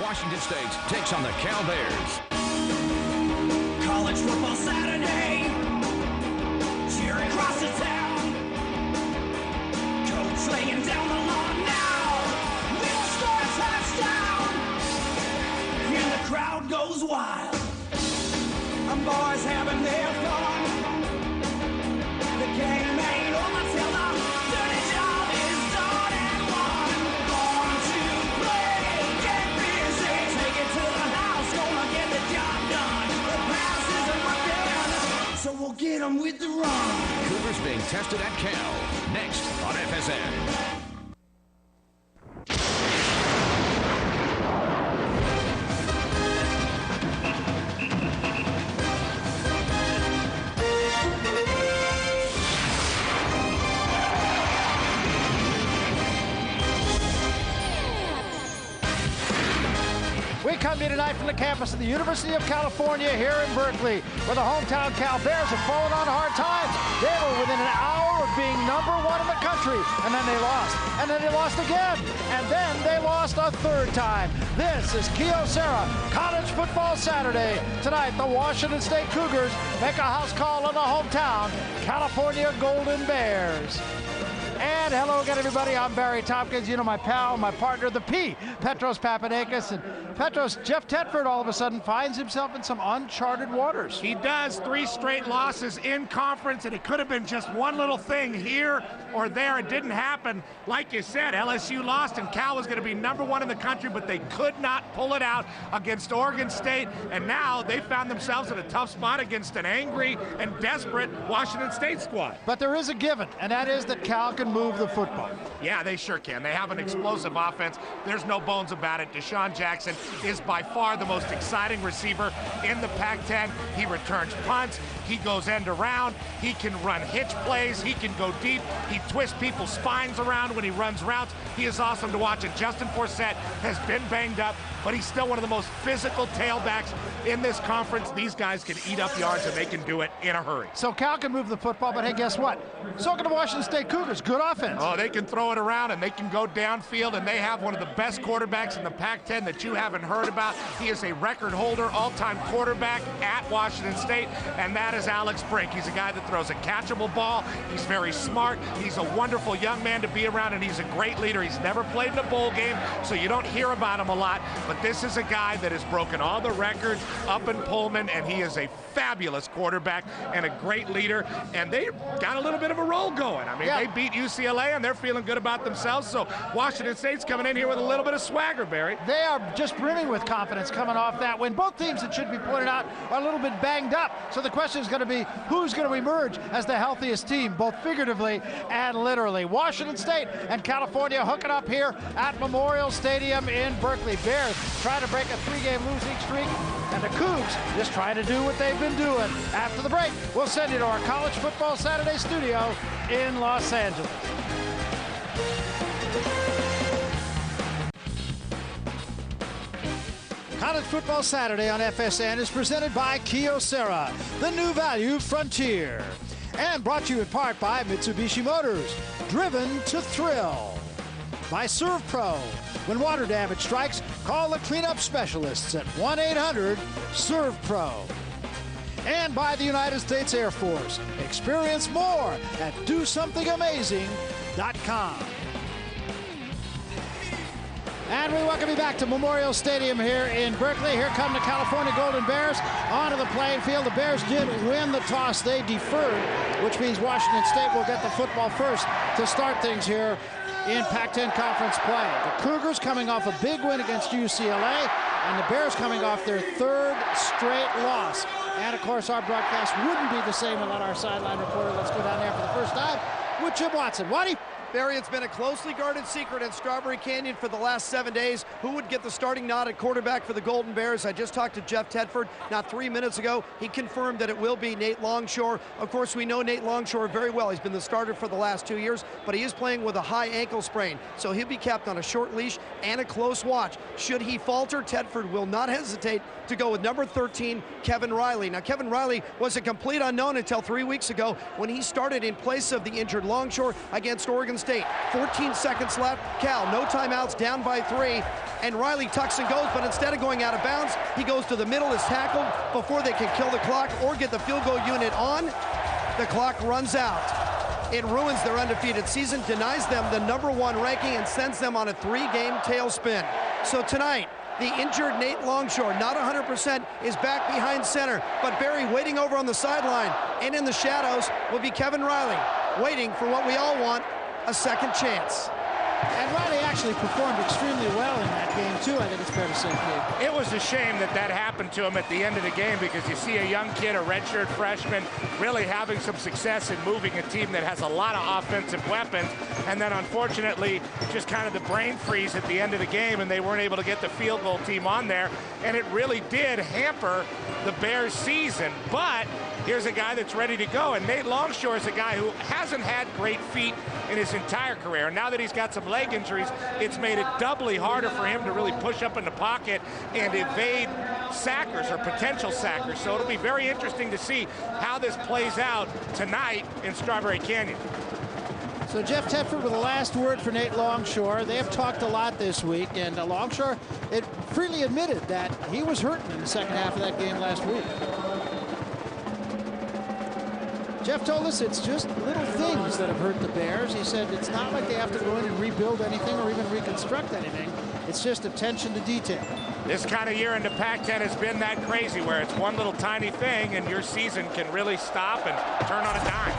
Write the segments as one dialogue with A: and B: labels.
A: Washington State takes on the Cal Bears.
B: College football Saturday, cheering across the town. Coach laying down the law now. We'll score a touchdown, and the crowd goes wild. And boys having their fun. The game ain't over till the dirty job is done and won. Born to play, get busy, take it to the house, gonna get the job done. The pass isn't working, so we'll get them with the run.
A: Cougars being tested at Cal, next on FSN.
C: We come to you tonight from the campus of the University of California here in Berkeley, where the hometown Cal Bears have fallen on hard times. They were within an hour of being #1 in the country, and then they lost, and then they lost again, and then they lost a third time. This is Kyocera College Football Saturday. Tonight, the Washington State Cougars make a house call on the hometown California Golden Bears. And hello again, everybody. I'm Barry Tompkins. You know my pal, my partner, the P, Petros Papadakis. And Petros, Jeff Tedford all of a sudden finds himself in some uncharted waters.
D: He does. 3 straight losses in conference, and it could have been just one little thing here or there. It didn't happen. Like you said, LSU lost, and Cal was going to be #1 in the country, but they could not pull it out against Oregon State. And now they found themselves in a tough spot against an angry and desperate Washington State squad.
C: But there is a given, and that is that Cal can move the football.
D: Yeah, they sure can. They have an explosive offense. There's no bones about it. Deshaun Jackson is by far the most exciting receiver in the Pac-10. He returns punts. He goes end around. He can run hitch plays. He can go deep. He twists people's spines around when he runs routes. He is awesome to watch. And Justin Forsett has been banged up, but he's still one of the most physical tailbacks in this conference. These guys can eat up yards, and they can do it in a hurry.
C: So Cal can move the football, but hey, guess what? So can the Washington State Cougars. Good offense.
D: Oh, they can throw it around, and they can go downfield, and they have one of the best quarterbacks in the Pac-10 that you haven't heard about. He is a record holder, all-time quarterback at Washington State, and that is Alex Brink. He's a guy that throws a catchable ball. He's very smart. He's a wonderful young man to be around, and he's a great leader. He's never played in a bowl game, so you don't hear about him a lot, but this is a guy that has broken all the records up in Pullman, and he is a fabulous quarterback and a great leader, and they got a little bit of a roll going. I mean, They beat UCLA, and they're feeling good about themselves, so Washington State's coming in here with a little bit of swagger, Barry.
C: They are just brimming with confidence coming off that win. Both teams, it should be pointed out, are a little bit banged up, so the question is going to be who's going to emerge as the healthiest team, both figuratively and literally. Washington State and California hooking up here at Memorial Stadium in Berkeley. Bears trying to break a 3-game losing streak, and the Cougs just trying to do what they've been doing. After the break, we'll send you to our College Football Saturday studio in Los Angeles. College Football Saturday on FSN is presented by Kyocera, the new value frontier. And brought to you in part by Mitsubishi Motors, driven to thrill. By Serve Pro. When water damage strikes, call the cleanup specialists at 1-800-SERVE-PRO. And by the United States Air Force. Experience more at DoSomethingAmazing.com. And we welcome you back to Memorial Stadium here in Berkeley. Here come the California Golden Bears onto the playing field. The Bears did win the toss. They deferred, which means Washington State will get the football first to start things here in Pac-10 Conference play. The Cougars coming off a big win against UCLA, and the Bears coming off their 3rd straight loss. And, of course, our broadcast wouldn't be the same without our sideline reporter. Let's go down there for the first time with Jim Watson. Waddy?
E: Barry, it's been a closely guarded secret in Strawberry Canyon for the last 7 days. Who would get the starting nod at quarterback for the Golden Bears? I just talked to Jeff Tedford not 3 minutes ago. He confirmed that it will be Nate Longshore. Of course, we know Nate Longshore very well. He's been the starter for the last 2 years, but he is playing with a high ankle sprain. So he'll be kept on a short leash and a close watch. Should he falter, Tedford will not hesitate to go with number 13, Kevin Riley. Now, Kevin Riley was a complete unknown until 3 weeks ago when he started in place of the injured Longshore against Oregon State. 14 seconds left. Cal, no timeouts, down by 3. And Riley tucks and goes, but instead of going out of bounds, he goes to the middle, is tackled before they can kill the clock or get the field goal unit on. The clock runs out. It ruins their undefeated season, denies them the #1 ranking, and sends them on a 3-game tailspin. So tonight, the injured Nate Longshore, not 100%, is back behind center. But Barry waiting over on the sideline. And in the shadows will be Kevin Riley, waiting for what we all want, a second chance.
C: And Riley actually performed extremely well in that game, too, I think it's fair to say, Pete.
D: It was a shame that that happened to him at the end of the game, because you see a young kid, a redshirt freshman, really having some success in moving a team that has a lot of offensive weapons, and then unfortunately just kind of the brain freeze at the end of the game, and they weren't able to get the field goal team on there, and it really did hamper the Bears' season. But here's a guy that's ready to go, and Nate Longshore is a guy who hasn't had great feet in his entire career. Now that he's got some leg injuries, it's made it doubly harder for him to really push up in the pocket and evade sackers or potential sackers. So it'll be very interesting to see how this plays out tonight in Strawberry Canyon.
C: So Jeff Tedford with the last word for Nate Longshore. They have talked a lot this week, and Longshore freely admitted that he was hurting in the second half of that game last week. Jeff told us it's just little things that have hurt the Bears. He said it's not like they have to go in and rebuild anything or even reconstruct anything. It's just attention to detail.
D: This kind of year in the Pac-10 has been that crazy, where it's one little tiny thing and your season can really stop and turn on a dime.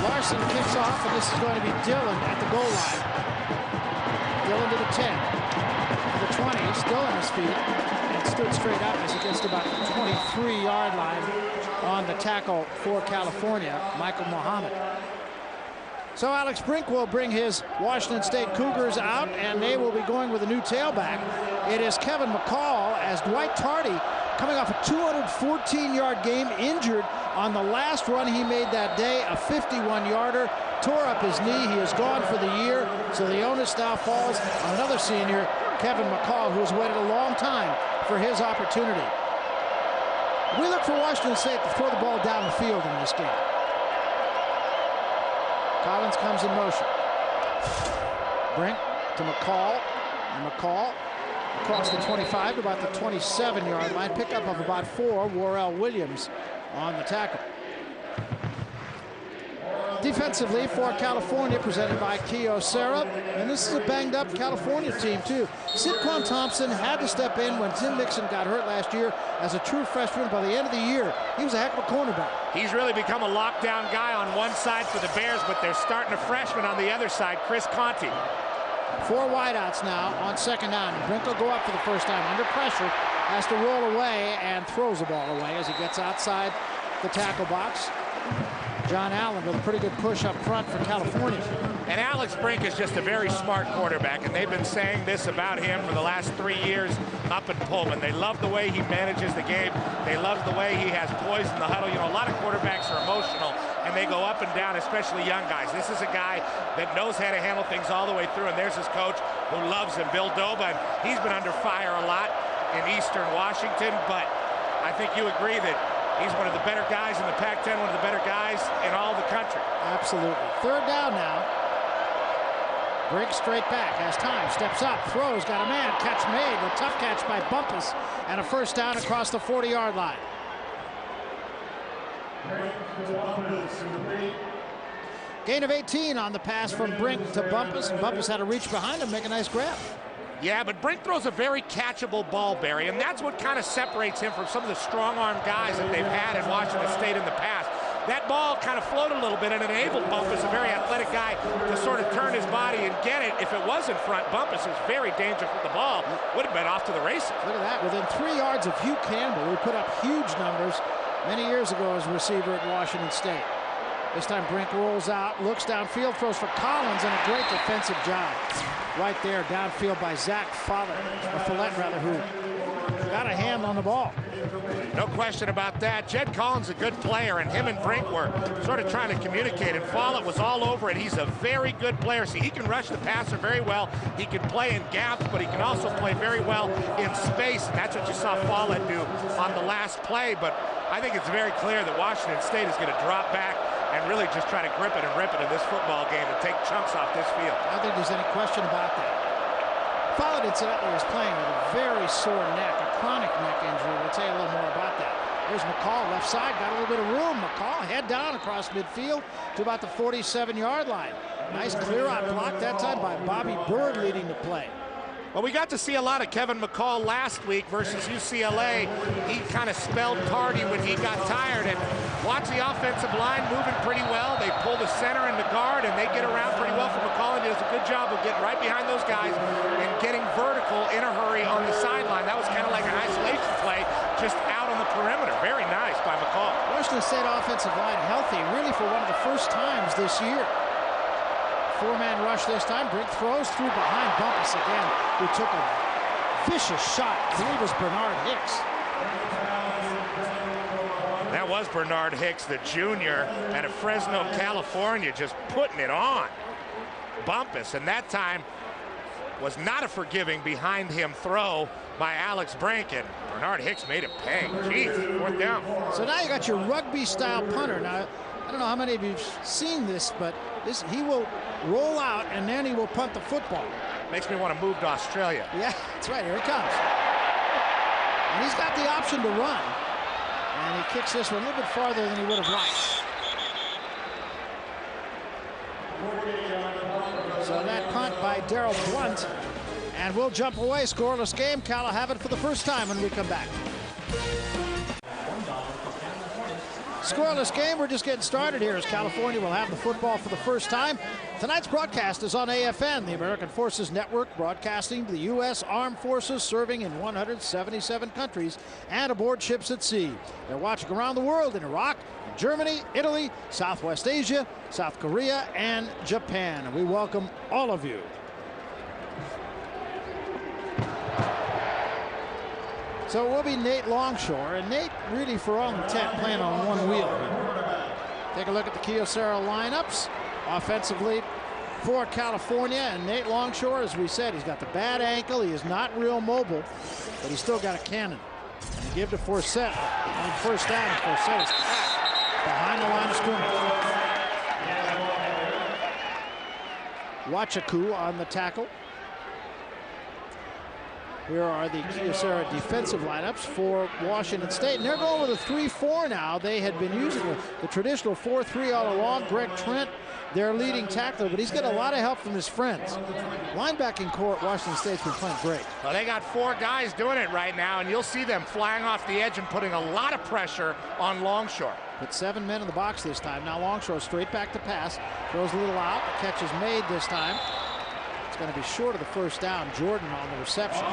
C: Larson kicks off, and this is going to be Dillon at the goal line. Dillon to the 10, to the 20, still on his feet, and stood straight up as he gets to about the 23-yard line on the tackle for California, Michael Muhammad. So Alex Brink will bring his Washington State Cougars out, and they will be going with a new tailback. It is Kevin McCall, as Dwight Tardy, coming off a 214-yard game, injured on the last run he made that day, a 51-yarder, tore up his knee. He is gone for the year, so the onus now falls on another senior, Kevin McCall, who has waited a long time for his opportunity. We look for Washington State to throw the ball down the field in this game. Collins comes in motion. Brink to McCall. And McCall across the 25 to about the 27-yard line. Pickup of about 4. Warrell Williams on the tackle. Defensively for California, presented by Kyocera. And this is a banged-up California team, too. Sidquan Thompson had to step in when Tim Mixon got hurt last year as a true freshman. By the end of the year, he was a heck of a cornerback. He's really become a lockdown guy on one side for the Bears, but they're starting a freshman on the other side, Chris Conti. 4 wideouts now on second down. Brink will go up for the first time under pressure, has to roll away and throws the ball away as he gets outside the tackle box. John Allen with a pretty good push up front for California. And Alex Brink is just a very smart quarterback, and they've been saying this about him for the last 3 years up in Pullman. They love the way he manages the game. They love the way he has poise in the huddle. You know, a lot of quarterbacks are emotional, and they go up and down, especially young guys. This is a guy that knows how to handle things all the way through, and there's his coach who loves him, Bill Doba. And he's been under fire a lot in Eastern Washington, but I think you agree that he's one of the better guys in the Pac-10, one of the better guys in all the country. Absolutely. Third down now. Brink straight back, has time, steps up, throws, got a man, catch made, a tough catch by Bumpus, and a first down across the 40-yard line. Gain of 18 on the pass from Brink to Bumpus, and Bumpus had to reach behind him, make a nice grab. Yeah, but Brink throws a very catchable ball, Barry, and that's what kind of separates him from some of the strong-arm guys that they've had in Washington State in the past. That ball kind of floated a little bit, and it enabled Bumpus, a very athletic guy, to sort of turn his body and get it. If it was in front, Bumpus was very dangerous with the ball. Would have been off to the races. Look at that. Within 3 yards of Hugh Campbell, who put up huge numbers many years ago as a receiver at Washington State. This time Brink rolls out, looks downfield, throws for Collins, and a great defensive job right there downfield by Zach Follett, who got a hand on the ball. No question about that. Jed Collins a good player, and him and Brink were sort of trying to communicate, and Follett was all over it. He's a very good player. See, he can rush the passer very well. He can play in gaps, but he can also play very well in space, and that's what you saw Follett do on the last play. But I think it's very clear that Washington State is going to drop back
D: and really just try to grip it and rip it in this football game and take chunks off this field.
C: I don't think there's any question about that. Follett, incidentally, is playing with a very sore neck, a chronic neck injury. We'll tell you a little more about that. There's McCall, left side, got a little bit of room. McCall, head down across midfield to about the 47-yard line. Nice clear-out block that time by Bobby Bird leading the play.
D: Well, we got to see a lot of Kevin McCall last week versus UCLA. He kind of spelled tardy when he got tired, and watch the offensive line moving pretty well. They pull the center and the guard, and they get around pretty well for McCall, and he does a good job of getting right behind those guys and getting vertical in a hurry on the sideline. That was kind of like an isolation play just out on the perimeter. Very nice by McCall.
C: Washington State offensive line healthy, really for one of the first times this year. Four-man rush this time. Brink throws through behind Bumpus again, who took a vicious shot. I believe it was Bernard Hicks.
D: That was Bernard Hicks, the junior, out of Fresno, California, just putting it on Bumpus. And that time was not a forgiving behind him throw by Alex Brink, and Bernard Hicks made it pay. Jeez, fourth down.
C: So now you got your rugby-style punter. Now, I don't know how many of you have seen this, but he will roll out and then he will punt the football.
D: Makes me want to move to Australia.
C: Yeah, that's right. Here it comes. And he's got the option to run. And he kicks this one a little bit farther than he would have liked. So that punt by Darrell Blunt. And we'll jump away. Scoreless game. Cal will have it for the first time when we come back. Scoreless game. We're just getting started here as California will have the football for the first time. Tonight's broadcast is on AFN, the American Forces Network, broadcasting to the U.S. Armed Forces serving in 177 countries and aboard ships at sea. They're watching around the world in Iraq, Germany, Italy, Southwest Asia, South Korea, and Japan. And we welcome all of you. So it will be Nate Longshore, and Nate really, for all intent, playing on one wheel. Take a look at the Kyocera lineups. Offensively for California, and Nate Longshore, as we said, he's got the bad ankle. He is not real mobile, but he's still got a cannon. And give to Forsett on first down. Forsett is behind the line of scrimmage. Wachaku on the tackle. Here are the Kyocera defensive lineups for Washington State. And they're going with a 3-4 now. They had been using the traditional 4-3 all along. Greg Trent, their leading tackler, but he's got a lot of help from his friends. Linebacking core at Washington State's been playing great.
D: Well, they got four guys doing it right now, and you'll see them flying off the edge and putting a lot of pressure on Longshore.
C: Put 7 men in the box this time. Now Longshore straight back to pass. Throws a little out. The catch is made this time. It's going to be short of the first down. Jordan on the reception.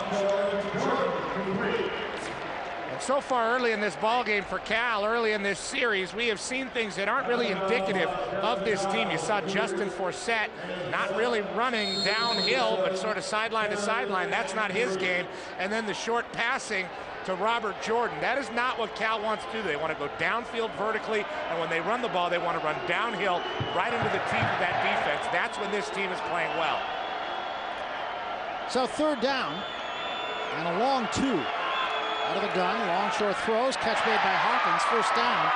D: And so far early in this ball game for Cal, early in this series, we have seen things that aren't really indicative of this team. You saw Justin Forsett not really running downhill, but sort of sideline to sideline. That's not his game. And then the short passing to Robert Jordan. That is not what Cal wants to do. They want to go downfield vertically, and when they run the ball, they want to run downhill right into the teeth of that defense. That's when this team is playing well.
C: So third down and a long 2 out of the gun. Longshore throws, catch made by Hawkins. First down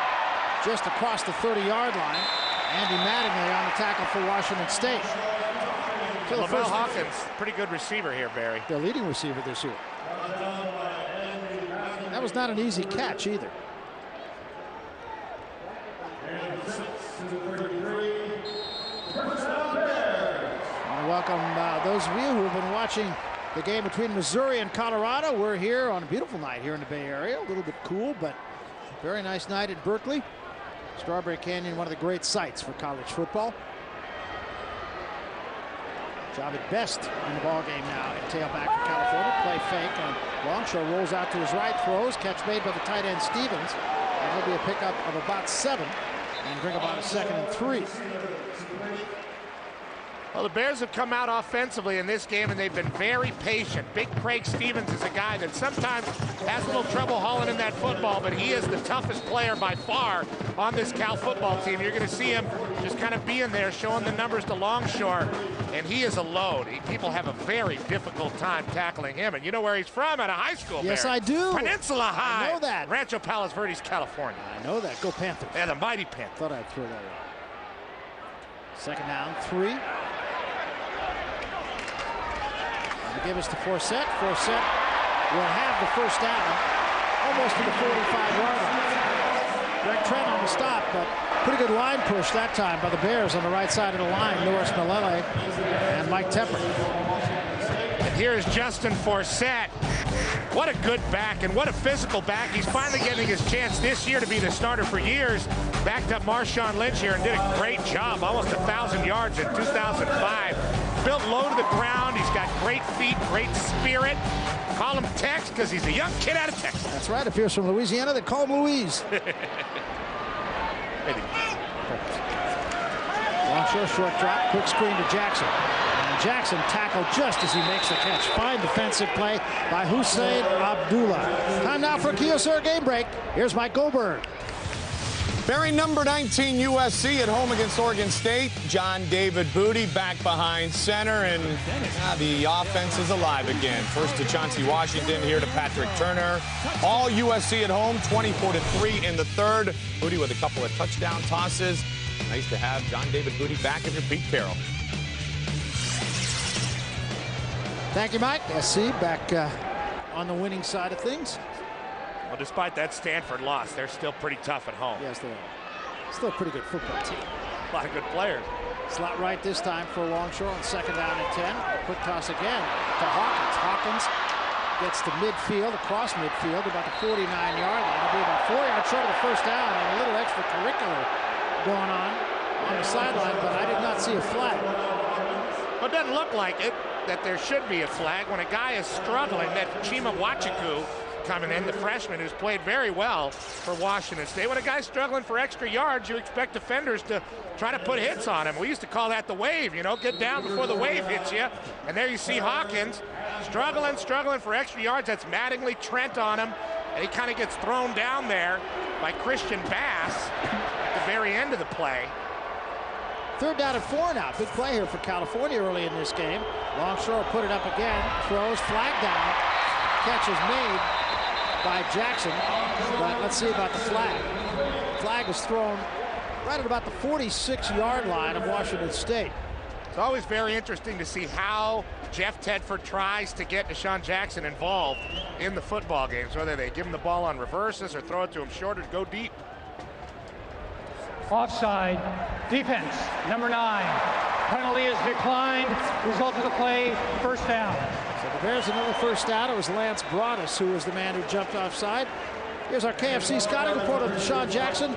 C: just across the 30-yard line. Andy Mattingly on the tackle for Washington State. So
D: LaVelle Hawkins, pretty good receiver here, Barry.
C: Their leading receiver this year. That was not an easy catch either. Welcome those of you who have been watching the game between Missouri and Colorado. We're here on a beautiful night here in the Bay Area. A little bit cool, but very nice night at Berkeley. Strawberry Canyon, one of the great sites for college football. Job at best in the ball game now at tailback for California. Play fake, and Longshore rolls out to his right, throws. Catch made by the tight end Stevens. And it'll be a pickup of about 7 and bring about a 2nd and 3.
D: Well, the Bears have come out offensively in this game, and they've been very patient. Big Craig Stevens is a guy that sometimes has a little trouble hauling in that football, but he is the toughest player by far on this Cal football team. You're going to see him just kind of being there, showing the numbers to Longshore, and he is a load. People have a very difficult time tackling him, and you know where he's from? Out of high school,
C: Yes,
D: Barry.
C: I do.
D: Peninsula High.
C: I know that.
D: Rancho Palos Verdes, California.
C: I know that. Go Panthers.
D: Yeah, the mighty Panthers.
C: Thought I'd throw that out. Second down, 3. They give us to Forsett. Forsett will have the first down, almost to the 45-yard line. Greg Trent on the stop, but pretty good line push that time by the Bears on the right side of the line. Norris Malele and Mike Tepper.
D: And here's Justin Forsett. What a good back and what a physical back. He's finally getting his chance this year to be the starter for years. Backed up Marshawn Lynch here and did a great job. Almost 1,000 yards in 2005. Built low to the ground. He's got great feet, great spirit. Call him Tex because he's a young kid out of Texas.
C: That's right. If you're from Louisiana, they call him Louise. Longshore short drop, quick screen to Jackson. And Jackson tackled just as he makes the catch. Fine defensive play by Hussein Abdullah. Time now for a Kyocera game break. Here's Mike Goldberg.
F: Bearing number 19 USC at home against Oregon State. John David Booty back behind center, and the offense is alive again. First to Chauncey Washington, here to Patrick Turner. All USC at home, 24-3 in the third. Booty with a couple of touchdown tosses. Nice to have John David Booty back under Pete Carroll.
C: Thank you, Mike. SC back on the winning side of things.
D: Well, despite that Stanford loss, they're still pretty tough at home.
C: Yes, they are. Still a pretty good football team.
D: A lot of good players.
C: Slot right this time for Longshore on second down and 10. Quick toss again to Hawkins. Hawkins gets to midfield, across midfield, about the 49-yard line. It'll be about 4 yards short of the first down, and a little extracurricular going on the sideline, but I did not see a flag.
D: Well, it doesn't look like it, that there should be a flag when a guy is struggling. That Chima Wachiku coming in, the freshman who's played very well for Washington State. When a guy's struggling for extra yards, you expect defenders to try to put hits on him. We used to call that the wave, you know, get down before the wave hits you. And there you see Hawkins struggling for extra yards. That's Mattingly Trent on him. And he kind of gets thrown down there by Christian Bass at the very end of the play.
C: Third down and 4 now. Big play here for California early in this game. Longshore put it up again. Throws, flag down. Catch is made by Jackson. But let's see about the flag. Flag is thrown right at about the 46-yard line of Washington State.
D: It's always very interesting to see how Jeff Tedford tries to get Deshaun Jackson involved in the football games, whether they give him the ball on reverses or throw it to him short or go deep.
G: Offside, defense, number 9. Penalty is declined. Result of the play, first down.
C: So the Bears another first down. It was Lance Broadus who was the man who jumped offside. Here's our KFC scouting report on Deshaun Jackson.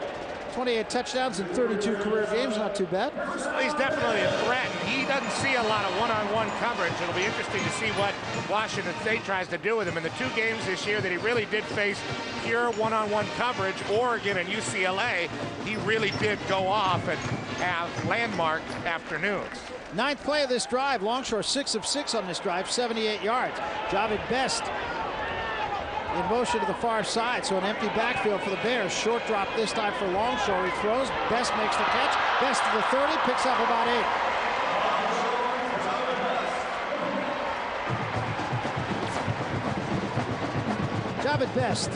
C: 28 touchdowns in 32 career games, not too bad.
D: Well, he's definitely a threat. He doesn't see a lot of one-on-one coverage. It'll be interesting to see what Washington State tries to do with him. In the 2 games this year that he really did face pure one-on-one coverage, Oregon and UCLA, he really did go off and have landmark afternoons.
C: 9th play of this drive. Longshore 6 of 6 on this drive, 78 yards. Javid Best in motion to the far side, so an empty backfield for the Bears. Short drop this time for Longshore. He throws. Best makes the catch. Best to the 30, picks up about 8. Javid Best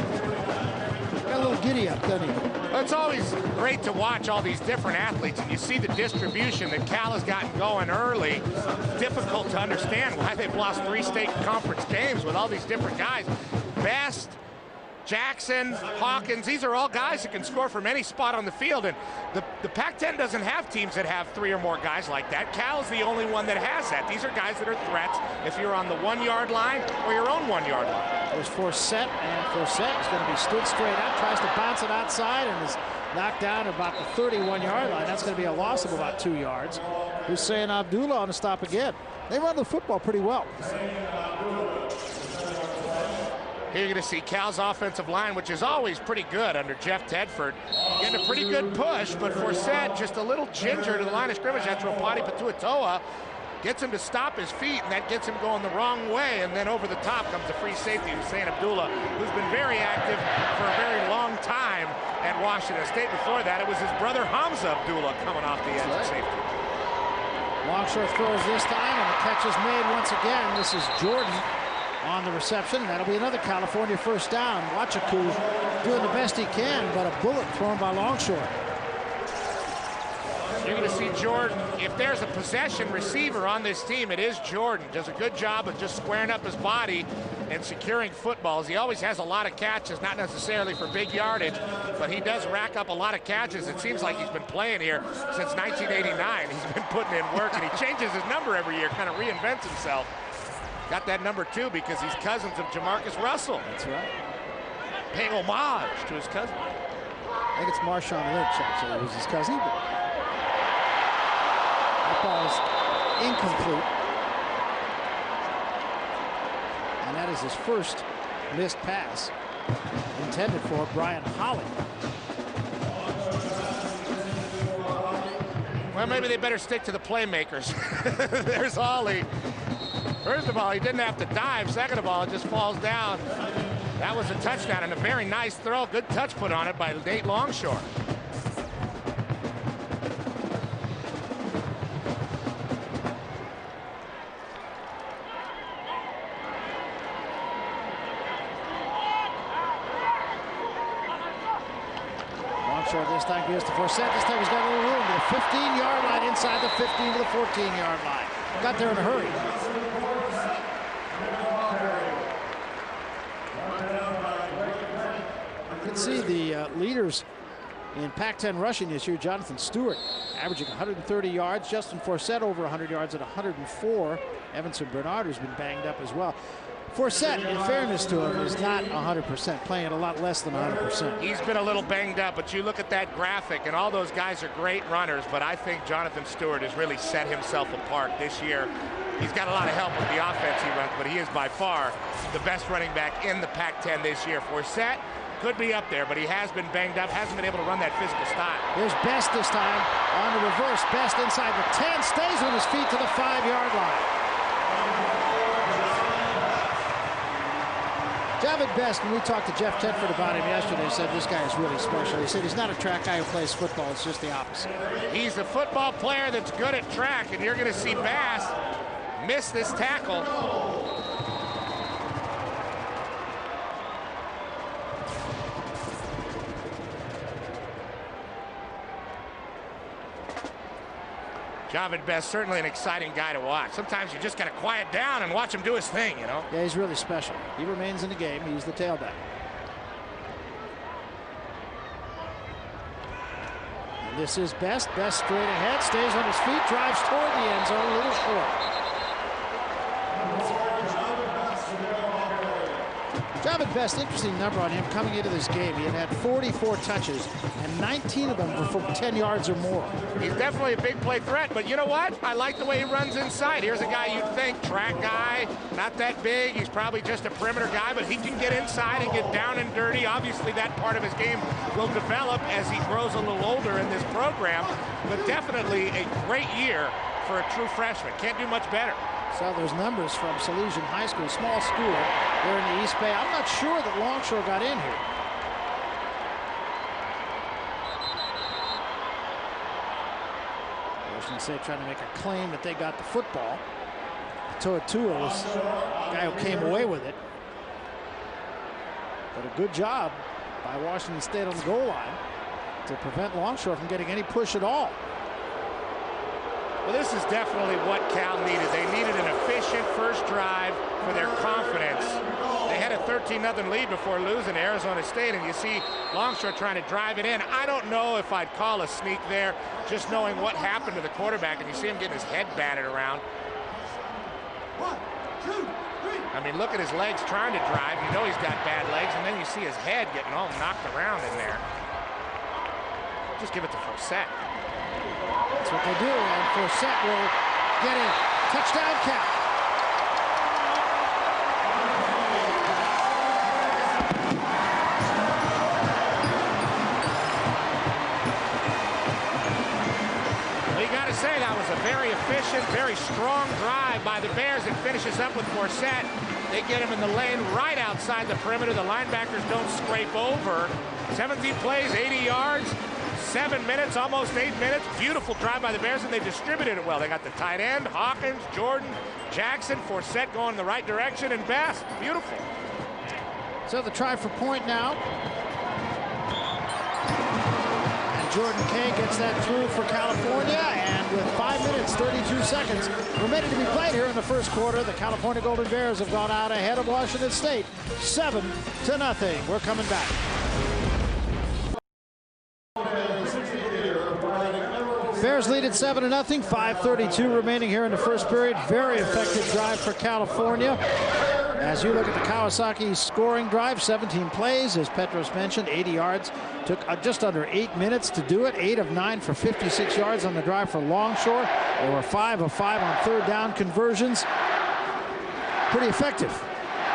C: got a little giddy up, doesn't he?
D: It's always great to watch all these different athletes, and you see the distribution that Cal has gotten going early. It's difficult to understand why they've lost 3 state conference games with all these different guys. Best, Jackson, Hawkins, these are all guys that can score from any spot on the field, and the Pac-10 doesn't have teams that have 3 or more guys like that. Cal is the only one that has that. These are guys that are threats if you're on the 1-yard line or your own 1-yard line.
C: There's Forsett, and Forsett is going to be stood straight up, tries to bounce it outside, and is knocked down at about the 31-yard line. That's going to be a loss of about 2 yards. Hussein Abdullah on the stop again. They run the football pretty well.
D: Here you're going to see Cal's offensive line, which is always pretty good under Jeff Tedford. Getting a pretty good push, but Forsett just a little ginger to the line of scrimmage after Opati Patuatoa. Gets him to stop his feet, and that gets him going the wrong way. And then over the top comes the free safety, Hussein Abdullah, who's been very active for a very long time at Washington State. Before that, it was his brother Hamza Abdullah coming off the edge of safety.
C: Longshore throws this time, and the catch is made once again. This is Jordan on the reception. That'll be another California first down. Wachiku doing the best he can, but a bullet thrown by Longshore.
D: You're You're going to see Jordan. If there's a possession receiver on this team, it is Jordan. Does a good job of just squaring up his body and securing footballs. He always has a lot of catches, not necessarily for big yardage, but he does rack up a lot of catches. It seems like he's been playing here since 1989. He's been putting in work, and he changes his number every year, kind of reinvents himself. Got that number 2 because he's cousins of Jamarcus Russell.
C: That's right.
D: Paying homage to his cousin.
C: I think it's Marshawn Lynch, actually. It was his cousin. That ball is incomplete. And that is his first missed pass, intended for Brian Holly.
D: Well, maybe they better stick to the playmakers. There's Holly. First of all, he didn't have to dive. Second of all, it just falls down. That was a touchdown and a very nice throw. Good touch put on it by Nate Longshore.
C: Longshore this time gives to Forsett. This time he's got a little room to the 15-yard line, inside the 15 to the 14-yard line. Got there in a hurry. You can see the leaders in Pac-10 rushing this year. Jonathan Stewart averaging 130 yards. Justin Forsett over 100 yards at 104. Evanson Bernard has been banged up as well. Forsett, in fairness to him, is not 100%, playing at a lot less than 100%.
D: He's been a little banged up, but you look at that graphic, and all those guys are great runners, but I think Jonathan Stewart has really set himself apart this year. He's got a lot of help with the offense he runs, but he is by far the best running back in the Pac-10 this year. Forsett could be up there, but he has been banged up, hasn't been able to run that physical style.
C: Here's Best this time on the reverse. Best inside the 10, stays on his feet to the 5-yard line. Javid Best, when we talked to Jeff Tedford about him yesterday, said this guy is really special. He said he's not a track guy who plays football, it's just the opposite.
D: He's a football player that's good at track, and you're going to see Bass miss this tackle. Javid Best, certainly an exciting guy to watch. Sometimes you just got to quiet down and watch him do his thing, you know?
C: Yeah, he's really special. He remains in the game. He's the tailback. And this is Best. Best straight ahead, stays on his feet, drives toward the end zone, a little short. Javid Best, interesting number on him coming into this game. He had 44 touches, and 19 of them were from 10 yards or more.
D: He's definitely a big play threat, but you know what? I like the way he runs inside. Here's a guy you'd think, track guy, not that big. He's probably just a perimeter guy, but he can get inside and get down and dirty. Obviously, that part of his game will develop as he grows a little older in this program, but definitely a great year for a true freshman. Can't do much better.
C: Saw those numbers from Salesian High School, small school there in the East Bay. I'm not sure that Longshore got in here. Washington State trying to make a claim that they got the football. Toa was the guy who came away with it. But a good job by Washington State on the goal line to prevent Longshore from getting any push at all.
D: Well, this is definitely what Cal needed. They needed an efficient first drive for their confidence. They had a 13-0 lead before losing to Arizona State, and you see Longshore trying to drive it in. I don't know if I'd call a sneak there, just knowing what happened to the quarterback, and you see him getting his head batted around.
B: 1, 2, 3.
D: I mean, look at his legs trying to drive. You know he's got bad legs, and then you see his head getting all knocked around in there. Just give it to Forsett.
C: That's what they do, and Forsett will get a touchdown count.
D: Well, you got to say that was a very efficient, very strong drive by the Bears. It finishes up with Forsett. They get him in the lane right outside the perimeter. The linebackers don't scrape over. 17 plays, 80 yards. 7 minutes, almost 8 minutes. Beautiful drive by the Bears, and they distributed it well. They got the tight end, Hawkins, Jordan, Jackson, Forsett going in the right direction, and Best. Beautiful.
C: So the try for point now. And Jordan Kay gets that through for California, and with 5 minutes, 32 seconds remaining to be played here in the first quarter, the California Golden Bears have gone out ahead of Washington State, 7-0. We're coming back. Bears lead at 7-0, 5:32 remaining here in the first period. Very effective drive for California. As you look at the Kawasaki scoring drive, 17 plays, as Petros mentioned, 80 yards. Took just under 8 minutes to do it. 8 of 9 for 56 yards on the drive for Longshore. They were 5 of 5 on third down conversions. Pretty effective.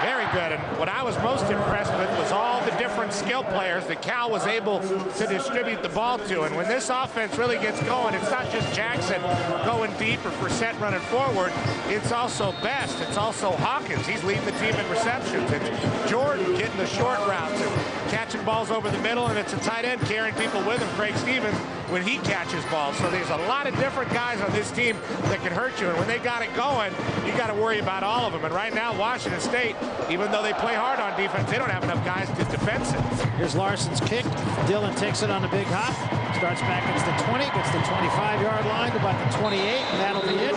D: Very good, and what I was most impressed with was all the different skill players that Cal was able to distribute the ball to. And when this offense really gets going, it's not just Jackson going deep or Forsett running forward. It's also Best. It's also Hawkins. He's leading the team in receptions. It's Jordan getting the short routes and catching balls over the middle, and it's a tight end carrying people with him, Craig Stevens, when he catches balls. So there's a lot of different guys on this team that can hurt you, and when they got it going, you got to worry about all of them. And right now, Washington State, even though they play hard on defense, they don't have enough guys to defense it.
C: Here's Larson's kick. Dillon takes it on the big hop. Starts back against the 20, gets the 25-yard line to about the 28, and that'll be it.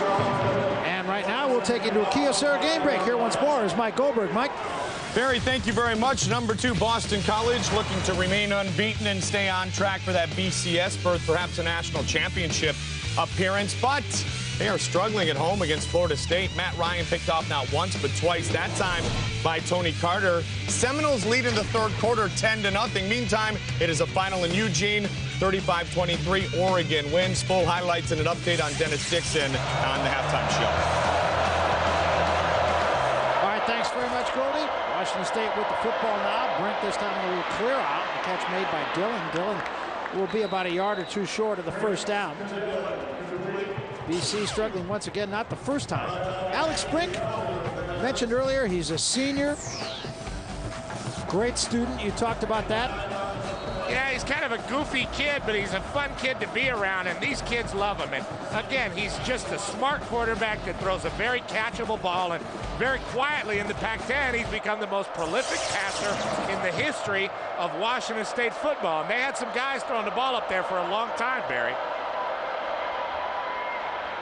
C: And right now, we'll take you to a Kyocera game break. Here once more is Mike Goldberg. Mike?
F: Barry, thank you very much. Number 2, Boston College, looking to remain unbeaten and stay on track for that BCS berth, perhaps a national championship appearance. But they are struggling at home against Florida State. Matt Ryan picked off not once but twice, that time by Tony Carter. Seminoles lead in the third quarter 10-0. Meantime, it is a final in Eugene. 35-23, Oregon wins. Full highlights and an update on Dennis Dixon on the halftime show.
C: All right, thanks very much, Goldie. Washington State with the football now. Brink this time a little clear out. The catch made by Dillon. Dillon will be about a yard or two short of the first down. BC struggling once again, not the first time. Alex Brink, mentioned earlier, he's a senior. Great student. You talked about that.
D: Yeah, he's kind of a goofy kid, but he's a fun kid to be around, and these kids love him. And again, he's just a smart quarterback that throws a very catchable ball, and very quietly in the Pac-10, he's become the most prolific passer in the history of Washington State football. And they had some guys throwing the ball up there for a long time, Barry.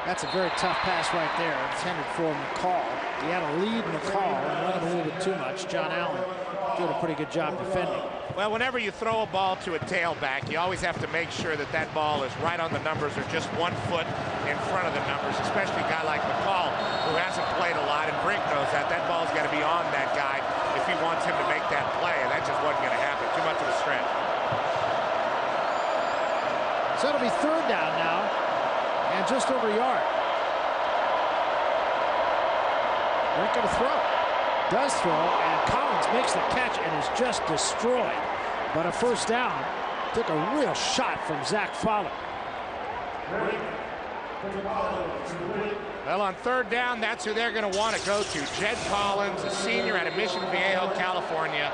C: That's a very tough pass right there, intended for McCall. He had a lead McCall and let him a little bit too much. John Allen doing a pretty good job defending.
D: Well, whenever you throw a ball to a tailback, you always have to make sure that that ball is right on the numbers or just 1 foot in front of the numbers, especially a guy like McCall who hasn't played a lot, and Brink knows that. That ball's got to be on that guy if he wants him to make that play, and that just wasn't going to happen. Too much of a stretch.
C: So it'll be third down now, and just over a yard. Brink going to throw. Does throw, and Collins makes the catch and is just destroyed. But a first down. Took a real shot from Zach Fowler.
D: Well, on third down, that's who they're going to want to go to. Jed Collins, a senior out of Mission Viejo, California.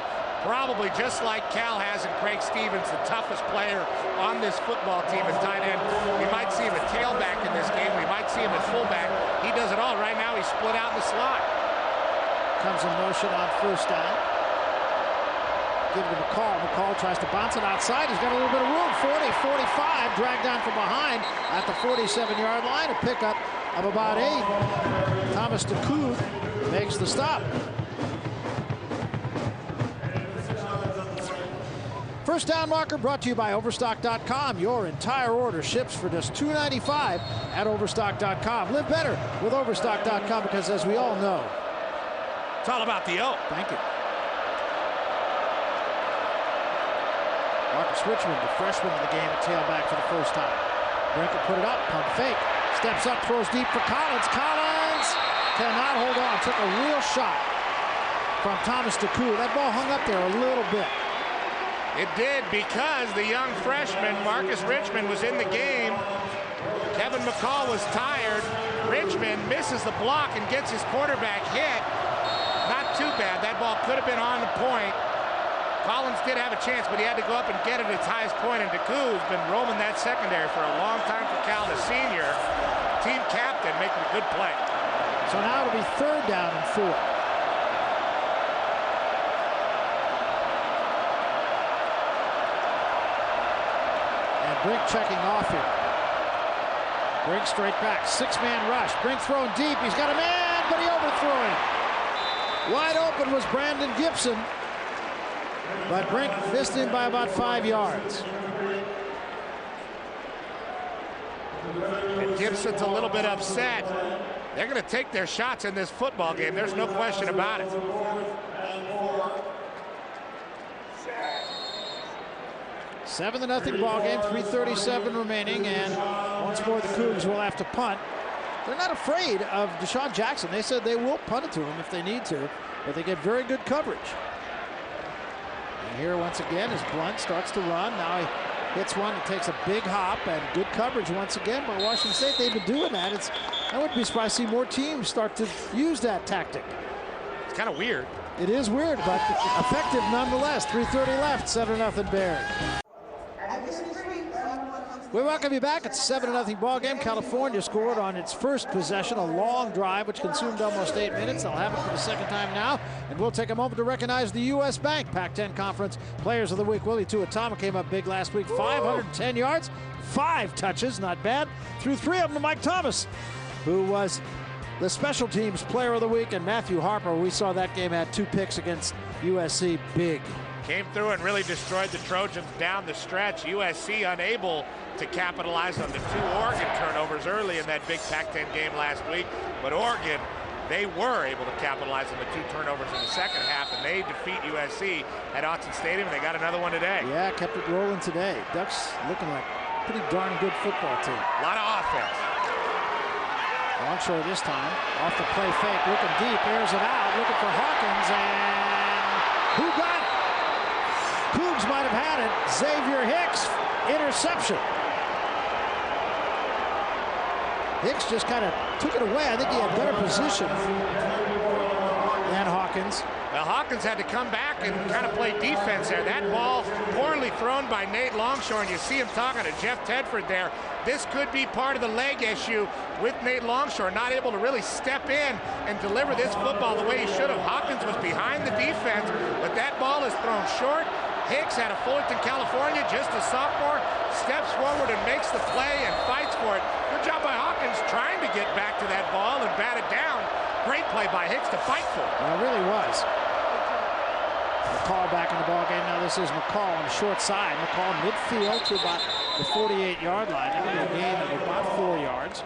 D: Probably just like Cal has in Craig Stevens, the toughest player on this football team at tight end. We might see him at tailback in this game. We might see him at fullback. He does it all. Right now, he's split out in the slot.
C: Comes in motion on first down. Give it to McCall. McCall tries to bounce it outside. He's got a little bit of room. 40, 45, dragged down from behind at the 47-yard line. A pickup of about 8. Thomas DeCouve makes the stop. First down marker brought to you by Overstock.com. Your entire order ships for just $2.95 at Overstock.com. Live better with Overstock.com because, as we all know,
D: it's all about the O.
C: Thank you. Marcus Richmond, the freshman in the game at tailback for the first time. Brink will put it up, pump fake. Steps up, throws deep for Collins. Collins cannot hold on. Took a real shot from Thomas DeCouve. That ball hung up there a little bit.
D: It did, because the young freshman, Marcus Richmond, was in the game. Kevin McCall was tired. Richmond misses the block and gets his quarterback hit. Not too bad. That ball could have been on the point. Collins did have a chance, but he had to go up and get it at its highest point, and DeCouve's been roaming that secondary for a long time for Cal, the senior. Team captain making a good play.
C: So now it'll be third down and 4. Brink checking off here. Brink straight back. Six-man rush. Brink throwing deep. He's got a man, but he overthrew him. Wide open was Brandon Gibson, but Brink missed him by about 5 yards.
D: And Gibson's a little bit upset. They're going to take their shots in this football game. There's no question about it.
C: Seven to nothing ball game, 3:37 remaining, and once more the Cougs will have to punt. They're not afraid of Deshaun Jackson. They said they will punt it to him if they need to, but they get very good coverage. And here once again is Blunt, starts to run. Now he hits one and takes a big hop, and good coverage once again by Washington State. They've been doing that. I wouldn't be surprised to see more teams start to use that tactic.
D: It's kind of weird.
C: It is weird, but effective nonetheless. 3:30 left, 7-0 Bears. We welcome you back. It's a 7-0 ball game. California scored on its first possession, a long drive which consumed almost 8 minutes. They'll have it for the second time now, and we'll take a moment to recognize the U.S. Bank Pac-10 Conference Players of the Week. Willie Tuatama came up big last week, 510 yards, 5 touches, not bad. Threw 3 of them to Mike Thomas, who was the special teams Player of the Week, and Matthew Harper, we saw that game, had 2 picks against USC, big.
D: Came through and really destroyed the Trojans down the stretch. USC unable to capitalize on the 2 Oregon turnovers early in that big Pac-10 game last week. But Oregon, they were able to capitalize on the 2 turnovers in the second half, and they defeat USC at Autzen Stadium, and they got another one today.
C: Yeah, kept it rolling today. Ducks looking like a pretty darn good football team.
D: A lot of offense.
C: Longshore this time, off the play fake, looking deep, airs it out, looking for Hawkins, and who got it? Cougs might have had it. Xavier Hicks, interception. Hicks just kind of took it away. I think he had better position than Hawkins.
D: Well, Hawkins had to come back and kind of play defense there. That ball poorly thrown by Nate Longshore, and you see him talking to Jeff Tedford there. This could be part of the leg issue with Nate Longshore, not able to really step in and deliver this football the way he should have. Hawkins was behind the defense, but that ball is thrown short. Hicks out of Fullerton, California, just a sophomore, steps forward and makes the play and fights for it. Good job by Hawkins trying to get back to that ball and bat it down. Great play by Hicks to fight for it.
C: Well, it really was. McCall back in the ball game. Now this is McCall on the short side. McCall midfield to about the 48-yard line. Now a gain of about 4 yards.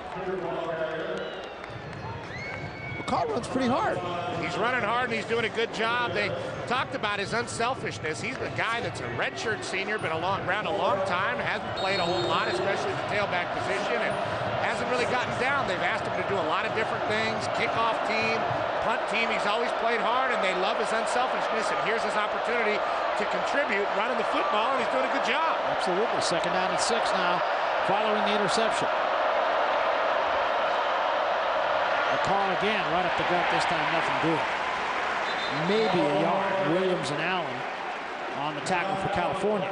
C: McCall runs pretty hard.
D: He's running hard and he's doing a good job. They talked about his unselfishness. He's the guy that's a redshirt senior, been around a long time, hasn't played a whole lot, especially the tailback position, and hasn't really gotten down. They've asked him to do a lot of different things, kickoff team, punt team. He's always played hard, and they love his unselfishness, and here's his opportunity to contribute, running the football, and he's doing a good job.
C: Absolutely. 2nd down and 6 now, following the interception. McCall again, right up the gut, this time nothing doing. Maybe a yard. Williams and Allen on the tackle for California.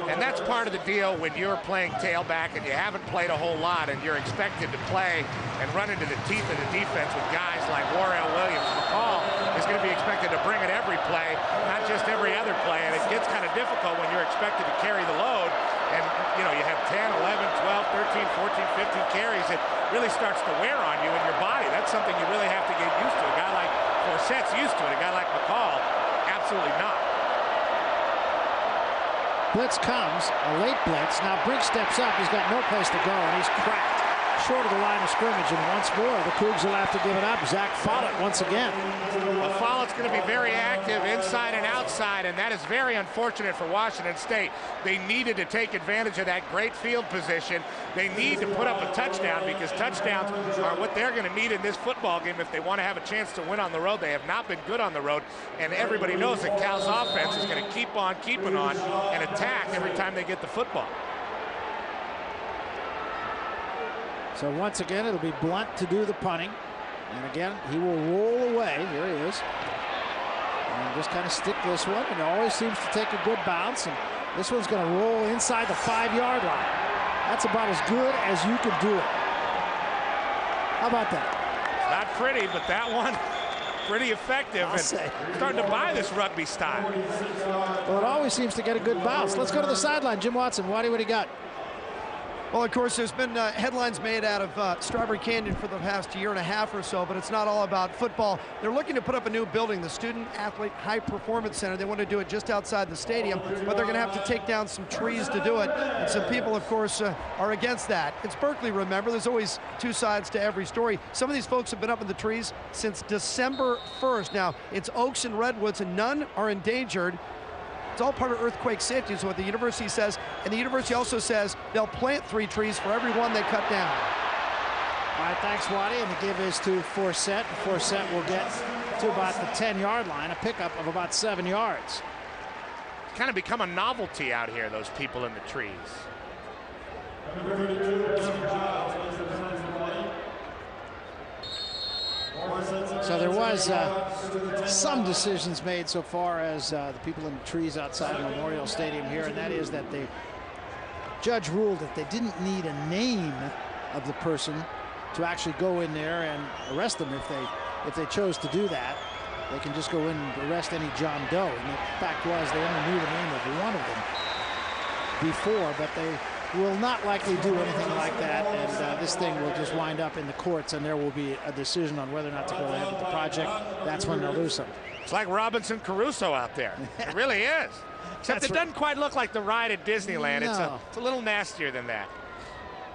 D: And that's part of the deal when you're playing tailback and you haven't played a whole lot and you're expected to play and run into the teeth of the defense with guys like Warrell Williams. McCall is going to be expected to bring it every play, not just every other play, and it gets kind of difficult when you're expected to carry the load. And, you know, you have 10, 11, 12, 13, 14, 15 carries. It really starts to wear on you and your body. That's something you really have to get used to. A guy like Forset's used to it. A guy like McCall, absolutely not.
C: Blitz comes, a late blitz. Now Brink steps up. He's got no place to go, and he's cracked short of the line of scrimmage. And once more, the Cougs will have to give it up. Zach Follett once again.
D: Well, Follett's going to be very active inside and outside, and that is very unfortunate for Washington State. They needed to take advantage of that great field position. They need to put up a touchdown because touchdowns are what they're going to need in this football game if they want to have a chance to win on the road. They have not been good on the road, and everybody knows that Cal's offense is going to keep on keeping on and attack every time they get the football.
C: So once again, it'll be Blunt to do the punting. And again, he will roll away. Here he is. And just kind of stick this one. And it always seems to take a good bounce. And this one's going to roll inside the 5-yard line. That's about as good as you can do it. How about that?
D: Not pretty, but that one pretty effective.
C: I'll say.
D: Starting to buy this rugby style.
C: Well, it always seems to get a good bounce. Let's go to the sideline. Jim Watson, what do you got?
E: Well, of course, there's been headlines made out of Strawberry Canyon for the past year and a half or so, but it's not all about football. They're looking to put up a new building, the Student Athlete High Performance Center. They want to do it just outside the stadium, but they're going to have to take down some trees to do it. And some people, of course, are against that. It's Berkeley, remember. There's always two sides to every story. Some of these folks have been up in the trees since December 1st. Now, it's oaks and redwoods, and none are endangered. It's all part of earthquake safety is what the university says, and the university also says they'll plant 3 trees for every one they cut down.
C: All right, thanks, Waddy, and the give is to Forsett. Forsett will get to about the 10-yard line, a pickup of about 7 yards.
D: It's kind of become a novelty out here, those people in the trees.
C: So there was some decisions made so far as the people in the trees outside Memorial Stadium here, and that is that the judge ruled that they didn't need a name of the person to actually go in there and arrest them if they chose to do that. They can just go in and arrest any John Doe. And the fact was they only knew the name of one of them before, but they will not likely do anything like that, and this thing will just wind up in the courts, and there will be a decision on whether or not to go ahead with the project. That's when they'll lose them.
D: It's like Robinson Crusoe out there. It really is. Except it doesn't quite look like the ride at Disneyland.
C: No.
D: It's a little nastier than that.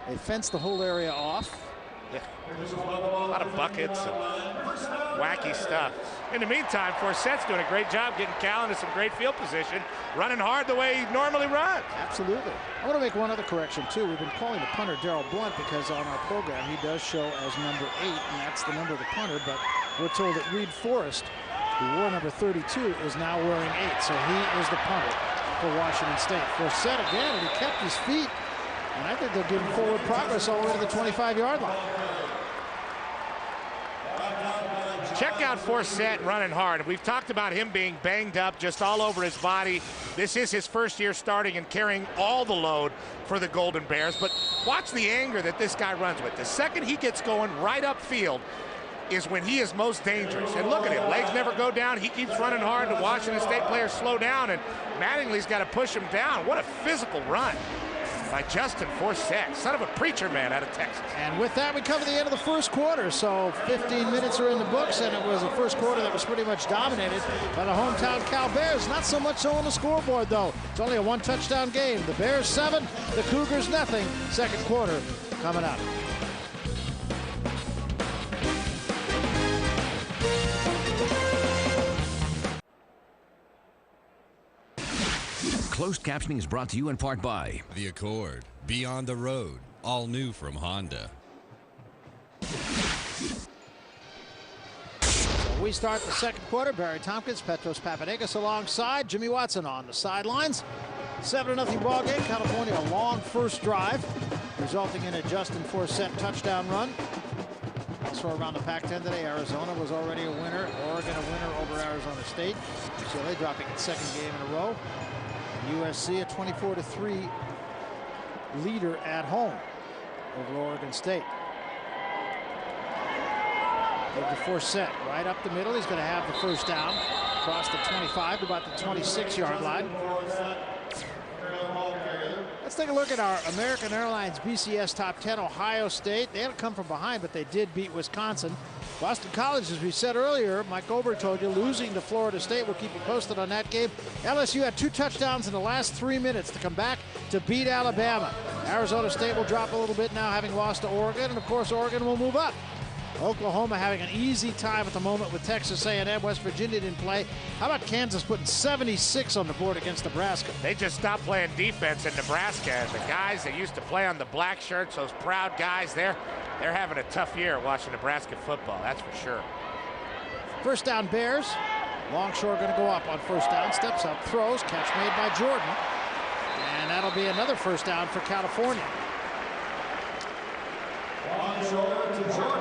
C: They fenced the whole area off.
D: Yeah. A lot of buckets and wacky stuff. In the meantime, Forsett's doing a great job getting Cal into some great field position, running hard the way he normally runs.
C: Absolutely. I want to make one other correction, too. We've been calling the punter Darrell Blunt because on our program he does show as number 8, and that's the number of the punter, but we're told that Reed Forrest, who wore number 32, is now wearing 8, so he is the punter for Washington State. Forsett again, and he kept his feet, and I think they'll give him forward progress all the way to the 25-yard line.
D: Check out Forsett running hard. We've talked about him being banged up just all over his body. This is his first year starting and carrying all the load for the Golden Bears. But watch the anger that this guy runs with. The second he gets going right upfield is when he is most dangerous. And look at him. Legs never go down. He keeps running hard. The Washington State players slow down, and Mattingly's got to push him down. What a physical run by Justin Forsett, son of a preacher man out of Texas.
C: And with that, we come to the end of the first quarter. So 15 minutes are in the books, and it was a first quarter that was pretty much dominated by the hometown Cal Bears. Not so much so on the scoreboard, though. It's only a 1-touchdown game. The Bears 7, the Cougars nothing. Second quarter coming up.
A: Closed captioning is brought to you in part by
H: the Accord, Beyond the Road, all new from Honda.
C: So we start the second quarter. Barry Tompkins, Petros Papadakis alongside Jimmy Watson on the sidelines. 7-0 ball game. California, a long first drive, resulting in a Justin Forsett touchdown run. Also around the Pac-10 today, Arizona was already a winner. Oregon a winner over Arizona State. UCLA dropping its second game in a row. USC a 24-3 leader at home over Oregon State. Give to Forsett right up the middle. He's going to have the first down across the 25 to about the 26-yard line. Let's take a look at our American Airlines BCS Top 10. Ohio State, they had to come from behind, but they did beat Wisconsin. Boston College, as we said earlier, Mike Ober told you, losing to Florida State. We'll keep you posted on that game. LSU had 2 touchdowns in the last 3 minutes to come back to beat Alabama. Arizona State will drop a little bit now, having lost to Oregon, and of course Oregon will move up. Oklahoma having an easy time at the moment with Texas A&M. West Virginia didn't play. How about Kansas putting 76 on the board against Nebraska?
D: They just stopped playing defense in Nebraska. The guys that used to play on the black shirts, those proud guys, they're having a tough year watching Nebraska football, that's for sure.
C: First down Bears. Longshore going to go up on first down. Steps up, throws, catch made by Jordan. And that'll be another first down for California.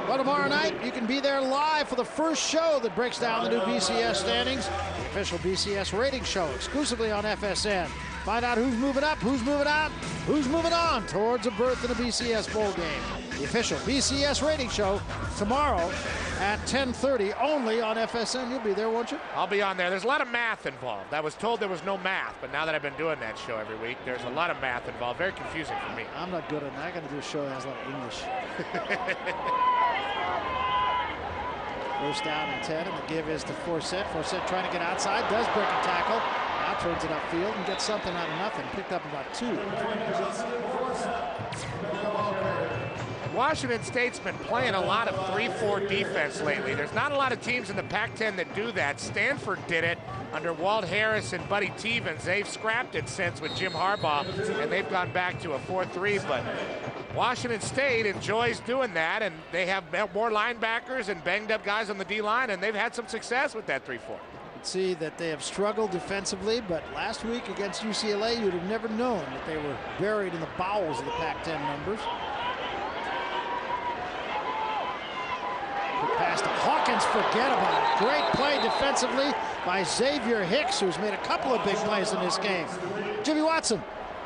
C: Well, tomorrow night, you can be there live for the first show that breaks down the new BCS standings, the official BCS rating show, exclusively on FSN. Find out who's moving up, who's moving out, who's moving on towards a berth in a BCS bowl game. The official BCS rating show tomorrow at 10:30 only on FSN. You'll be there, won't you?
D: I'll be on there. There's a lot of math involved. I was told there was no math, but now that I've been doing that show every week, there's a lot of math involved. Very confusing for me.
C: I'm not good at that. I got to do a show that has a lot of English. First down and 10, and the give is to Forsett. Forsett trying to get outside, does break a tackle. Now turns it upfield and gets something out of nothing. Picked up about 2.
D: Washington State's been playing a lot of 3-4 defense lately. There's not a lot of teams in the Pac-10 that do that. Stanford did it under Walt Harris and Buddy Tevens. They've scrapped it since with Jim Harbaugh, and they've gone back to a 4-3. But Washington State enjoys doing that, and they have more linebackers and banged-up guys on the D-line, and they've had some success with that 3-4.
C: See that they have struggled defensively, but last week against UCLA, you'd have never known that they were buried in the bowels of the Pac-10 numbers. Pass to Hawkins, forget about it. Great play defensively by Xavier Hicks, who's made a couple of big plays in this game. Jimmy Watson.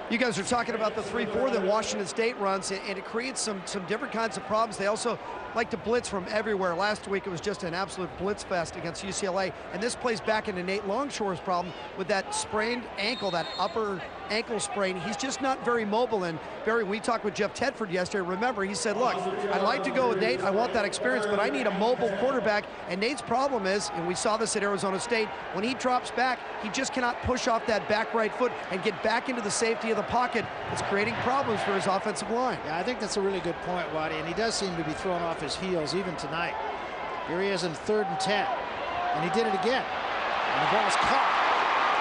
E: You guys are talking about the 3-4 that Washington State runs, and it creates some different kinds of problems. They also like to blitz from everywhere. Last week it was just an absolute blitz fest against UCLA, and this plays back into Nate Longshore's problem with that sprained ankle, that upper ankle sprain. He's just not very mobile. And Barry, we talked with Jeff Tedford yesterday. Remember, he said, look, I'd like to go with Nate. I want that experience, but I need a mobile quarterback. And Nate's problem is, and we saw this at Arizona State, when he drops back, he just cannot push off that back right foot and get back into the safety of the pocket. It's creating problems for his offensive line.
C: Yeah, I think that's a really good point, Waddy, and he does seem to be thrown off his heels even tonight. Here he is in 3rd and 10, and he did it again. And the ball's caught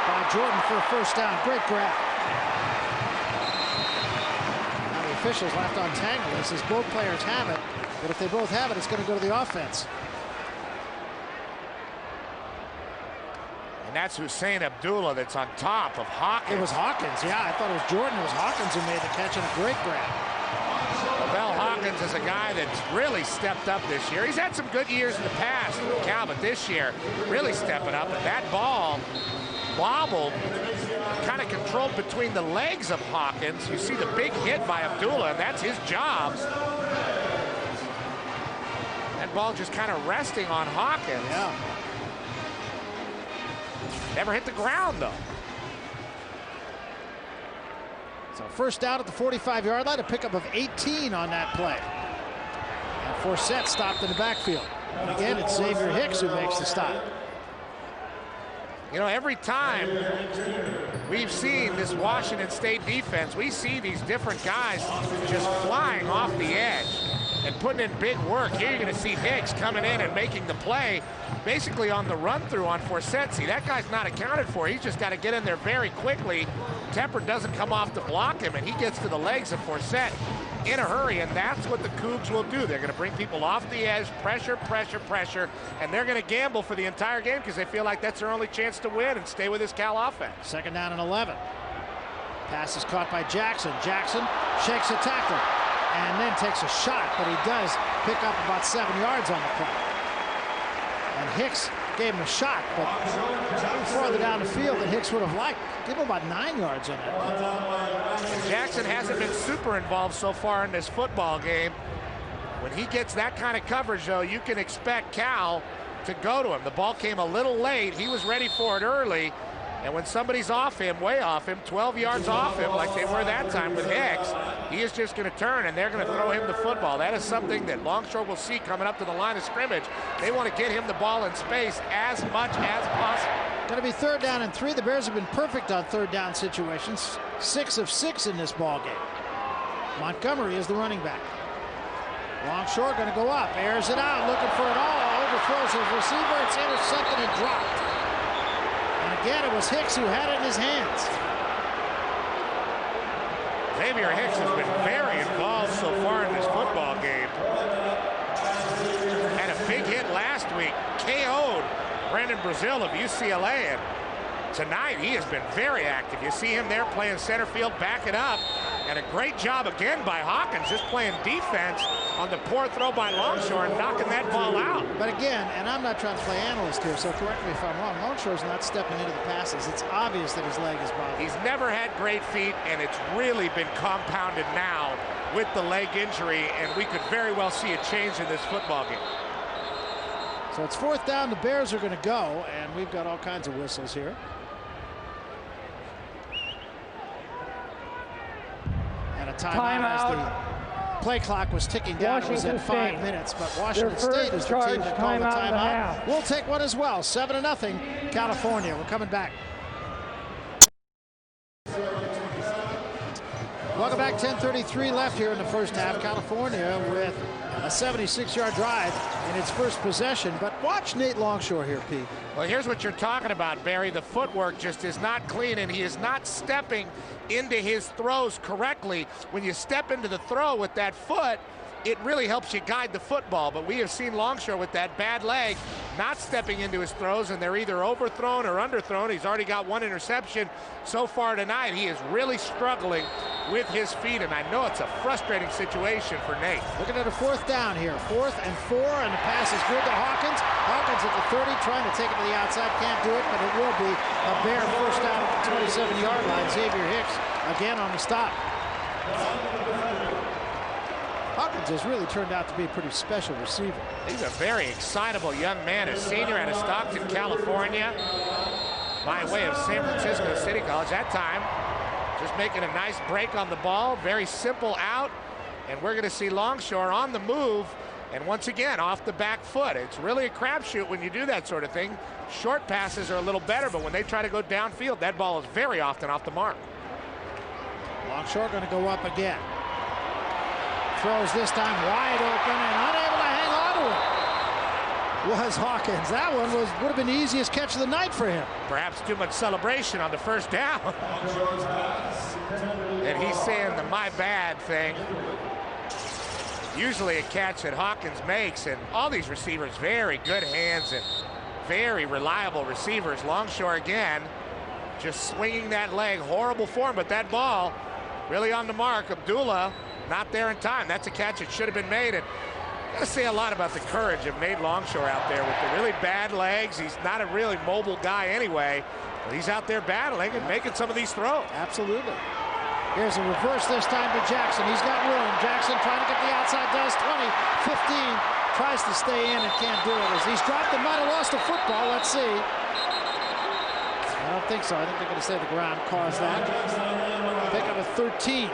C: by Jordan for a first down. Great grab. Now the officials have to untangle this as both players have it, but if they both have it, it's going to go to the offense.
D: And that's Hussein Abdullah that's on top of Hawkins.
C: It was Hawkins, yeah. I thought it was Jordan. It was Hawkins who made the catch and a great grab.
D: Lavelle Hawkins is a guy that's really stepped up this year. He's had some good years in the past, Cal, but this year really stepping up. And that ball wobbled, kind of controlled between the legs of Hawkins. You see the big hit by Abdullah, and that's his job. That ball just kind of resting on Hawkins.
C: Yeah.
D: Never hit the ground, though.
C: So first down at the 45-yard line, a pickup of 18 on that play. And Forsett stopped in the backfield. And again, it's Xavier Hicks who makes the stop.
D: You know, every time we've seen this Washington State defense, we see these different guys just flying off the edge and putting in big work. Here you're going to see Hicks coming in and making the play basically on the run-through on Forsett. See, that guy's not accounted for. He's just got to get in there very quickly. Tepper doesn't come off to block him, and he gets to the legs of Forsett in a hurry, and that's what the Cougs will do. They're going to bring people off the edge, pressure, pressure, pressure, and they're going to gamble for the entire game because they feel like that's their only chance to win and stay with this Cal offense.
C: 2nd down and 11. Pass is caught by Jackson. Jackson shakes a tackle and then takes a shot, but he does pick up about 7 yards on the play. And Hicks gave him a shot, but farther down the field than Hicks would have liked. Give him about 9 yards on that.
D: And Jackson hasn't been super involved so far in this football game. When he gets that kind of coverage, though, you can expect Cal to go to him. The ball came a little late. He was ready for it early. And when somebody's off him, way off him, 12 yards off him, like they were that time with Hicks, he is just going to turn, and they're going to throw him the football. That is something that Longshore will see coming up to the line of scrimmage. They want to get him the ball in space as much as possible.
C: Going to be 3rd down and 3. The Bears have been perfect on 3rd down situations. 6 of 6 in this ball game. Montgomery is the running back. Longshore going to go up, airs it out, looking for it all, overthrows his receiver. It's intercepted and dropped. And again, it was Hicks who had it in his hands.
D: Xavier Hicks has been very involved so far in this football game. Had a big hit last week, KO'd Brandon Brazil of UCLA, and tonight he has been very active. You see him there playing center field, backing up, and a great job again by Hawkins, just playing defense on the poor throw by Longshore and knocking that ball out.
C: But again, and I'm not trying to play analyst here, so correct me if I'm wrong, Longshore's not stepping into the passes. It's obvious that his leg is bothering.
D: He's never had great feet, and it's really been compounded now with the leg injury, and we could very well see a change in this football game.
C: So it's 4th down. The Bears are going to go, and we've got all kinds of whistles here. And a timeout as the play clock was ticking down. It was at 5 minutes, but Washington State is the team that called the timeout. We'll take one as well. 7-0, California. We're coming back. Welcome back. 10:33 left here in the first half. California with a 76-yard drive in its first possession. But watch Nate Longshore here, Pete.
D: Well, here's what you're talking about, Barry. The footwork just is not clean, and he is not stepping into his throws correctly. When you step into the throw with that foot, it really helps you guide the football. But we have seen Longshore with that bad leg not stepping into his throws, and they're either overthrown or underthrown. He's already got one interception so far tonight. He is really struggling with his feet, and I know it's a frustrating situation for Nate.
C: Looking at a 4th down here. 4th and 4, and the pass is good to Hawkins. Hawkins at the 30, trying to take it to the outside. Can't do it, but it will be a Bear first down at the 27-yard line. Xavier Hicks again on the stop. Hawkins has really turned out to be a pretty special receiver.
D: He's a very excitable young man, a senior out of Stockton, California, by way of San Francisco City College. That time, just making a nice break on the ball, very simple out, and we're going to see Longshore on the move, and once again, off the back foot. It's really a crapshoot when you do that sort of thing. Short passes are a little better, but when they try to go downfield, that ball is very often off the mark.
C: Longshore going to go up again. Throws this time wide open and unable to hang on to it was Hawkins. That one would have been the easiest catch of the night for him.
D: Perhaps too much celebration on the first down. And he's saying the my bad thing. Usually a catch that Hawkins makes, and all these receivers, very good hands and very reliable receivers. Longshore again, just swinging that leg, horrible form, but that ball really on the mark. Abdullah not there in time. That's a catch that should have been made. And got to say a lot about the courage of Nate Longshore out there with the really bad legs. He's not a really mobile guy anyway, but he's out there battling and making some of these throws.
C: Absolutely. Here's a reverse this time to Jackson. He's got room. Jackson trying to get the outside, does 20, 15, tries to stay in and can't do it. As he's dropped and might have lost the football. Let's see. I don't think so. I think they're going to say the ground caused that. Pick up a 13.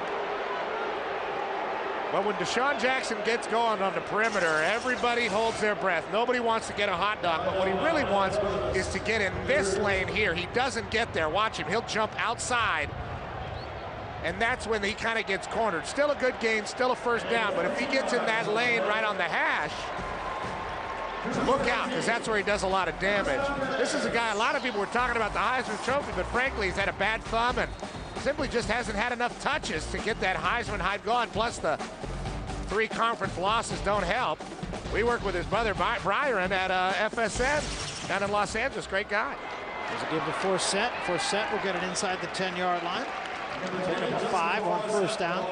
D: But when Deshaun Jackson gets going on the perimeter, everybody holds their breath. Nobody wants to get a hot dog, but what he really wants is to get in this lane here. He doesn't get there. Watch him. He'll jump outside, and that's when he kind of gets cornered. Still a good gain, still a first down, but if he gets in that lane right on the hash, look out, because that's where he does a lot of damage. This is a guy, a lot of people were talking about the Heisman Trophy, but frankly, he's had a bad thumb and simply just hasn't had enough touches to get that Heisman hype going. Plus, the 3 conference losses don't help. We work with his brother, Byron, at FSN down in Los Angeles. Great guy.
C: There's a give to Forsett. Forsett will get it inside the 10-yard line. Pick up a 5 on first down.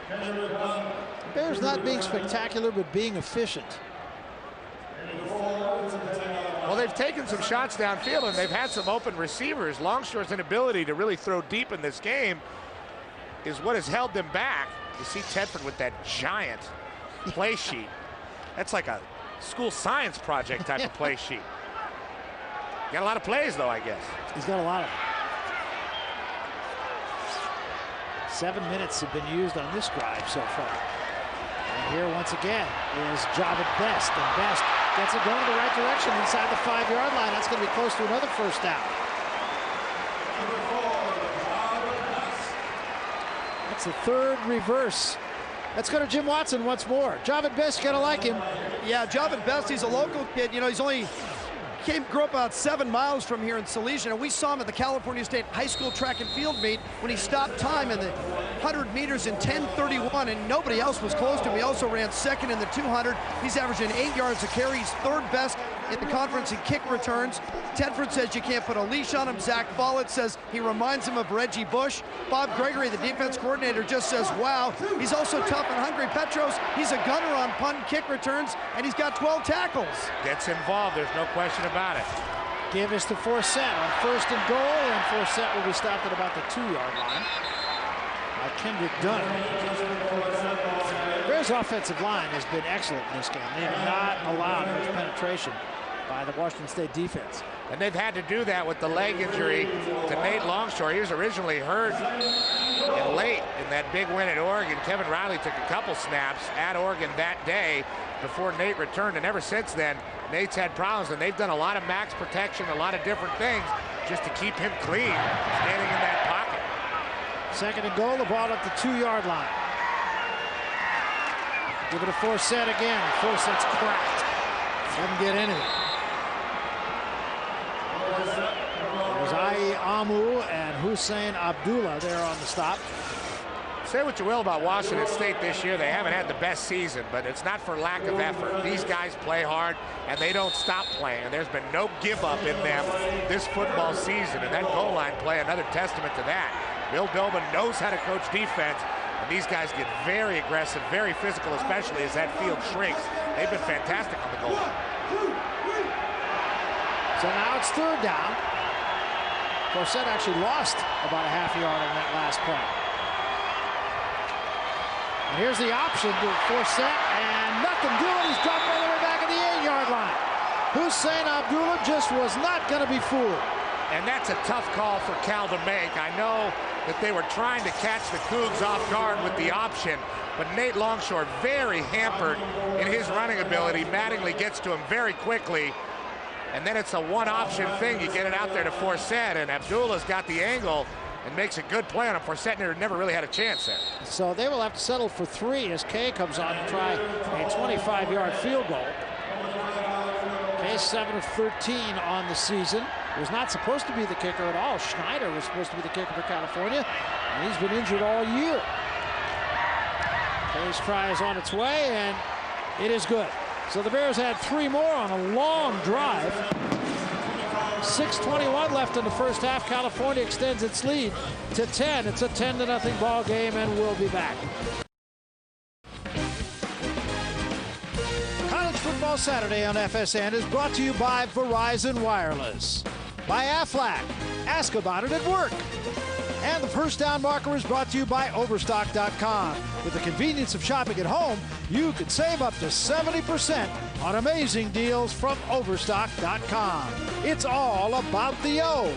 C: The Bears not being spectacular, but being efficient.
D: Well, they've taken some shots downfield, and they've had some open receivers. Longshore's inability to really throw deep in this game is what has held them back. You see Tedford with that giant play sheet. That's like a school science project type of play sheet. Got a lot of plays, though, I guess.
C: He's got a lot of them. 7 minutes have been used on this drive so far. And here, once again, is Javid Best. And Best gets it going in the right direction inside the 5-yard line. That's going to be close to another first down. That's the 3rd reverse. Let's go to Jim Watson once more. Javid Best, you got to like him.
E: Yeah, Javid Best, he's a local kid. You know, he's only grew up about 7 miles from here in Salesian, and we saw him at the California State High School track and field meet when he stopped time in the 100 meters in 10:31, and nobody else was close to him. He also ran 2nd in the 200. He's averaging 8 yards a carry. He's 3rd best in the conference in kick returns. Tedford says you can't put a leash on him. Zach Follett says he reminds him of Reggie Bush. Bob Gregory, the defense coordinator, just says, wow. He's also tough and hungry. Petros, he's a gunner on punt and kick returns, and he's got 12 tackles.
D: Gets involved, there's no question about it.
C: Give us to Forsett on 1st and goal, and Forsett will be stopped at about the 2-yard line. Kendrick Dunn. Bears' offensive line has been excellent in this game. They have not allowed much penetration by the Washington State defense.
D: And they've had to do that with the leg injury to Nate Longshore. He was originally hurt late in that big win at Oregon. Kevin Riley took a couple snaps at Oregon that day before Nate returned, and ever since then, Nate's had problems, and they've done a lot of max protection, a lot of different things just to keep him clean, standing in that pocket.
C: Second and goal, the ball at the 2-yard line. Give it a Forsett again. Forsett's cracked. Doesn't get anything. There's Amu and Hussein Abdullah there on the stop.
D: Say what you will about Washington State this year. They haven't had the best season, but it's not for lack of effort. These guys play hard, and they don't stop playing. And there's been no give up in them this football season. And that goal line play, another testament to that. Bill Dobin knows how to coach defense, and these guys get very aggressive, very physical, especially as that field shrinks. They've been fantastic on the goal line.
C: So now it's third down. Forsett actually lost about a half yard on that last play. And here's the option to Forsett, and nothing doing. He's dropped all the way back at the 8-yard line. Hussein Abdullah just was not going to be fooled.
D: And that's a tough call for Cal to make. I know that they were trying to catch the Cougs off guard with the option, but Nate Longshore very hampered in his running ability. Mattingly gets to him very quickly, and then it's a one-option thing. You get it out there to Forsett, and Abdullah's got the angle and makes a good play on him. Forsett never really had a chance there.
C: So they will have to settle for 3 as Kay comes on to try a 25-yard field goal. Kay 7 of 13 on the season. Was not supposed to be the kicker at all. Schneider was supposed to be the kicker for California, and he's been injured all year. Kay's try is on its way, and it is good. So the Bears had 3 more on a long drive. 6:21 left in the first half. California extends its lead to 10. It's a 10-0 ball game, and we'll be back. College Football Saturday on FSN is brought to you by Verizon Wireless, by Aflac. Ask about it at work. And the first down marker is brought to you by Overstock.com. With the convenience of shopping at home, you can save up to 70% on amazing deals from Overstock.com. It's all about the O.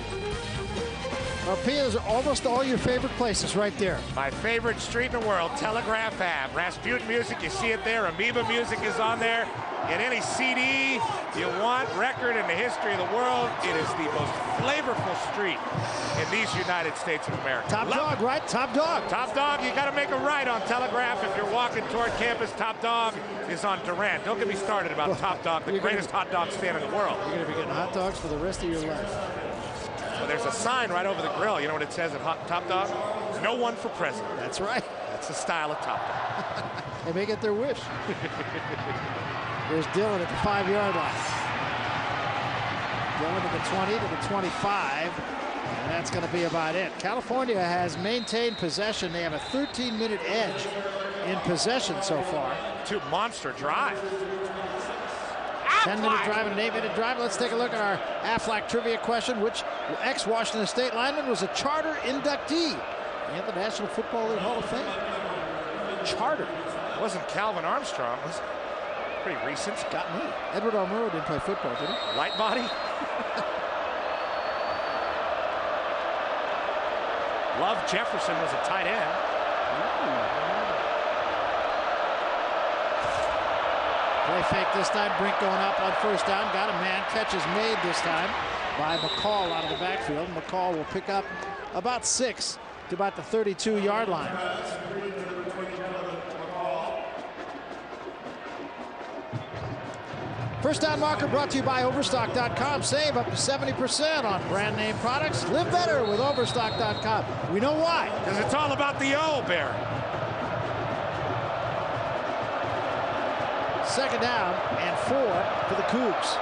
C: Those are almost all your favorite places right there.
D: My favorite street in the world, Telegraph Ave. Rasputin music, you see it there. Amoeba music is on there. Get any CD you want, record in the history of the world. It is the most flavorful street in these United States of America.
C: Top dog, right? Top dog.
D: Top dog, you got to make a right on Telegraph if you're walking toward campus. Top dog is on Durant. Don't get me started about Top Dog, the greatest hot dog stand in the world.
C: You're going to be getting hot dogs for the rest of your life.
D: Well, there's a sign right over the grill. You know what it says at Top Dog? No one for president.
C: That's right.
D: That's the style of Top Dog.
C: They may get their wish. There's Dillon at the 5-yard line. Dillon to the 20, to the 25, and that's going to be about it. California has maintained possession. They have a 13-minute edge in possession so far.
D: 2 monster drives.
C: 10-minute drive and an 8-minute drive. Let's take a look at our Aflac trivia question. Which ex-Washington State lineman was a charter inductee in the National Football League Hall of Fame? Charter.
D: It wasn't Calvin Armstrong. It was pretty recent.
C: Got me. Edward R. Murrow didn't play football, did he?
D: Light body. Love Jefferson was a tight end.
C: Play fake this time. Brink going up on first down. Got a man. Catch is made this time by McCall out of the backfield. McCall will pick up about 6 to about the 32-yard line. First down marker brought to you by Overstock.com. Save up to 70% on brand name products. Live better with Overstock.com. We know why.
D: Because it's all about the O, Bear.
C: Second down and 4 for the Cougs.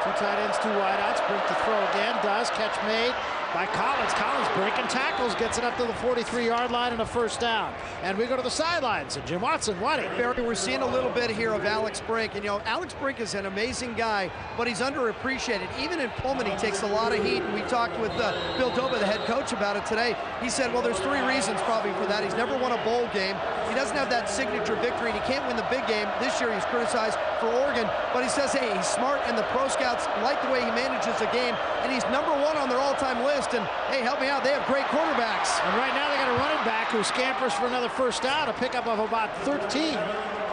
C: 2 tight ends, 2 wideouts. Brink to throw again. Does. Catch made by Collins. Collins breaking tackles, gets it up to the 43-yard line and a first down. And we go to the sidelines, and Jim Watson,
E: Barry, we're seeing a little bit here of Alex Brink. And, you know, Alex Brink is an amazing guy, but he's underappreciated. Even in Pullman, he takes a lot of heat. And we talked with Bill Doba, the head coach, about it today. He said, well, there's 3 reasons probably for that. He's never won a bowl game. He doesn't have that signature victory, and he can't win the big game. This year he's criticized for Oregon, but he says, hey, he's smart, and the pro scouts like the way he manages the game, and he's #1 on their all-time list. And, hey, help me out, they have great quarterbacks.
C: And right now they got a running back who scampers for another first down, a pickup of about 13.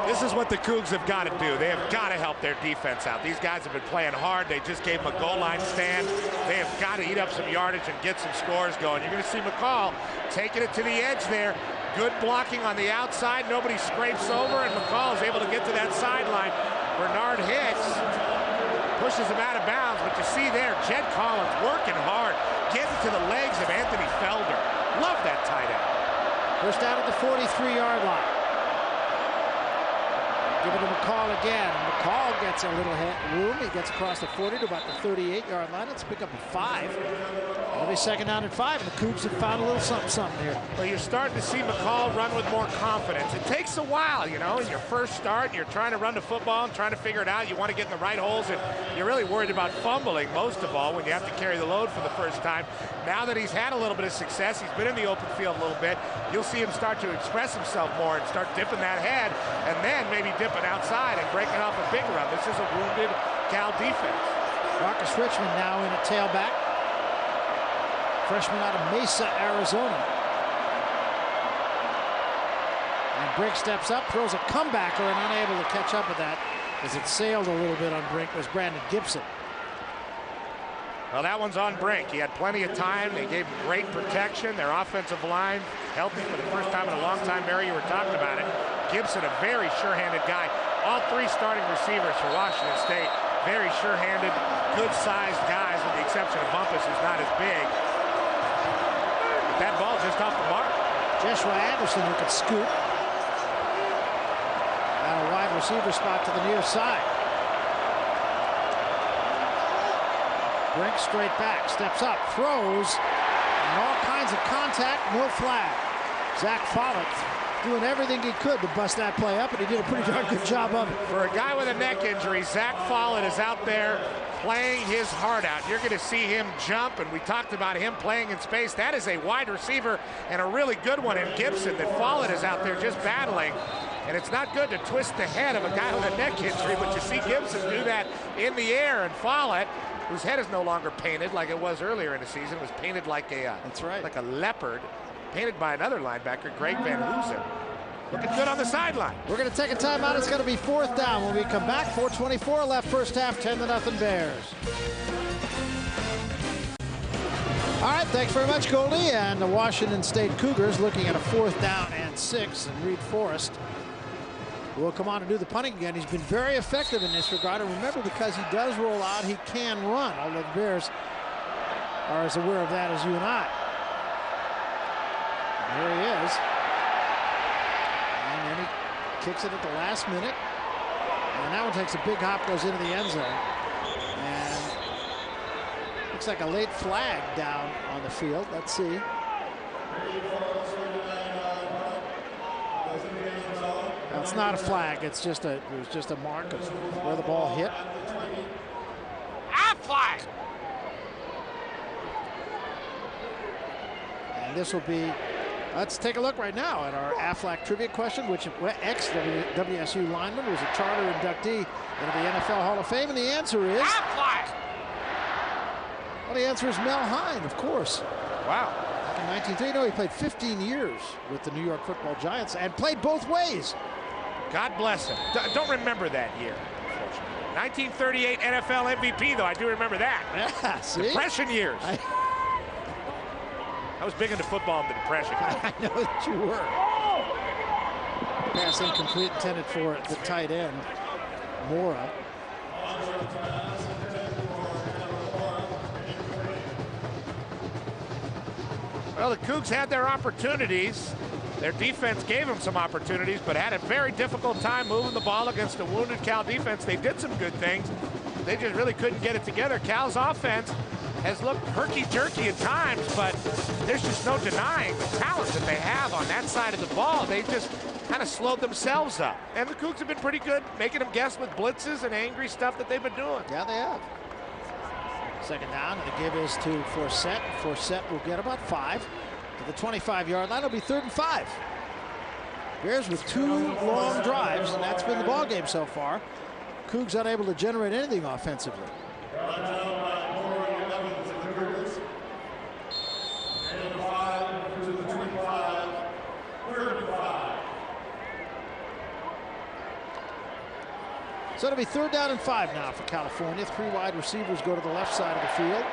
D: This is what the Cougs have got to do. They have got to help their defense out. These guys have been playing hard. They just gave them a goal line stand. They have got to eat up some yardage and get some scores going. You're going to see McCall taking it to the edge there. Good blocking on the outside. Nobody scrapes over, and McCall is able to get to that sideline. Bernard Hicks pushes him out of bounds, but you see there, Jed Collins working hard, getting to the legs of Anthony Felder. Love that tight end.
C: First down at the 43-yard line. Give it to McCall again. McCall gets a little room. He gets across the 40 to about the 38-yard line. Let's pick up a 5. It'll be second down and 5. And the Cougs have found a little something here.
D: Well, you're starting to see McCall run with more confidence. It takes a while, you know. Your first start, you're trying to run the football and trying to figure it out. You want to get in the right holes, and you're really worried about fumbling most of all when you have to carry the load for the first time. Now that he's had a little bit of success, he's been in the open field a little bit, you'll see him start to express himself more and start dipping that head, and then maybe dipping outside and breaking off a big run. This is a wounded Cal defense.
C: Marcus Richmond now in at tailback. Freshman out of Mesa, Arizona. And Brink steps up, throws a comebacker, and unable to catch up with that as it sailed a little bit on Brink was Brandon Gibson.
D: Well, that one's on Brink. He had plenty of time. They gave him great protection. Their offensive line healthy for the first time in a long time. Barry, you were talking about it. Gibson, a very sure-handed guy. All 3 starting receivers for Washington State, very sure-handed, good-sized guys, with the exception of Bumpus, who's not as big. But that ball just off the mark.
C: Joshua Anderson, who could scoop. And a wide receiver spot to the near side. Brink straight back, steps up, throws, and all kinds of contact, no flag. Zach Follett doing everything he could to bust that play up, and he did a pretty darn good job of it.
D: For a guy with a neck injury, Zach Follett is out there playing his heart out. You're going to see him jump, and we talked about him playing in space. That is a wide receiver and a really good one in Gibson that Follett is out there just battling. And it's not good to twist the head of a guy with a neck injury, but you see Gibson do that in the air, and Follett, whose head is no longer painted like it was earlier in the season, was painted like a
C: that's right,
D: like a leopard, painted by another linebacker, Greg Van Hoosen. Looking good on the sideline.
C: We're going to take a timeout. It's going to be 4th down when we come back. 4:24 left, first half, 10-0 Bears. All right, thanks very much, Goldie. And the Washington State Cougars looking at a 4th down and 6, and Reed Forrest will come on and do the punting again. He's been very effective in this regard. And remember, because he does roll out, he can run, although the Bears are as aware of that as you and I. And here he is. And then he kicks it at the last minute. And that one takes a big hop, goes into the end zone. And looks like a late flag down on the field. Let's see. Now, it's not a flag. It's just it was just a mark of where the ball hit.
D: Flag.
C: And this will be. Let's take a look right now at our Aflac trivia question, which ex-WSU lineman was a charter inductee into the NFL Hall of Fame, and the answer is
D: Aflac.
C: Well, the answer is Mel Hine, of course.
D: Wow.
C: Back in 1930, no, he played 15 years with the New York Football Giants and played both ways.
D: God bless him. Don't remember that year, unfortunately. 1938 NFL MVP, though. I do remember that.
C: Yeah, see?
D: Depression years. I was big into football in the Depression.
C: I know that you were. Pass incomplete, intended for the tight end, Mora.
D: Well, the Cougs had their opportunities. Their defense gave them some opportunities, but had a very difficult time moving the ball against a wounded Cal defense. They did some good things. They just really couldn't get it together. Cal's offense has looked herky-jerky at times, but there's just no denying the talent that they have on that side of the ball. They just kind of slowed themselves up. And the Cougs have been pretty good, making them guess with blitzes and angry stuff that they've been doing.
C: Yeah, they have. Second down, and the give is to Forsett. Forsett will get about 5 to the 25-yard line. It'll be 3rd and 5. Bears with 2 long drives, and that's been the ball game so far. Cougs unable to generate anything offensively. So it'll be 3rd down and 5 now for California. 3 wide receivers go to the left side of the field.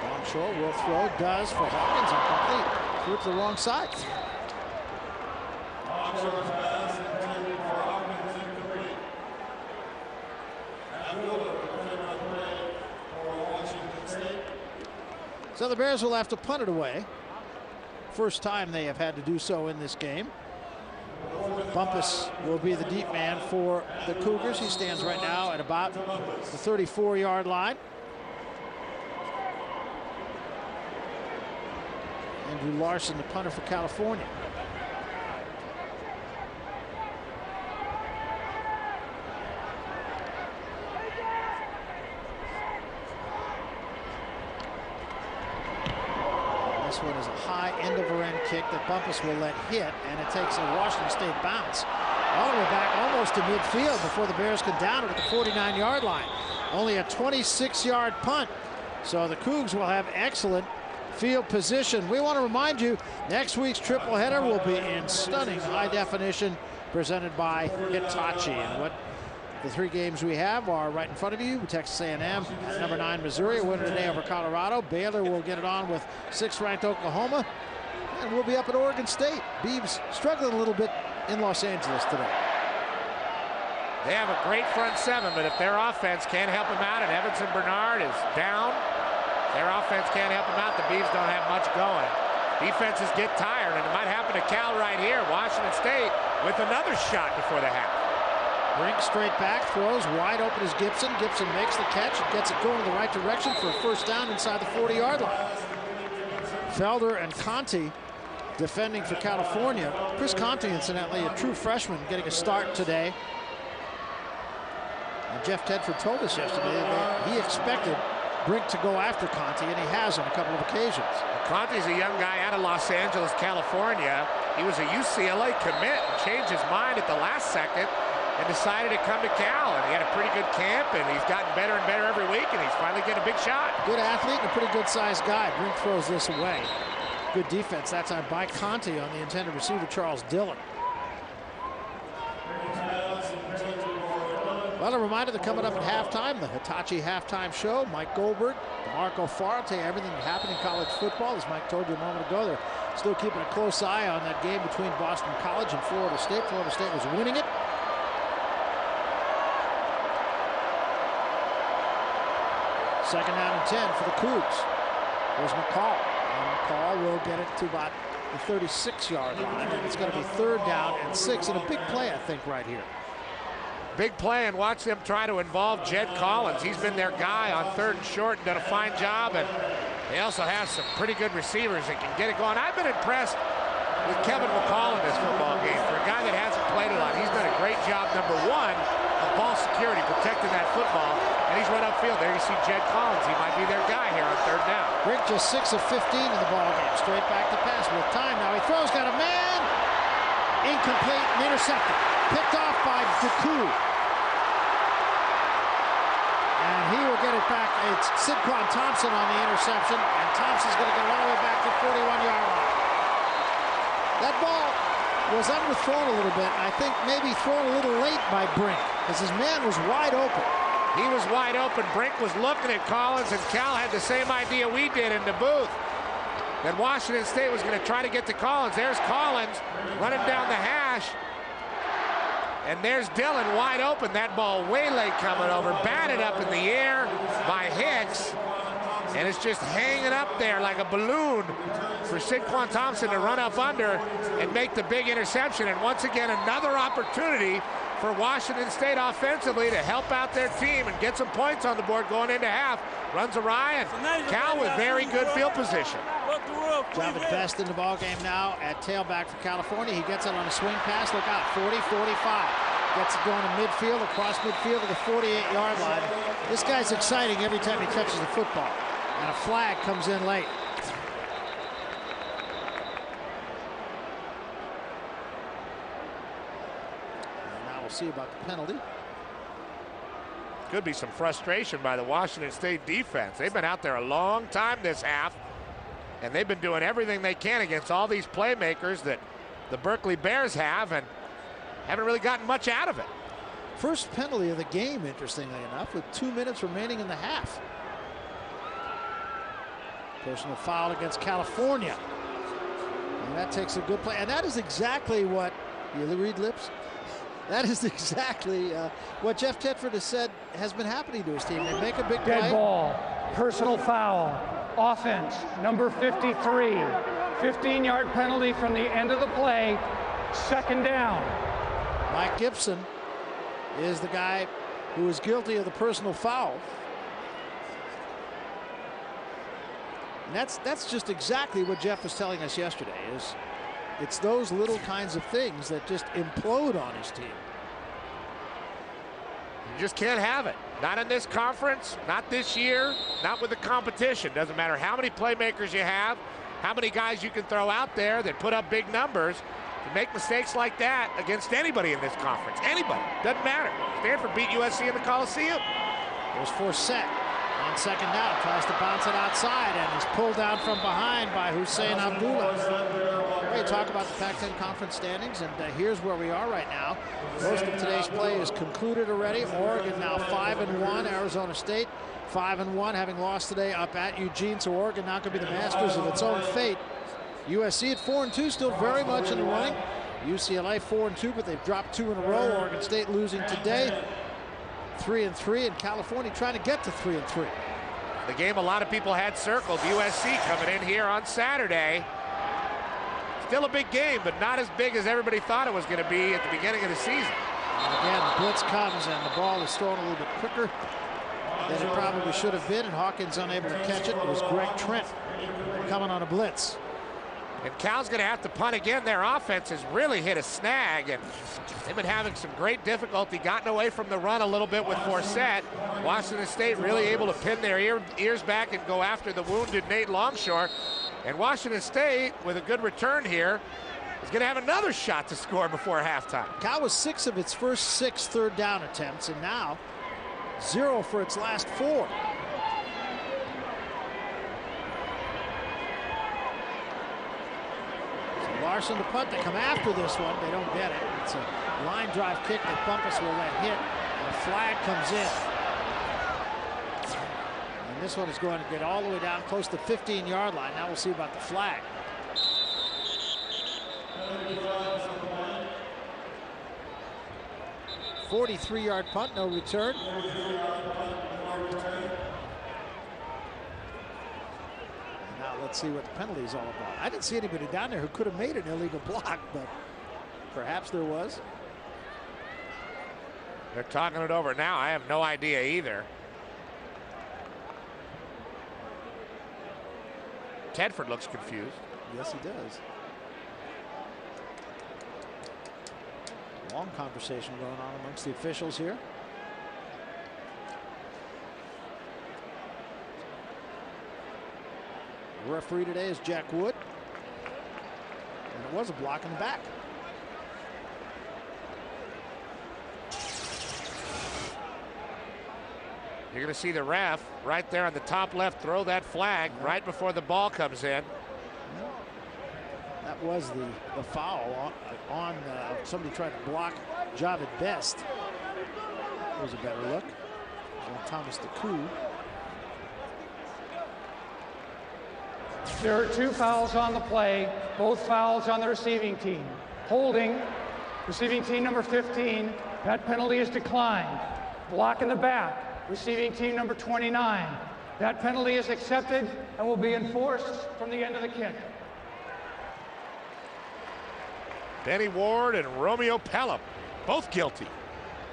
C: Longshore will throw, does for Hawkins, incomplete. Threw it to the wrong side. So the Bears will have to punt it away. First time they have had to do so in this game. Bumpus will be the deep man for the Cougars. He stands right now at about the 34-yard line. Andrew Larson, the punter for California. This one is a high end-over-end kick that Bumpus will let hit, and it takes a Washington State bounce all the way back almost to midfield before the Bears can down it at the 49-yard line. Only a 26-yard punt, so the Cougs will have excellent field position. We want to remind you, next week's triple header will be in stunning high definition, presented by Hitachi. And what the 3 games we have are right in front of you. Texas A&M at number 9 Missouri, a winner today over Colorado. Baylor will get it on with 6th-ranked Oklahoma, and we'll be up at Oregon State. Beavs struggling a little bit in Los Angeles today.
D: They have a great front 7, but if their offense can't help them out and Evanson Bernard is down, their offense can't help them out. The Beavs don't have much going. Defenses get tired, and it might happen to Cal right here. Washington State with another shot before the half.
C: Brink straight back, throws wide open as Gibson. Gibson makes the catch and gets it going in the right direction for a first down inside the 40-yard line. Felder and Conti defending for California. Chris Conti, incidentally, a true freshman, getting a start today. And Jeff Tedford told us yesterday that he expected Brink to go after Conti, and he has on a couple of occasions.
D: Conti's a young guy out of Los Angeles, California. He was a UCLA commit and changed his mind at the last second and decided to come to Cal, and he had a pretty good camp, and he's gotten better and better every week, and he's finally getting a big shot.
C: Good athlete and a pretty good-sized guy. Brink throws this away. Good defense that time by Conti on the intended receiver, Charles Dillon. Well, a reminder that coming up at halftime, the Hitachi halftime show. Mike Goldberg, DeMarco Farr, tell you everything that happened in college football. As Mike told you a moment ago, they're still keeping a close eye on that game between Boston College and Florida State. Florida State was winning it. Second down and 10 for the Cougs. There's McCall. And McCall will get it to about the 36-yard line. And it's going to be 3rd down and 6. And a big play, I think, right here.
D: Big play, and watch them try to involve Jed Collins. He's been their guy on 3rd and short and done a fine job. And they also have some pretty good receivers that can get it going. I've been impressed with Kevin McCall in this football game. For a guy that hasn't played a lot, he's done a great job, number 1, of ball security, protecting that football. And he's run upfield. There you see Jed Collins. He might be their guy here on 3rd down.
C: Brink just 6 of 15 in the ball game. Straight back to pass with time. Now he throws, got a man. Incomplete and intercepted. Picked off by Deku. And he will get it back. It's Sidquan Thompson on the interception. And Thompson's going to get it all the way back to the 41-yard line. That ball was underthrown a little bit. I think maybe thrown a little late by Brink, because his man was wide open.
D: He was wide open. Brink was looking at Collins, and Cal had the same idea we did in the booth, that Washington State was going to try to get to Collins. There's Collins running down the hash, and there's Dillon wide open. That ball way late coming over, batted up in the air by Hicks, and it's just hanging up there like a balloon for Sidquan Thompson to run up under and make the big interception. And once again, another opportunity for Washington State offensively to help out their team and get some points on the board going into half. Runs awry, and Cal with very good field position.
C: Javid Best in the ball game now at tailback for California. He gets it on a swing pass. Look out, 40, 45. Gets it going to midfield, across midfield to the 48-yard line. This guy's exciting every time he touches the football. And a flag comes in late. And now we'll see about the penalty.
D: Could be some frustration by the Washington State defense. They've been out there a long time this half, and they've been doing everything they can against all these playmakers that the Berkeley Bears have, and haven't really gotten much out of it.
C: First penalty of the game, interestingly enough, with 2 minutes remaining in the half. Personal foul against California. And that takes a good play. And that is exactly what, you read lips? That is exactly what Jeff Tedford has said has been happening to his team. They make a big play.
G: Dead ball, personal foul, offense, number 53. 15-yard penalty from the end of the play, second down.
C: Mike Gibson is the guy who is guilty of the personal foul. And that's just exactly what Jeff was telling us yesterday. It's those little kinds of things that just implode on his team.
D: You just can't have it. Not in this conference, not this year, not with the competition. Doesn't matter how many playmakers you have, how many guys you can throw out there that put up big numbers. To make mistakes like that against anybody in this conference, anybody, doesn't matter. Stanford beat USC in the Coliseum.
C: There's Forsett on second down, tries to bounce it outside and is pulled down from behind by Hussein Abdullah. We're talk about the Pac-10 conference standings, and here's where we are right now. Most of today's play is concluded already. Oregon now 5-1, Arizona State 5-1, having lost today up at Eugene, so Oregon now could be the masters of its own fate. USC at 4-2, still very much in the running. UCLA 4-2, but they've dropped 2 in a row. Oregon State losing today, 3-3, and California trying to get to 3-3.
D: The game a lot of people had circled, USC coming in here on Saturday. Still a big game, but not as big as everybody thought it was going to be at the beginning of the season.
C: And again, the blitz comes, and the ball is thrown a little bit quicker than it probably should have been, and Hawkins unable to catch it. It was Greg Trent coming on a blitz.
D: And Cal's going to have to punt again. Their offense has really hit a snag, and they've been having some great difficulty, gotten away from the run a little bit with Forsett. Washington State really able to pin their ears back and go after the wounded Nate Longshore. And Washington State, with a good return here, is going to have another shot to score before halftime.
C: Cal was 6 of its first 6 third down attempts, and now 0 for its last 4. Larson to punt. They come after this one. They don't get it. It's a line drive kick that Bumpus will let hit. And a flag comes in. And this one is going to get all the way down close to the 15-yard line. Now we'll see about the flag. "43-yard punt, no return." Let's see what the penalty is all about. I didn't see anybody down there who could have made an illegal block, but perhaps there was.
D: They're talking it over now. I have no idea either. Tedford looks confused.
C: Yes, he does. Long conversation going on amongst the officials here. The referee today is Jack Wood. And it was a block in the back.
D: You're going to see the ref right there on the top left throw that flag right before the ball comes in.
C: That was the foul on somebody trying to block Javid Best. That was a better look. Thomas DeCoux.
G: There are 2 fouls on the play, both fouls on the receiving team. Holding, receiving team number 15, that penalty is declined. Block in the back, receiving team number 29. That penalty is accepted and will be enforced from the end of the kick.
D: Benny Ward and Romeo Pelham, both guilty.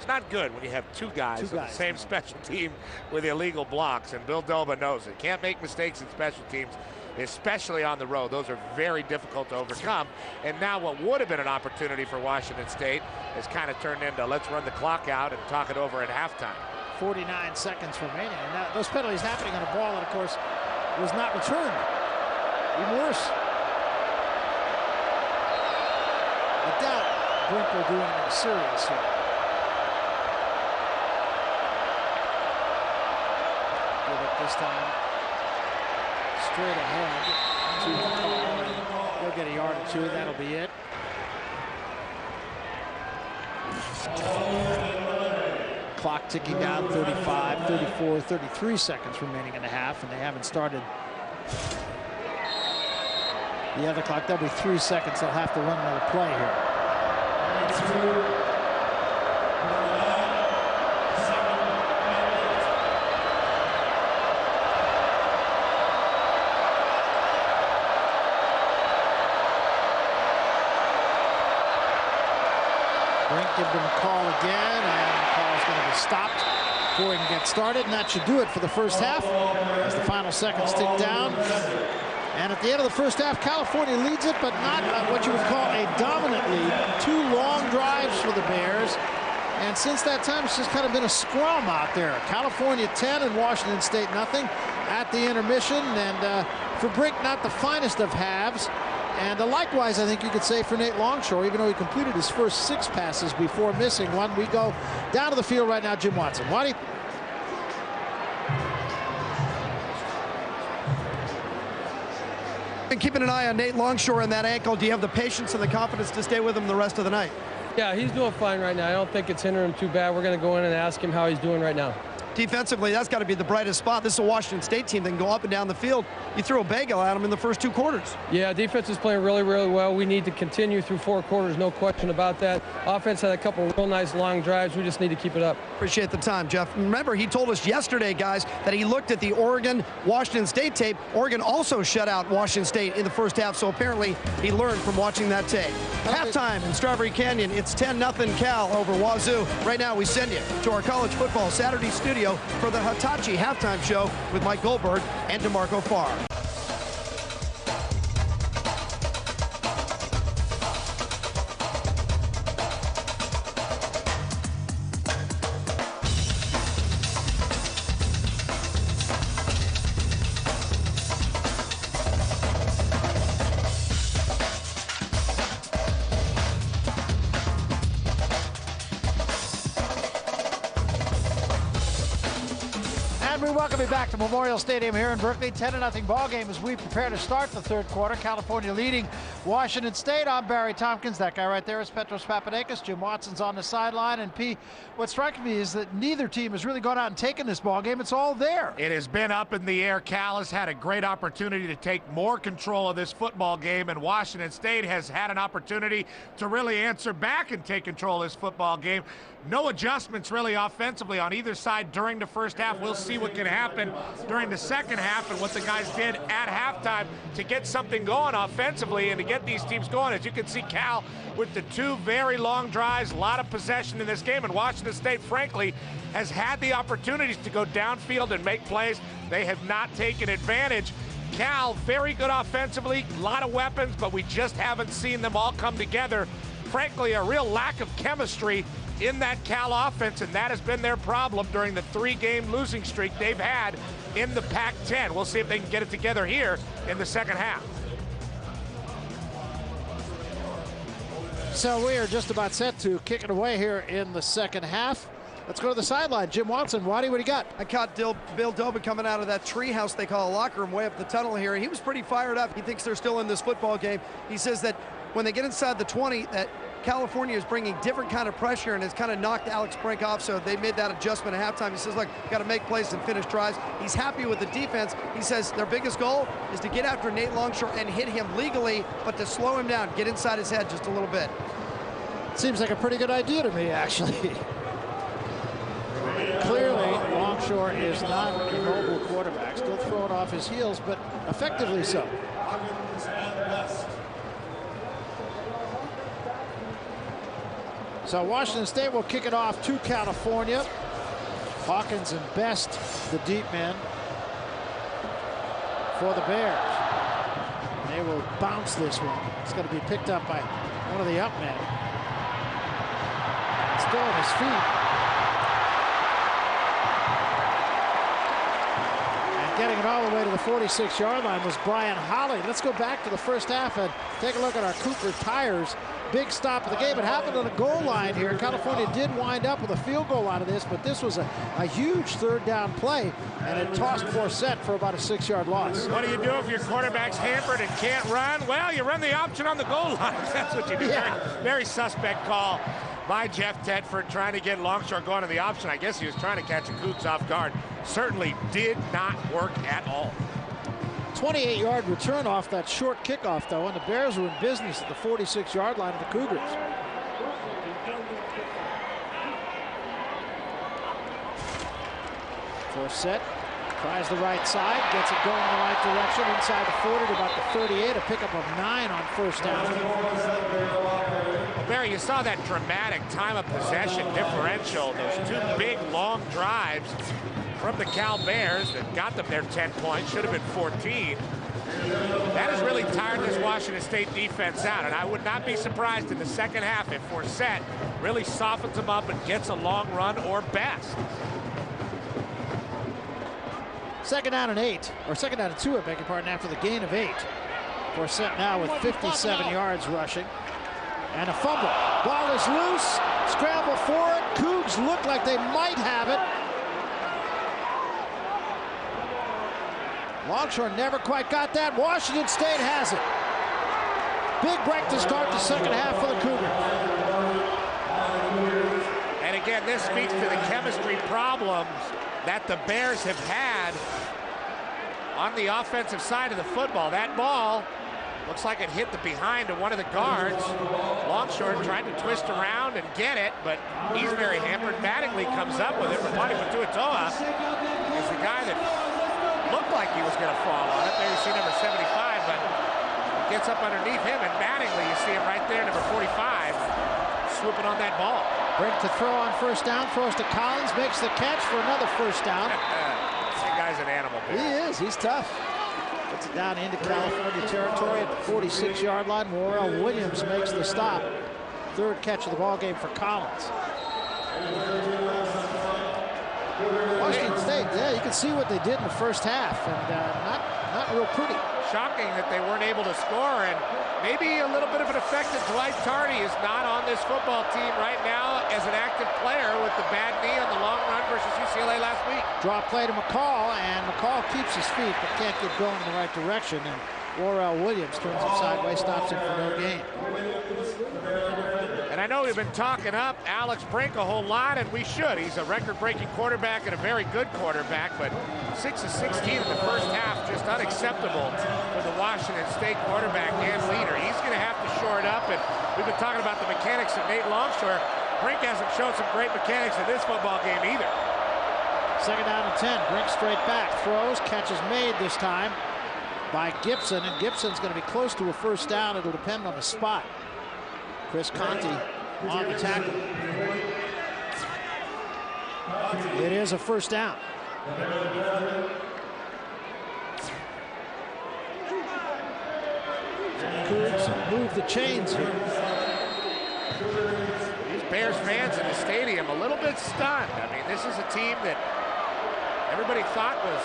D: It's not good when you have two guys on the same special team with illegal blocks, and Bill Doba knows it. Can't make mistakes in special teams, especially on the road. Those are very difficult to overcome. And now what would have been an opportunity for Washington State has kind of turned into let's run the clock out and talk it over at halftime.
C: 49 seconds remaining, and now those penalties happening on a ball that, of course, was not returned. Even worse. I doubt Brink will do anything serious here. Give it this time. Straight ahead to the call. He'll get a yard or two. That'll be it. Clock ticking down, 35, 34, 33 seconds remaining in the half, and they haven't started the other clock. That'll be 3 seconds. They'll have to run another play here. Brink give them a call again, and the call is going to be stopped before he can get started, and that should do it for the first half as the final seconds tick down. And at the end of the first half, California leads it, but not what you would call a dominant lead. 2 long drives for the Bears, and since that time, it's just kind of been a scrum out there. California 10 and Washington State nothing at the intermission, and for Brink, not the finest of halves. And likewise, I think you could say for Nate Longshore, even though he completed his first 6 passes before missing one. We go down to the field right now, Jim Watson. Waddy?
E: And keeping an eye on Nate Longshore and that ankle, do you have the patience and the confidence to stay with him the rest of the night?
I: Yeah, he's doing fine right now. I don't think it's hindering him too bad. We're going to go in and ask him how he's doing right now.
E: Defensively, that's got to be the brightest spot. This is a Washington State team that can go up and down the field. You threw a bagel at them in the first 2 quarters.
I: Yeah, defense is playing really, really well. We need to continue through 4 quarters, no question about that. Offense had a couple real nice long drives. We just need to keep it up.
E: Appreciate the time, Jeff. Remember, he told us yesterday, guys, that he looked at the Oregon-Washington State tape. Oregon also shut out Washington State in the first half, so apparently he learned from watching that tape. Halftime in Strawberry Canyon, it's 10-0 Cal over Wazoo. Right now, we send you to our college football Saturday studio for the Hitachi halftime show with Mike Goldberg and DeMarco Farr.
C: We welcome you back to Memorial Stadium here in Berkeley. 10-0 ball game as we prepare to start the 3rd quarter. California leading Washington State. I'm Barry Tompkins. That guy right there is Petros Papadakis. Jim Watson's on the sideline. And P, what strikes me is that neither team has really gone out and taken this ball game. It's all there.
D: It has been up in the air. Cal has had a great opportunity to take more control of this football game, and Washington State has had an opportunity to really answer back and take control of this football game. No adjustments really offensively on either side during the first half. We'll see what can happen during the second half and what the guys did at halftime to get something going offensively and to get these teams going. As you can see, Cal with the 2 very long drives, a lot of possession in this game, and Washington State, frankly, has had the opportunities to go downfield and make plays. They have not taken advantage. Cal, very good offensively, a lot of weapons, but we just haven't seen them all come together. Frankly, a real lack of chemistry in that Cal offense, and that has been their problem during the 3-game losing streak they've had in the Pac-10. We'll see if they can get it together here in the second half.
C: So we are just about set to kick it away here in the second half. Let's go to the sideline. Jim Watson, Waddy, what do you got?
E: I caught Bill Doba coming out of that treehouse they call a locker room way up the tunnel here, and he was pretty fired up. He thinks they're still in this football game. He says that when they get inside the 20, that California is bringing different kind of pressure and has kind of knocked Alex Brink off, so they made that adjustment at halftime. He says, look, got to make plays and finish drives. He's happy with the defense. He says their biggest goal is to get after Nate Longshore and hit him legally, but to slow him down, get inside his head just a little bit.
C: Seems like a pretty good idea to me, actually. Clearly, Longshore is not a mobile quarterback, still throwing off his heels, but effectively so. So Washington State will kick it off to California. Hawkins and Best, the deep men for the Bears. They will bounce this one. It's going to be picked up by one of the up men. Still on his feet. And getting it all the way to the 46-yard line was Brian Holly. Let's go back to the first half and take a look at our Cooper Tires. Big stop of the game. It happened on the goal line here. California did wind up with a field goal out of this, but this was a huge third down play, and it tossed Forsett for about a 6-yard loss.
D: What do you do if your quarterback's hampered and can't run? Well, you run the option on the goal line. That's what you do.
C: Yeah.
D: Very, very suspect call by Jeff Tedford trying to get Longshore going to the option. I guess he was trying to catch the Cougs off guard. Certainly did not work at all.
C: 28-yard return off that short kickoff, though, and the Bears were in business at the 46-yard line of the Cougars. Forsett tries the right side, gets it going in the right direction, inside the 40 to about the 38, a pickup of 9 on first down.
D: Well, Barry, you saw that dramatic time of possession differential, those two big, long drives from the Cal Bears that got them their 10 points, should have been 14. That has really tired this Washington State defense out, and I would not be surprised in the second half if Forsett really softens them up and gets a long run or Best.
C: Second down and 8, or second down and 2, I beg your pardon, after the gain of 8. Forsett now with 57 yards rushing. And a fumble. Ball is loose. Scramble for it. Cougs look like they might have it. Longshore never quite got that. Washington State has it. Big break to start the second half for the Cougars.
D: And again, this speaks to the chemistry problems that the Bears have had on the offensive side of the football. That ball looks like it hit the behind of one of the guards. Longshore tried to twist around and get it, but he's very hampered. Mattingly comes up with it. Rapani Patuatoa is the guy that looked like he was going to fall on it. There you see number 75, but gets up underneath him, and Mattingly, you see him right there, number 45, swooping on that ball.
C: Brink to throw on first down, throws to Collins, makes the catch for another first down.
D: That guy's an animal.
C: He is, he's tough. Gets it down into California territory at the 46-yard line. Morrell Williams makes the stop. Third catch of the ball game for Collins. Washington State, yeah, you can see what they did in the first half, and not real pretty.
D: Shocking that they weren't able to score, and maybe a little bit of an effect that Dwight Tardy is not on this football team right now as an active player with the bad knee on the long run versus UCLA last week.
C: Drop play to McCall, and McCall keeps his feet but can't get going in the right direction, and Warrell Williams turns him sideways, stops him for no gain.
D: And I know we've been talking up Alex Brink a whole lot, and we should. He's a record-breaking quarterback and a very good quarterback, but 6 of 16 in the first half, just unacceptable for the Washington State quarterback and leader. He's going to have to shore it up, and we've been talking about the mechanics of Nate Longshore. Brink hasn't shown some great mechanics in this football game either.
C: Second down and 10. Brink straight back, throws, catch is made this time by Gibson, and Gibson's going to be close to a first down. It'll depend on the spot. Chris Conti on the tackle. It is a first down. Cougs move the chains here.
D: These Bears fans in the stadium a little bit stunned. I mean, this is a team that everybody thought was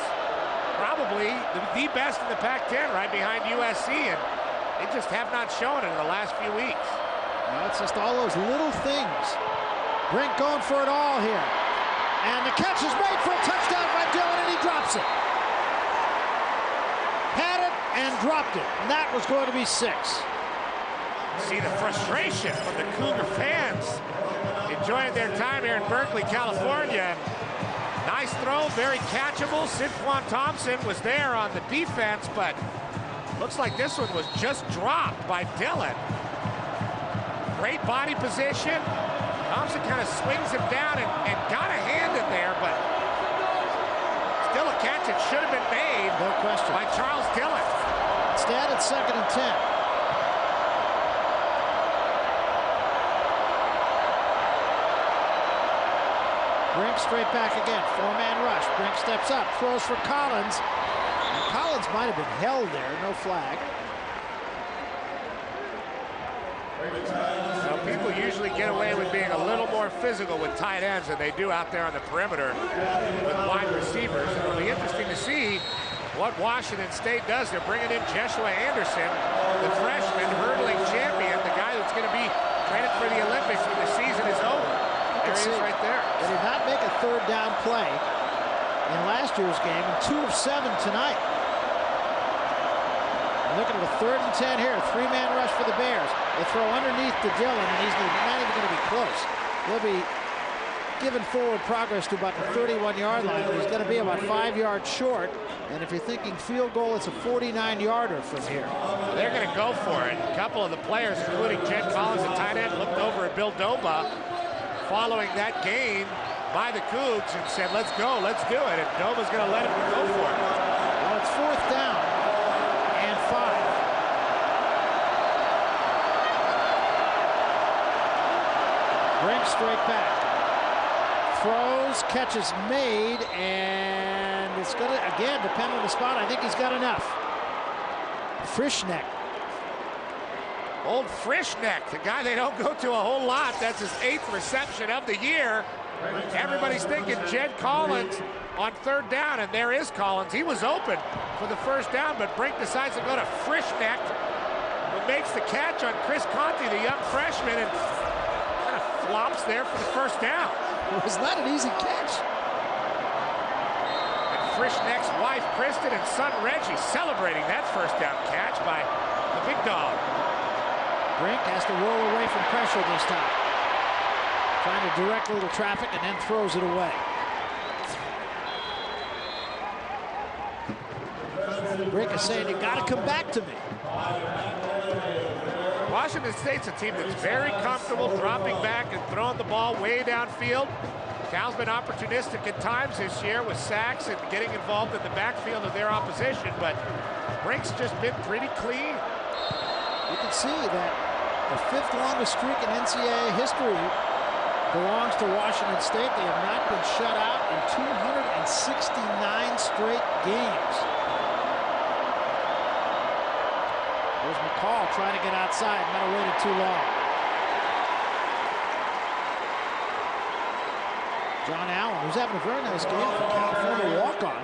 D: probably the best in the Pac-10, right behind USC, and they just have not shown it in the last few weeks.
C: No, it's just all those little things. Brink going for it all here. And the catch is made for a touchdown by Dillon, and he drops it. Had it and dropped it. And that was going to be 6.
D: See the frustration from the Cougar fans enjoying their time here in Berkeley, California. Nice throw, very catchable. Sidquan Thompson was there on the defense, but looks like this one was just dropped by Dillon. Great body position. Thompson kind of swings him down and got a hand in there, but still a catch that should have been made.
C: No question.
D: By Charles Dillon.
C: Instead, it's second and 10. Brink straight back again. Four-man rush. Brink steps up, throws for Collins. And Collins might have been held there. No flag.
D: Well, people usually get away with being a little more physical with tight ends than they do out there on the perimeter with wide receivers. It'll be interesting to see what Washington State does. They're bringing in Joshua Anderson, the freshman hurtling champion, the guy that's going to be traded for the Olympics when the season is over. There he is right there.
C: They did not make a third down play in last year's game, and 2 of 7 tonight. Looking at a 3rd and 10 here. 3-man rush for the Bears. They throw underneath to Dillon, and he's not even going to be close. He'll be given forward progress to about the 31-yard line, but he's going to be about 5 yards short. And if you're thinking field goal, it's a 49-yarder from here.
D: They're going to go for it. A couple of the players, including Jed Collins, the tight end, looked over at Bill Doba following that gain by the Cougs and said, let's go, let's do it. And Doba's going to let him go for it.
C: Well, it's 4th down. 5. Brink straight back. Throws, catches made, and it's going to, again, depend on the spot. I think he's got enough. Frischneck.
D: Old Frischneck, the guy they don't go to a whole lot. That's his 8th reception of the year. Everybody's thinking Jed Collins on 3rd down, and there is Collins. He was open for the 1st down, but Brink decides to go to Frischneck, who makes the catch on Chris Conte, the young freshman, and kind of flops there for the 1st down.
C: It was not an easy catch.
D: And Frischneck's wife, Kristen, and son, Reggie, celebrating that 1st down catch by the big dog.
C: Brink has to roll away from pressure this time. Trying to direct a little traffic and then throws it away. Brink is saying, you got to come back to me.
D: Washington State's a team that's very comfortable dropping back and throwing the ball way downfield. Cal's been opportunistic at times this year with sacks and getting involved in the backfield of their opposition, but Brink's just been pretty clean.
C: You can see that the 5th longest streak in NCAA history belongs to Washington State. They have not been shut out in 269 straight games. There's McCall trying to get outside. Might have waited too long. John Allen, who's having a very nice game for California walk-on.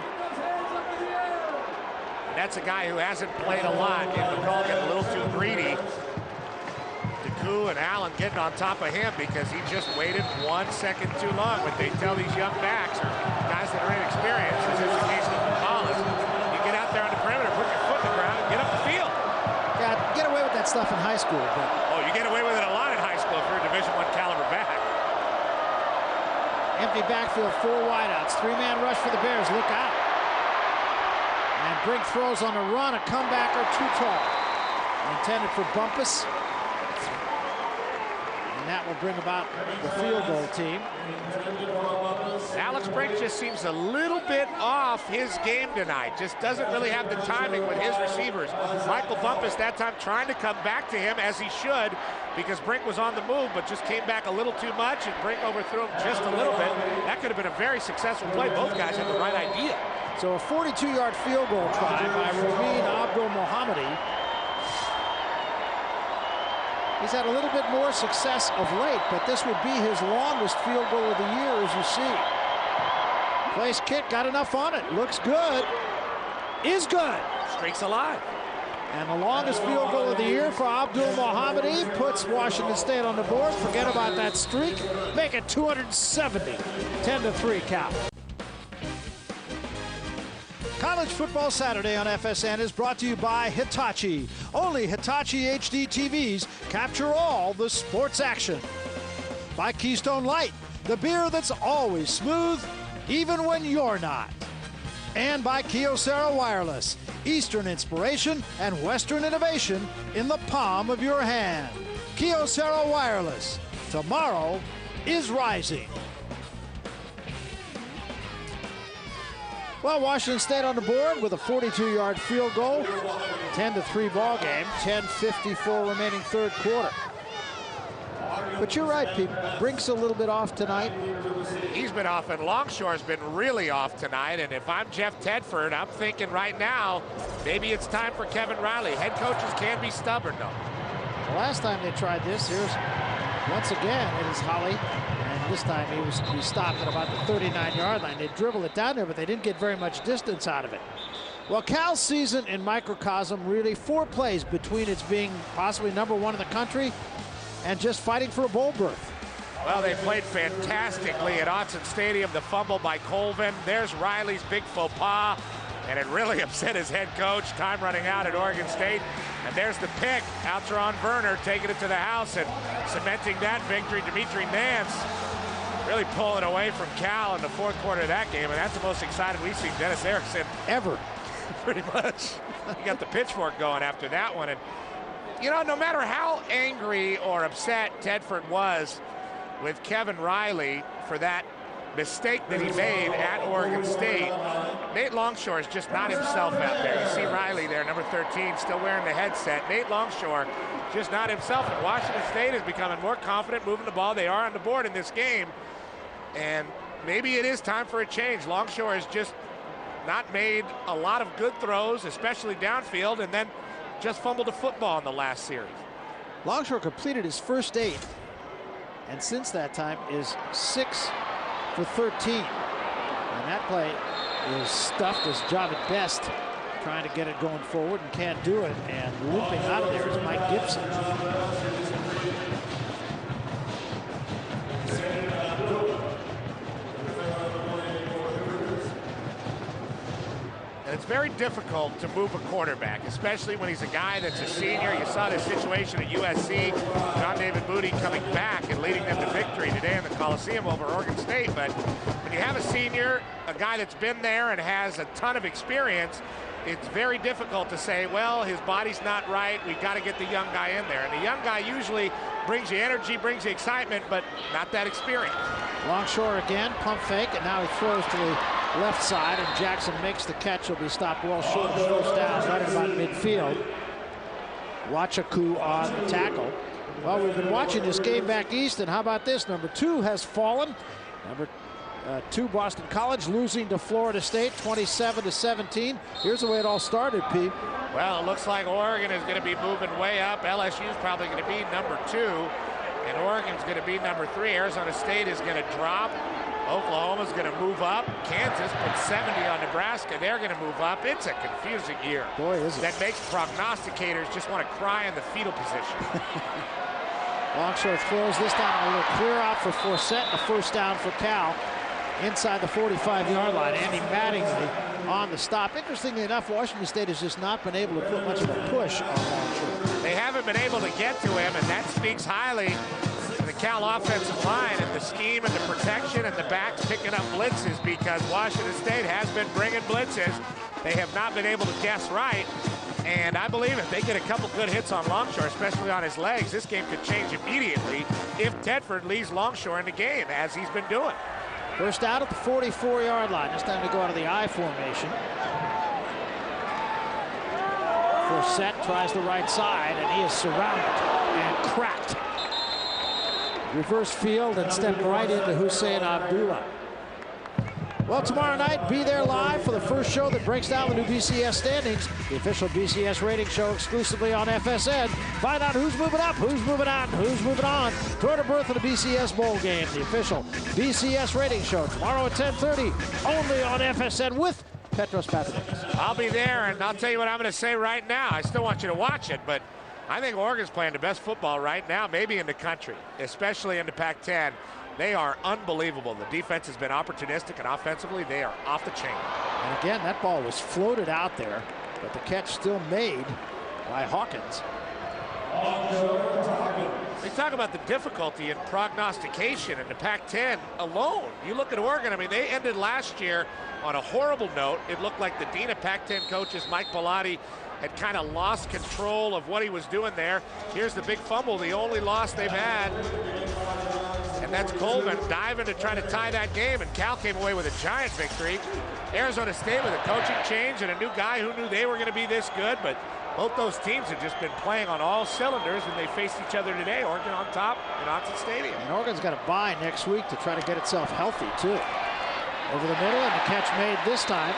D: And that's a guy who hasn't played a lot. And McCall getting a little too greedy. DeCoux and Allen getting on top of him because he just waited 1 second too long. But they tell these young backs, or guys that are inexperienced, as is the case with McCall, you get out there on the perimeter, put your foot in the ground, and get up the field.
C: Yeah, get away with that stuff in high school. But
D: oh, you get away with it a lot in high school if you're a Division I caliber back.
C: Empty backfield, 4 wideouts. 3-man rush for the Bears. Look out. And Brink throws on the run. A comebacker too tall. Intended for Bumpus. And that will bring about the field goal team.
D: Alex Brink just seems a little bit off his game tonight. Just doesn't really have the timing with his receivers. Michael Bumpus that time trying to come back to him as he should, because Brink was on the move, but just came back a little too much, and Brink overthrew him just a little bit. That could have been a very successful play. Both guys had the right idea.
C: So a 42-yard field goal try by Rabin Abdul-Mohammadi. He's had a little bit more success of late, but this would be his longest field goal of the year, as you see. Place kick, got enough on it. Looks good. Is good.
D: Streak's alive.
C: And the longest field goal of the year for Abdul-Mohammadi puts Washington State on the board. Forget about that streak. Make it 270. 10-3 Cal. College Football Saturday on FSN is brought to you by Hitachi. Only Hitachi HD TVs capture all the sports action. By Keystone Light, the beer that's always smooth, even when you're not. And by Kyocera Wireless, Eastern inspiration and Western innovation in the palm of your hand. Kyocera Wireless. Tomorrow is rising. Well, Washington State on the board with a 42-yard field goal. 10-3 ball game. 10:54 remaining third quarter. But you're right, Pete. Brink's a little bit off tonight.
D: He's been off, and Longshore's been really off tonight. And if I'm Jeff Tedford, I'm thinking right now, maybe it's time for Kevin Riley. Head coaches can be stubborn, though.
C: The last time they tried this, here's once again, it is Holly. And this time he stopped at about the 39-yard line. They dribbled it down there, but they didn't get very much distance out of it. Well, Cal's season in microcosm, really 4 plays between its being possibly #1 in the country and just fighting for a bowl berth.
D: Well, they played fantastically at Autzen Stadium. The fumble by Colvin. There's Riley's big faux pas, and it really upset his head coach. Time running out at Oregon State. And there's the pick. Outron Werner taking it to the house and cementing that victory. Dimitri Nance really pulling away from Cal in the 4th quarter of that game, and that's the most excited we've seen Dennis Erickson
C: ever.
D: Pretty much. He got the pitchfork going after that one. And, you know, no matter how angry or upset Tedford was with Kevin Riley for that mistake that he made at Oregon State, Nate Longshore is just not himself out there. You see Riley there, number 13, still wearing the headset. Nate Longshore just not himself. And Washington State is becoming more confident moving the ball. They are on the board in this game. And maybe it is time for a change. Longshore has just not made a lot of good throws, especially downfield, and then just fumbled a football in the last series.
C: Longshore completed his first 8, and since that time is 6 for 13. And that play is stuffed his job at best, trying to get it going forward and can't do it. And looping out of there is Mike Gibson.
D: It's very difficult to move a quarterback, especially when he's a guy that's a senior. You saw this situation at USC, John David Booty coming back and leading them to victory today in the Coliseum over Oregon State. But when you have a senior, a guy that's been there and has a ton of experience, it's very difficult to say, well, his body's not right, we've got to get the young guy in there. And the young guy usually brings you energy, brings you excitement, but not that experience.
C: Longshore again, pump fake, and now he throws to the left side, and Jackson makes the catch. He'll be stopped well short of first down, right about midfield. Wachaku on the tackle. Well, we've been watching this game back east, and how about this? Number 2 has fallen. Number 2, Boston College, losing to Florida State, 27-17. Here's the way it all started, Pete.
D: Well, it looks like Oregon is going to be moving way up. LSU is probably going to be number 2, and Oregon's going to be number 3. Arizona State is going to drop. Oklahoma's going to move up. Kansas put 70 on Nebraska. They're going to move up. It's a confusing year.
C: Boy, is it.
D: That makes prognosticators just want to cry in the fetal position.
C: Longshore throws this time a little clear out for Forsett, a first down for Cal inside the 45-yard line. Andy Mattingly on the stop. Interestingly enough, Washington State has just not been able to put much of a push on Longshore.
D: They haven't been able to get to him, and that speaks highly to the Cal offensive line and the scheme and the protection and the backs picking up blitzes, because Washington State has been bringing blitzes. They have not been able to guess right. And I believe if they get a couple good hits on Longshore, especially on his legs, this game could change immediately if Tedford leaves Longshore in the game, as he's been doing.
C: First out at the 44-yard line. This time to go out of the I formation. Forsett tries the right side, and he is surrounded and cracked. Reverse field and stepped right into Hussein Abdullah. Well, tomorrow night, be there live for the first show that breaks down the new BCS standings. The official BCS rating show exclusively on FSN. Find out who's moving up, who's moving out, and who's moving on toward a berth in the BCS Bowl game. The official BCS rating show tomorrow at 10:30, only on FSN with Petros Papadakis.
D: I'll be there, and I'll tell you what I'm going to say right now. I still want you to watch it, but I think Oregon's playing the best football right now, maybe in the country, especially in the Pac-10. They are unbelievable. The defense has been opportunistic, and offensively, they are off the chain.
C: And again, that ball was floated out there, but the catch still made by Hawkins.
D: They talk about the difficulty in prognostication in the Pac-10 alone. You look at Oregon, I mean, they ended last year on a horrible note. It looked like the dean of Pac-10 coaches, Mike Bellotti, had kind of lost control of what he was doing there. Here's the big fumble, the only loss they've had. And that's Colvin diving to try to tie that game, and Cal came away with a giant victory. Arizona State with a coaching change and a new guy who knew they were going to be this good, but Both those teams have just been playing on all cylinders, and they faced each other today. Oregon on top in Autzen Stadium.
C: And Oregon's got a bye next week to try to get itself healthy, too. Over the middle, and the catch made this time.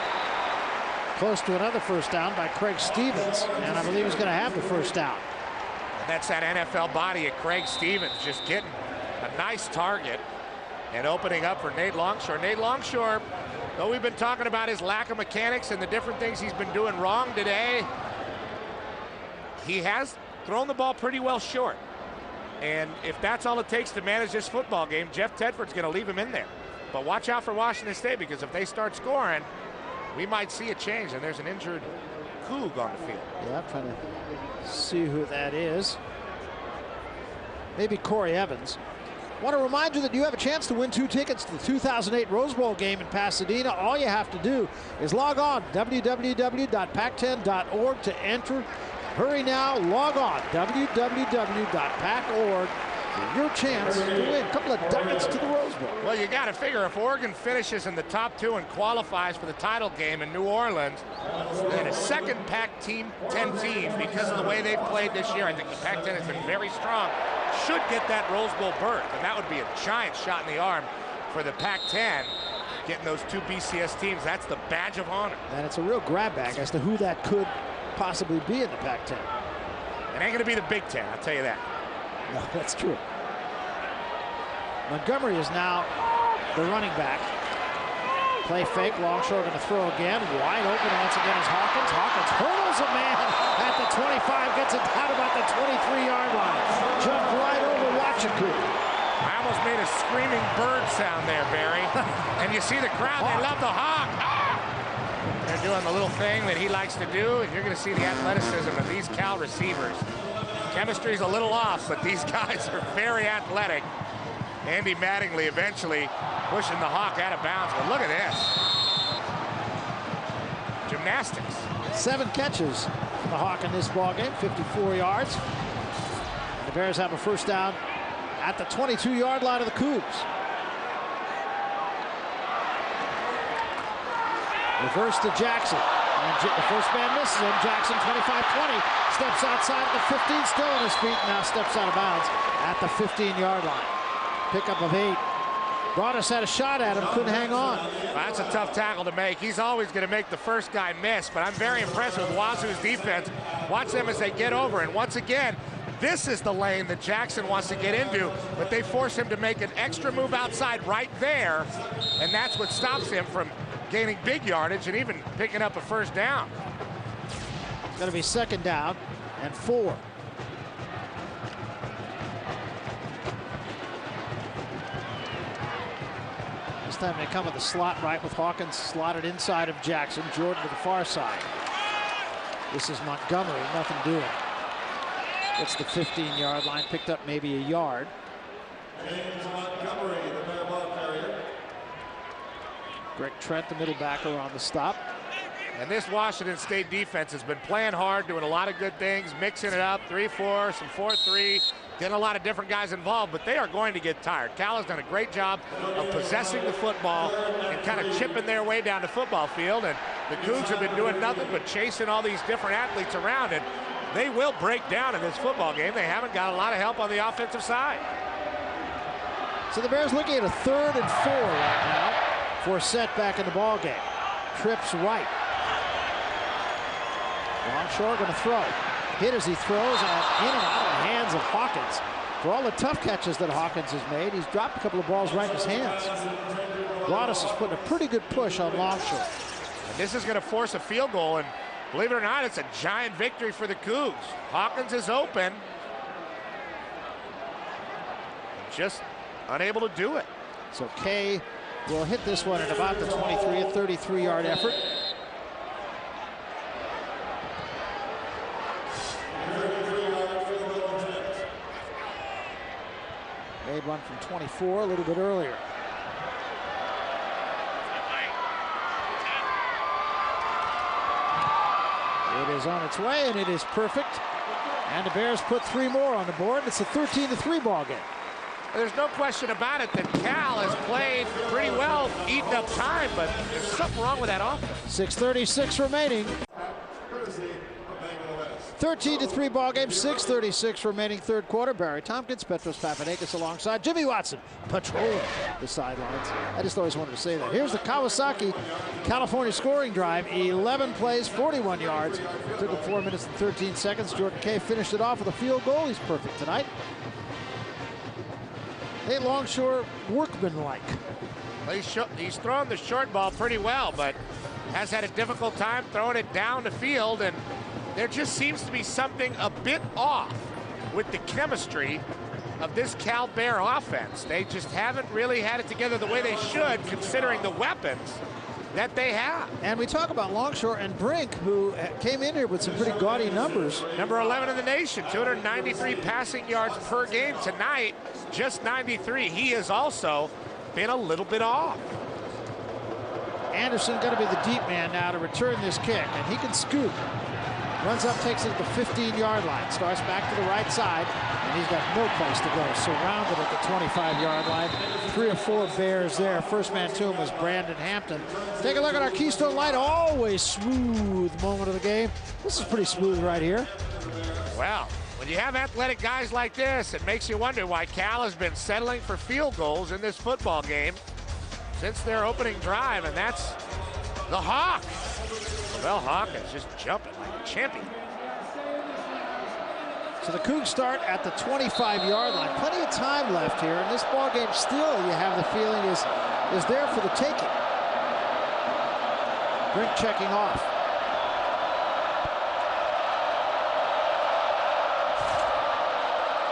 C: Close to another first down by Craig Stevens, and I believe he's going to have the first down.
D: And that's that NFL body of Craig Stevens just getting a nice target and opening up for Nate Longshore. Nate Longshore, though we've been talking about his lack of mechanics and the different things he's been doing wrong today, he has thrown the ball pretty well short. And if that's all it takes to manage this football game, Jeff Tedford's going to leave him in there. But watch out for Washington State, because if they start scoring, we might see a change. And there's an injured Coug on the field.
C: Yeah, I'm trying to see who that is. Maybe Corey Evans. Want to remind you that you have a chance to win 2 tickets to the 2008 Rose Bowl game in Pasadena. All you have to do is log on www.pac10.org to enter. Hurry now, log on www.pac.org for your chance to win a couple of tickets to the Rose Bowl.
D: Well, you got to figure if Oregon finishes in the top 2 and qualifies for the title game in New Orleans, then a second Pac-10 team, because of the way they've played this year, I think the Pac-10 has been very strong, should get that Rose Bowl berth, and that would be a giant shot in the arm for the Pac-10. Getting those 2 BCS teams, that's the badge of honor.
C: And it's a real grab bag as to who that could possibly be in the Pac-10.
D: It ain't going to be the Big Ten, I'll tell you that.
C: No, that's true. Montgomery is now the running back. Play fake, Longshore going to throw again. Wide open once again is Hawkins. Hawkins hurdles a man at the 25, gets it down about the 23-yard line. Jumped right over Wachaku.
D: I almost made a screaming bird sound there, Barry. And you see the crowd, they love the hawk. They're doing the little thing that he likes to do, and you're going to see the athleticism of these Cal receivers. Chemistry's a little off, but these guys are very athletic. Andy Mattingly eventually pushing the hawk out of bounds, but look at this. Gymnastics.
C: 7 catches for the Hawk in this ballgame, 54 yards. And the Bears have a first down at the 22-yard line of the Cougs. Reverse to Jackson. And the first man misses him. Jackson, 25-20, steps outside of the 15, still on his feet, now steps out of bounds at the 15-yard line. Pickup of 8. Broadus had a shot at him, couldn't hang on.
D: Well, that's a tough tackle to make. He's always going to make the first guy miss, but I'm very impressed with Wazoo's defense. Watch them as they get over, and once again, this is the lane that Jackson wants to get into, but they force him to make an extra move outside right there, and that's what stops him from gaining big yardage and even picking up a first down.
C: It's going to be 2nd down and 4. This time they come with the slot right with Hawkins slotted inside of Jackson. Jordan to the far side. This is Montgomery, nothing doing. It's the 15-yard line, picked up maybe a yard.
B: Montgomery, the Bear ball carrier.
C: Greg Trent, the middle backer, on the stop.
D: And this Washington State defense has been playing hard, doing a lot of good things, mixing it up, 3-4, some 4-3, getting a lot of different guys involved, but they are going to get tired. Cal has done a great job of possessing the football and kind of chipping their way down the football field, and the Cougs have been doing nothing but chasing all these different athletes around, and they will break down in this football game. They haven't got a lot of help on the offensive side.
C: So the Bears looking at a 3rd and 4 right now for a setback in the ball game. Trips right. Longshore going to throw. Hit as he throws, and in and out of the hands of Hawkins. For all the tough catches that Hawkins has made, he's dropped a couple of balls right in his hands. Broadus is putting a pretty good push on Longshore.
D: And this is going to force a field goal, and believe it or not, it's a giant victory for the Cougs. Hawkins is open. Just unable to do it.
C: So Kay will hit this one at about the 23, a 33-yard effort. Made one from 24 a little bit earlier. It is on its way, and it is perfect. And the Bears put 3 more on the board. It's a 13-3 ball game.
D: There's no question about it that Cal has played pretty well, eating up time, but there's something wrong with that offense.
C: 6:36 remaining.
B: Courtesy of Bangor West.
C: 13-3 ball game, 6:36 remaining third quarter. Barry Tompkins, Petros Papadakis alongside Jimmy Watson, patrolling the sidelines. I just always wanted to say that. Here's the Kawasaki California scoring drive. 11 plays, 41 yards. Took him 4 minutes and 13 seconds. Jordan Kay finished it off with a field goal. He's perfect tonight. Nate Longshore, workmanlike.
D: Well, he's thrown the short ball pretty well, but has had a difficult time throwing it down the field, and there just seems to be something a bit off with the chemistry of this Cal Bear offense. They just haven't really had it together the way they should, considering the weapons that they have.
C: And we talk about Longshore and Brink, who came in here with some pretty gaudy numbers.
D: Number 11 in the nation, 293 passing yards per game. Tonight, just 93. He has also been a little bit off.
C: Anderson going to be the deep man now to return this kick, and he can scoop. Runs up, takes it to the 15-yard line, starts back to the right side, and he's got no place to go. Surrounded at the 25-yard line. 3 or 4 Bears there. First man to him was Brandon Hampton. Take a look at our Keystone Light. Always smooth moment of the game. This is pretty smooth right here.
D: Well, when you have athletic guys like this, it makes you wonder why Cal has been settling for field goals in this football game since their opening drive, and that's the Hawk. Well, Hawkins just jumping like a champion.
C: So the Cougs start at the 25-yard line. Plenty of time left here, and this ball game still, you have the feeling, is there for the taking. Brink checking off.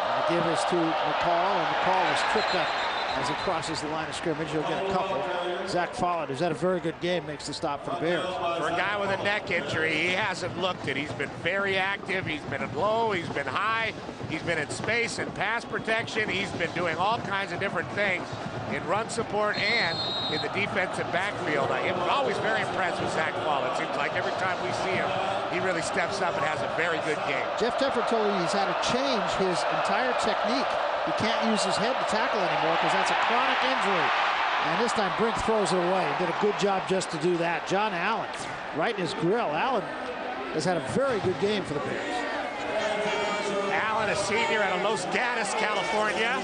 C: And the give is to McCall, and McCall is tripped up as he crosses the line of scrimmage. He'll get a couple. Zach Follett, who's had a very good game, makes the stop for the Bears.
D: For a guy with a neck injury, he hasn't looked it. He's been very active. He's been low. He's been high. He's been in space and pass protection. He's been doing all kinds of different things in run support and in the defensive backfield. I'm always very impressed with Zach Follett. It seems like every time we see him, he really steps up and has a very good game.
C: Jeff Tedford told me he's had to change his entire technique. He can't use his head to tackle anymore because that's a chronic injury. And this time Brink throws it away. He did a good job just to do that. John Allen right in his grill. Allen has had a very good game for the Bears.
D: Allen, a senior out of Los Gatos, California.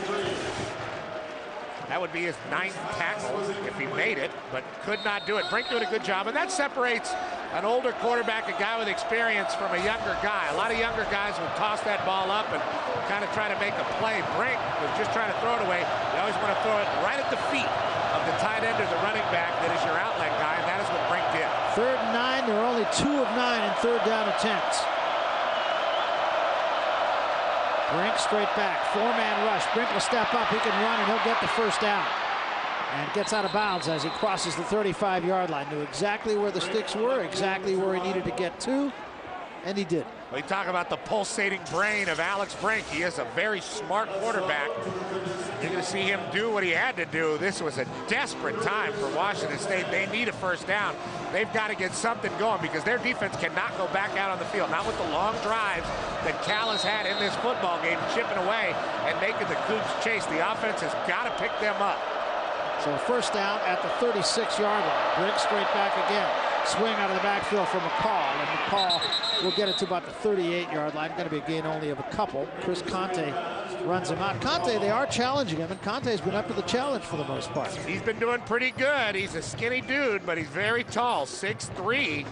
D: That would be his 9th tackle if he made it, but could not do it. Brink doing a good job, and that separates an older quarterback, a guy with experience, from a younger guy. A lot of younger guys will toss that ball up and kind of try to make a play. Brink was just trying to throw it away. You always want to throw it right at the feet of the tight end or the running back that is your outlet guy, and that is what Brink did.
C: 3rd and 9. There are only 2 of 9 in third down attempts. Brink straight back, 4-man rush. Brink will step up, he can run, and he'll get the first down. And gets out of bounds as he crosses the 35-yard line. Knew exactly where the sticks were, exactly where he needed to get to, and he did.
D: We talk about the pulsating brain of Alex Brink. He is a very smart quarterback. You're going to see him do what he had to do. This was a desperate time for Washington State. They need a first down. They've got to get something going because their defense cannot go back out on the field. Not with the long drives that Cal has had in this football game, chipping away and making the Cougs chase. The offense has got to pick them up.
C: So first down at the 36-yard line. Brink straight back again. Swing out of the backfield for McCall, and McCall will get it to about the 38-yard line. Going to be a gain only of a couple. Chris Conte runs him out. Conte, they are challenging him, and Conte's been up to the challenge for the most part.
D: He's been doing pretty good. He's a skinny dude, but he's very tall, 6'3",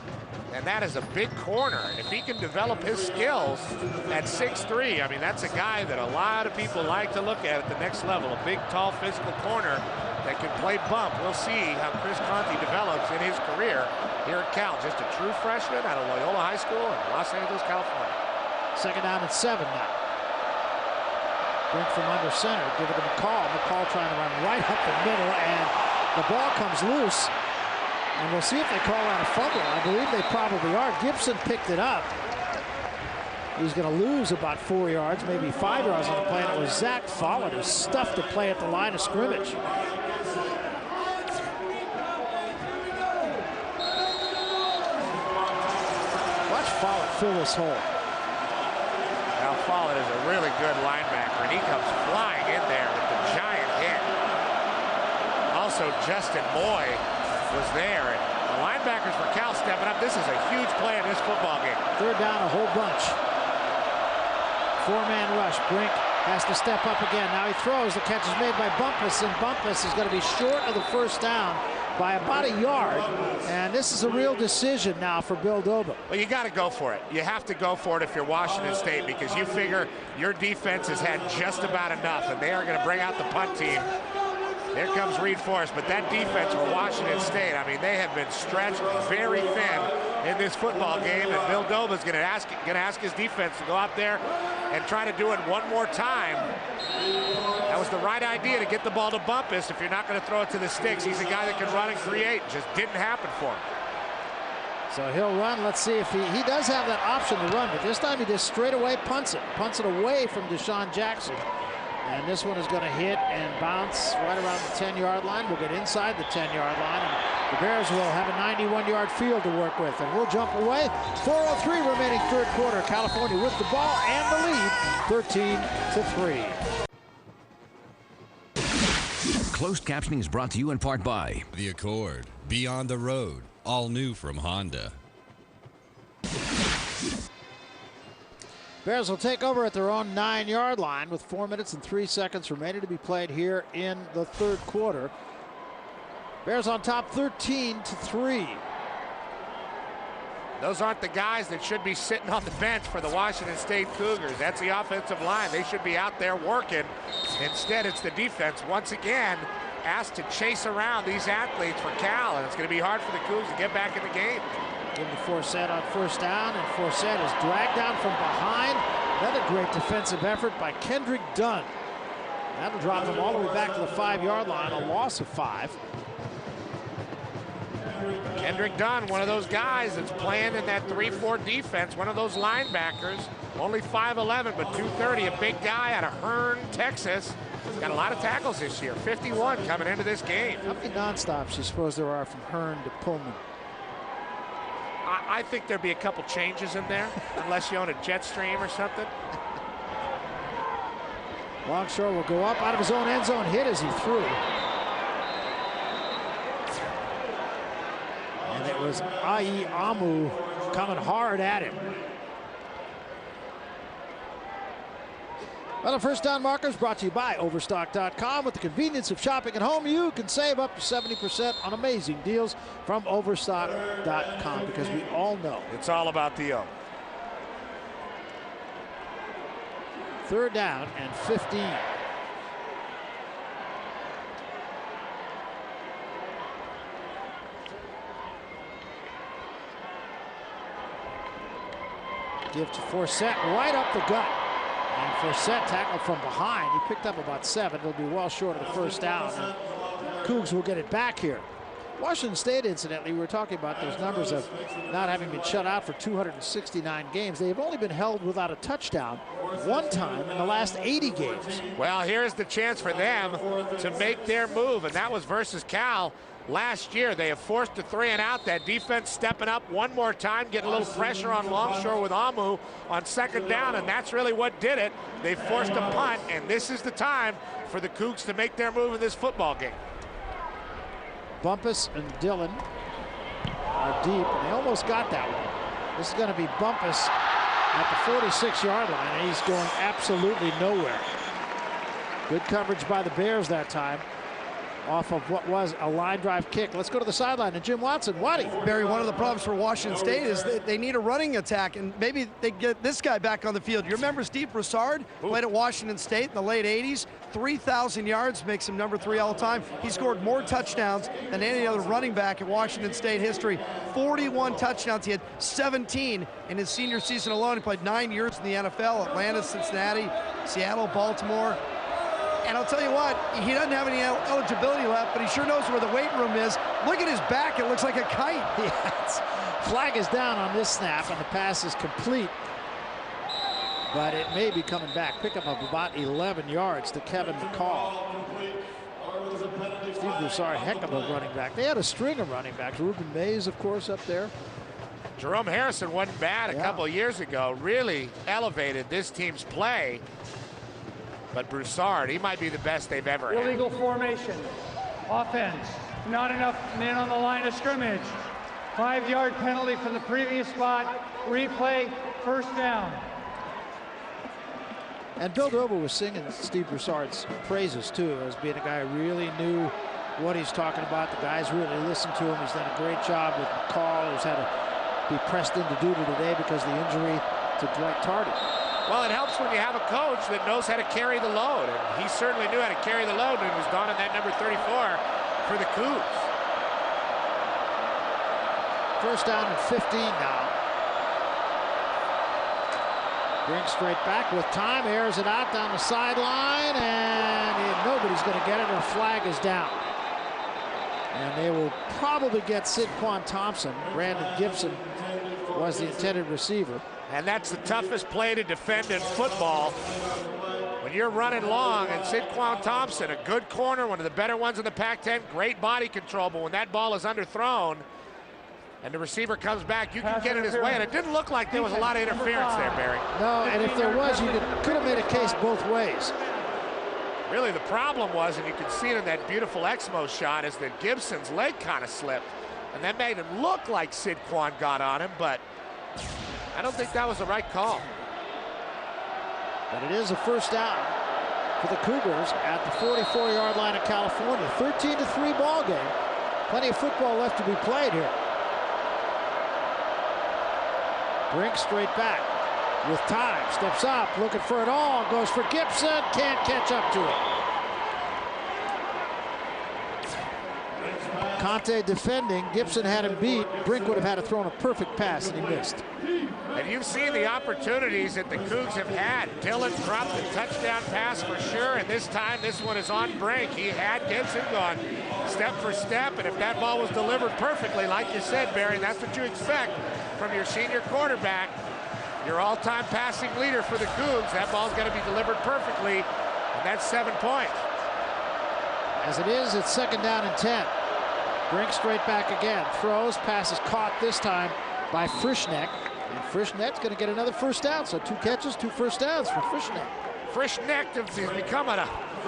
D: and that is a big corner. And if he can develop his skills at 6'3", I mean, that's a guy that a lot of people like to look at the next level. A big, tall, physical corner that can play bump. We'll see how Chris Conte develops in his career here at Cal. Just a true freshman out of Loyola High School in Los Angeles, California.
C: 2nd down and 7 now. Brink from under center, give it to McCall. McCall trying to run right up the middle, and the ball comes loose. And we'll see if they call out a fumble. I believe they probably are. Gibson picked it up. He's going to lose about 4 yards, maybe 5 yards on the play. And it was Zach Follett who stuffed the play at the line of scrimmage. Watch Follett fill this hole.
D: Now Follett is a really good linebacker, and he comes flying in there with the giant hit. Also, Justin Moy was there, and the linebackers for Cal stepping up. This is a huge play in this football game.
C: 3rd down, a whole bunch. Four-man rush. Brink has to step up again. Now he throws. The catch is made by Bumpus, and Bumpus is going to be short of the first down by about a yard. And this is a real decision now for Bill Doba.
D: Well, you got to go for it. You have to go for it if you're Washington State, because you figure your defense has had just about enough, and they are going to bring out the punt team. There comes Reed Forrest, but that defense for Washington State, I mean, they have been stretched very thin in this football game, and Bill Doba is going to ask his defense to go out there and try to do it one more time. That was the right idea to get the ball to Bumpus if you're not going to throw it to the sticks. He's a guy that can run and create. Just didn't happen for him.
C: So he'll run. Let's see if he does have that option to run, but this time he just straight away punts it away from Deshaun Jackson. And this one is going to hit and bounce right around the 10-yard line. We'll get inside the 10-yard line, and the Bears will have a 91-yard field to work with. And we'll jump away. 4:03 remaining third quarter. California with the ball and the lead, 13-3.
A: Closed captioning is brought to you in part by
H: The Accord, Beyond the Road, all new from Honda.
C: Bears will take over at their own 9-yard line with 4 minutes and 3 seconds remaining to be played here in the third quarter. Bears on top 13-3.
D: Those aren't the guys that should be sitting on the bench for the Washington State Cougars. That's the offensive line. They should be out there working. Instead, it's the defense once again asked to chase around these athletes for Cal, and it's going to be hard for the Cougs to get back in the game.
C: Give him to Forsett on first down, and Forsett is dragged down from behind. Another great defensive effort by Kendrick Dunn. That'll drop him all the way back to the 5-yard line, a loss of 5.
D: Kendrick Dunn, one of those guys that's playing in that 3-4 defense, one of those linebackers, only 5'11", but 230, a big guy out of Hearne, Texas. He's got a lot of tackles this year, 51 coming into this game.
C: How many nonstops do you suppose there are from Hearne to Pullman?
D: I think there'd be a couple changes in there, unless you own a jet stream or something.
C: Longshore will go up out of his own end zone, hit as he threw. And it was Ai Amu coming hard at him. Well, the first down markers brought to you by Overstock.com. With the convenience of shopping at home, you can save up to 70% on amazing deals from Overstock.com, because we all know
D: it's all about the O.
C: Third down and 15. Give to Forsett right up the gut. And Forsett tackled from behind. He picked up about 7. It'll be well short of the first down. And Cougs will get it back here. Washington State, incidentally, we were talking about those numbers of not having been shut out for 269 games. They have only been held without a touchdown one time in the last 80 games.
D: Well, here's the chance for them to make their move, and that was versus Cal last year. They have forced a 3-and-out. That defense stepping up one more time, getting a little pressure on Longshore with Amu on second down, and that's really what did it. They forced a punt, and this is the time for the Cougs to make their move in this football game.
C: Bumpus and Dillon are deep, and they almost got that one. This is going to be Bumpus at the 46-yard line, and he's going absolutely nowhere. Good coverage by the Bears that time off of what was a line drive kick. Let's go to the sideline and Jim Watson. Waddy.
E: Barry, one of the problems for Washington State is that they need a running attack, and maybe they get this guy back on the field. You remember Steve Broussard? Played at Washington State in the late 80s. 3,000 yards, makes him number 3 all the time. He scored more touchdowns than any other running back in Washington State history. 41 touchdowns. He had 17 in his senior season alone. He played 9 years in the NFL, Atlanta, Cincinnati, Seattle, Baltimore. And I'll tell you what, he doesn't have any eligibility left, but he sure knows where the weight room is. Look at his back, it looks like a kite.
C: Yes. Flag is down on this snap, and the pass is complete. But it may be coming back. Pickup of about 11 yards to Kevin McCall. Steve Broussard, heck of a running back. They had a string of running backs. Ruben Mays, of course, up there.
D: Jerome Harrison wasn't bad a couple of years ago. Really elevated this team's play. But Broussard, he might be the best they've ever had.
G: Illegal formation. Offense. Not enough men on the line of scrimmage. 5-yard penalty from the previous spot. Replay, first down.
C: And Bill Doba was singing Steve Broussard's praises, too, as being a guy who really knew what he's talking about. The guys really listened to him. He's done a great job with McCall, who's had to be pressed into duty today because of the injury to Dwight Tardy.
D: Well, it helps when you have a coach that knows how to carry the load, and he certainly knew how to carry the load when he was donning that number 34 for the Cougs.
C: First down and 15 now. Brings straight back with time, airs it out down the sideline, and nobody's going to get it. A flag is down. And they will probably get Sidquan Thompson. Brandon Gibson was the intended receiver.
D: And that's the toughest play to defend in football. When you're running long, and Sidquan Thompson, a good corner, one of the better ones in the Pac-10, great body control, but when that ball is underthrown and the receiver comes back, you can get in his way. And it didn't look like there was a lot of interference there, Barry.
C: No, and if there was, you could have made a case both ways.
D: Really, the problem was, and you can see it in that beautiful Exmo shot, is that Gibson's leg kind of slipped. And that made him look like Sidquan got on him, but I don't think that was the right call.
C: But it is a first down for the Cougars at the 44-yard line of California. 13-3 ball game. Plenty of football left to be played here. Brink straight back with time. Steps up, looking for it all. Goes for Gibson. Can't catch up to it. Conte defending. Gibson had him beat. Brink would have had to throw a perfect pass, and he missed.
D: And you've seen the opportunities that the Cougs have had. Dillon dropped the touchdown pass for sure, and this time this one is on Brink. He had Gibson gone step for step, and if that ball was delivered perfectly, like you said, Barry, that's what you expect from your senior quarterback, your all-time passing leader for the Cougs. That ball's got to be delivered perfectly, and that's 7 points.
C: As it is, it's second down and 10. Brink straight back again. Throws, passes caught this time by Frischneck. And Frischneck's going to get another first down. So 2 catches, 2 first downs for Frischneck.
D: Frischneck has become an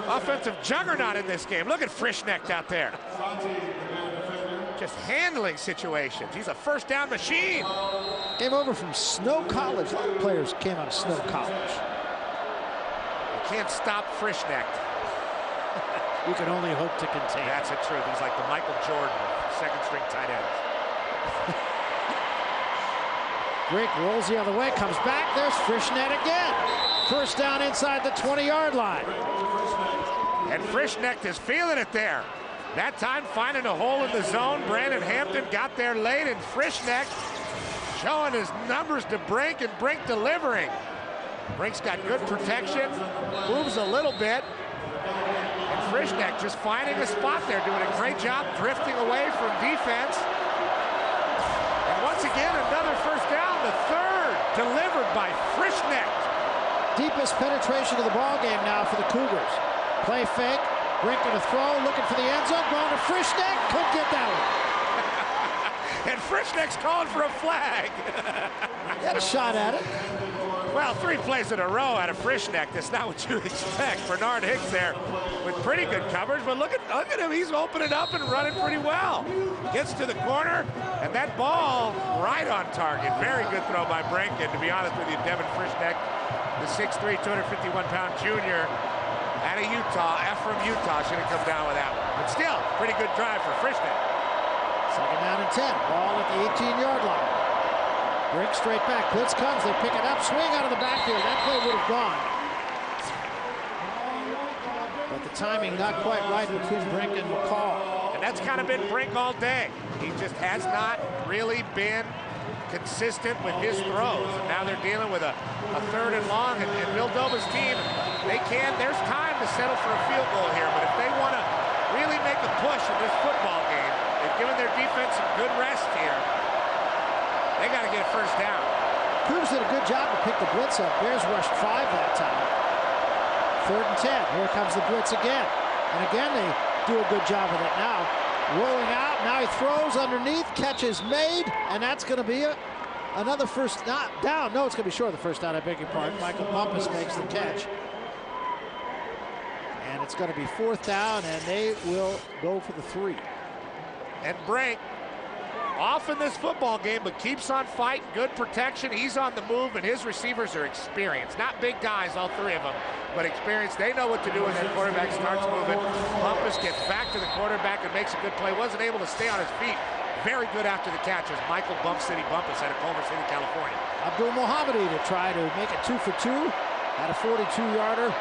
D: offensive juggernaut in this game. Look at Frischneck out there. Just handling situations. He's a first down machine.
C: Came over from Snow College. A lot of players came out of Snow College.
D: You can't stop Frischneck.
C: You can only hope to contain.
D: That's the truth. He's like the Michael Jordan of second-string tight ends.
C: Brink rolls the other way, comes back. There's Frischneck again. First down inside the 20-yard line.
D: And Frischneck is feeling it there. That time finding a hole in the zone. Brandon Hampton got there late, and Frischneck showing his numbers to Brink, and Brink delivering. Brink's got good protection, moves a little bit. And Frischneck just finding a spot there, doing a great job drifting away from defense. And once again, another first down, the third, delivered by Frischneck.
C: Deepest penetration of the ball game now for the Cougars. Play fake, Brink going to throw, looking for the end zone, going to Frischneck, couldn't get that one.
D: And Frischneck's calling for a flag.
C: He had a shot at it.
D: Well, 3 plays in a row out of Frischneck. That's not what you expect. Bernard Hicks there with pretty good coverage, but look at him. He's opening up and running pretty well. Gets to the corner, and that ball right on target. Very good throw by Brink, and to be honest with you, Devin Frischneck, the 6'3", 251-pound junior out of Utah, Ephraim, Utah, should have come down with that one. But still, pretty good drive for Frischneck.
C: Second down and 10. Ball at the 18-yard line. Brink straight back. Blitz comes. They pick it up. Swing out of the backfield. That play would have gone. But the timing not quite right between Brink and McCall.
D: And that's kind of been Brink all day. He just has not really been consistent with his throws. And now they're dealing with a third and long. And Bill Doba's team, there's time to settle for a field goal here. But if they want to really make a push in this football game, they've given their defense some good rest here. They got to get a first down.
C: Cougs did a good job to pick the blitz up. Bears rushed 5 that time. Third and 10. Here comes the blitz again. And again, they do a good job of it now. Rolling out. Now he throws underneath. Catch is made. And that's going to be another first down. No, it's going to be short of the first down. I beg your pardon. Michael Bumpus makes the catch. And it's going to be 4th down, and they will go for the 3.
D: And Brink, off in this football game, but keeps on fighting, good protection. He's on the move, and his receivers are experienced. Not big guys, all three of them, but experienced. They know what to do when that quarterback starts moving. Bumpus gets back to the quarterback and makes a good play. Wasn't able to stay on his feet. Very good after the catch as Michael Bump City Bumpus out of Culver City, California.
C: Abdul Mohammadi to try to make it 2 for 2. Had a 42-yarder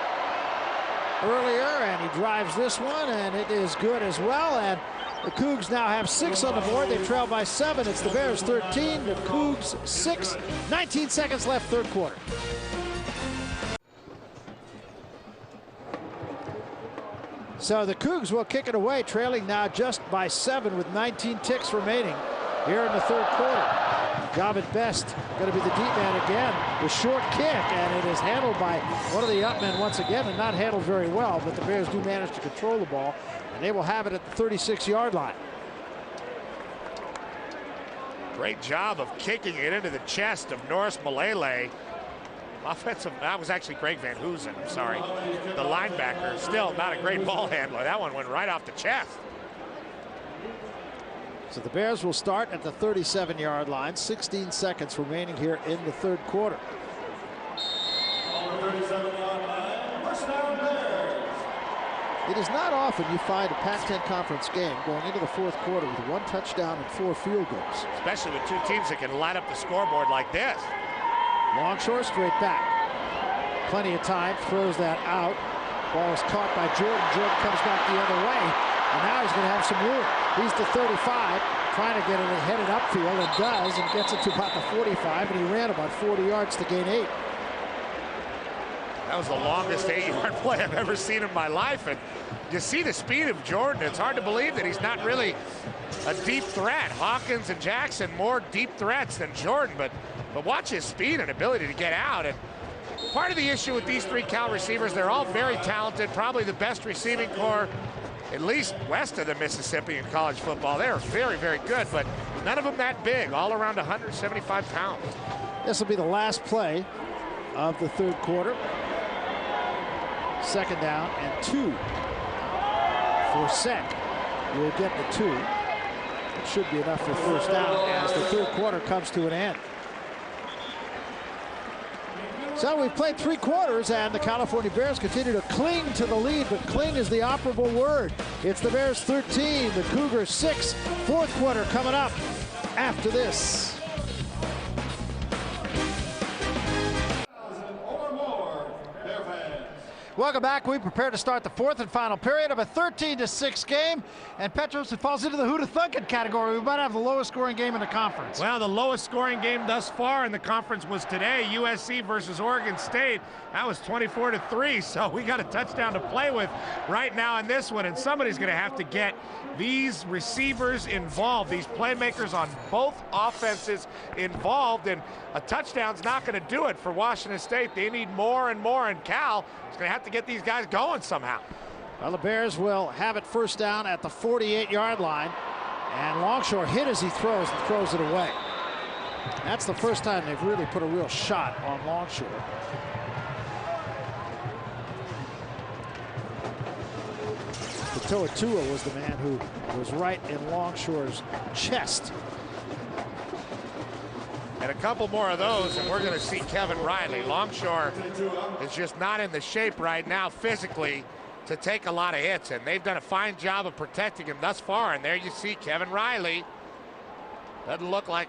C: earlier, and he drives this one, and it is good as well. And the Cougs now have 6 on the board. They trail by 7. It's the Bears 13, the Cougs 6. 19 seconds left, third quarter. So the Cougs will kick it away, trailing now just by 7 with 19 ticks remaining here in the third quarter. Javid Best going to be the deep man again. The short kick, and it is handled by one of the up men once again, and not handled very well, but the Bears do manage to control the ball, and they will have it at the 36-yard line.
D: Great job of kicking it into the chest of Norris Malele. Offensive, that was actually Greg Van Hoosen, I'm sorry. The linebacker, still not a great ball handler. That one went right off the chest.
C: So the Bears will start at the 37-yard line. 16 seconds remaining here in the third quarter. It is not often you find a Pac-10 conference game going into the fourth quarter with 1 touchdown and 4 field goals.
D: Especially with 2 teams that can light up the scoreboard like this.
C: Longshore straight back. Plenty of time, throws that out. Ball is caught by Jordan. Jordan comes back the other way, and now he's going to have some room. He's to 35, trying to get it headed upfield, and does, and gets it to about the 45, and he ran about 40 yards to gain 8.
D: That was the longest 8-yard play I've ever seen in my life, and you see the speed of Jordan. It's hard to believe that he's not really a deep threat. Hawkins and Jackson more deep threats than Jordan, but watch his speed and ability to get out. And part of the issue with these 3 Cal receivers, they're all very talented, probably the best receiving corps, at least west of the Mississippi in college football. They're very, very good, but none of them that big, all around 175 pounds.
C: This will be the last play of the third quarter. Second down and 2 for Sek. We'll get the 2. It should be enough for first down as the third quarter comes to an end. So we've played 3 quarters, and the California Bears continue to cling to the lead, but cling is the operable word. It's the Bears 13, the Cougars 6. Fourth quarter coming up after this. Welcome back. We prepare to start the fourth and final period of a 13-6 game. And Petros, it falls into the who to thunk it category. We might have the lowest scoring game in the conference.
D: Well, the lowest scoring game thus far in the conference was today, USC versus Oregon State. That was 24-3, so we got a touchdown to play with right now in this one. And somebody's going to have to get these receivers involved, these playmakers on both offenses involved. And a touchdown's not going to do it for Washington State. They need more and more, and Cal is going to have to get these guys going somehow.
C: Well, the Bears will have it first down at the 48-yard line, and Longshore hit as he throws and throws it away. That's the first time they've really put a real shot on Longshore. Toa Tua was the man who was right in Longshore's chest.
D: And a couple more of those, and we're going to see Kevin Riley. Longshore is just not in the shape right now physically to take a lot of hits, and they've done a fine job of protecting him thus far. And there you see Kevin Riley. Doesn't look like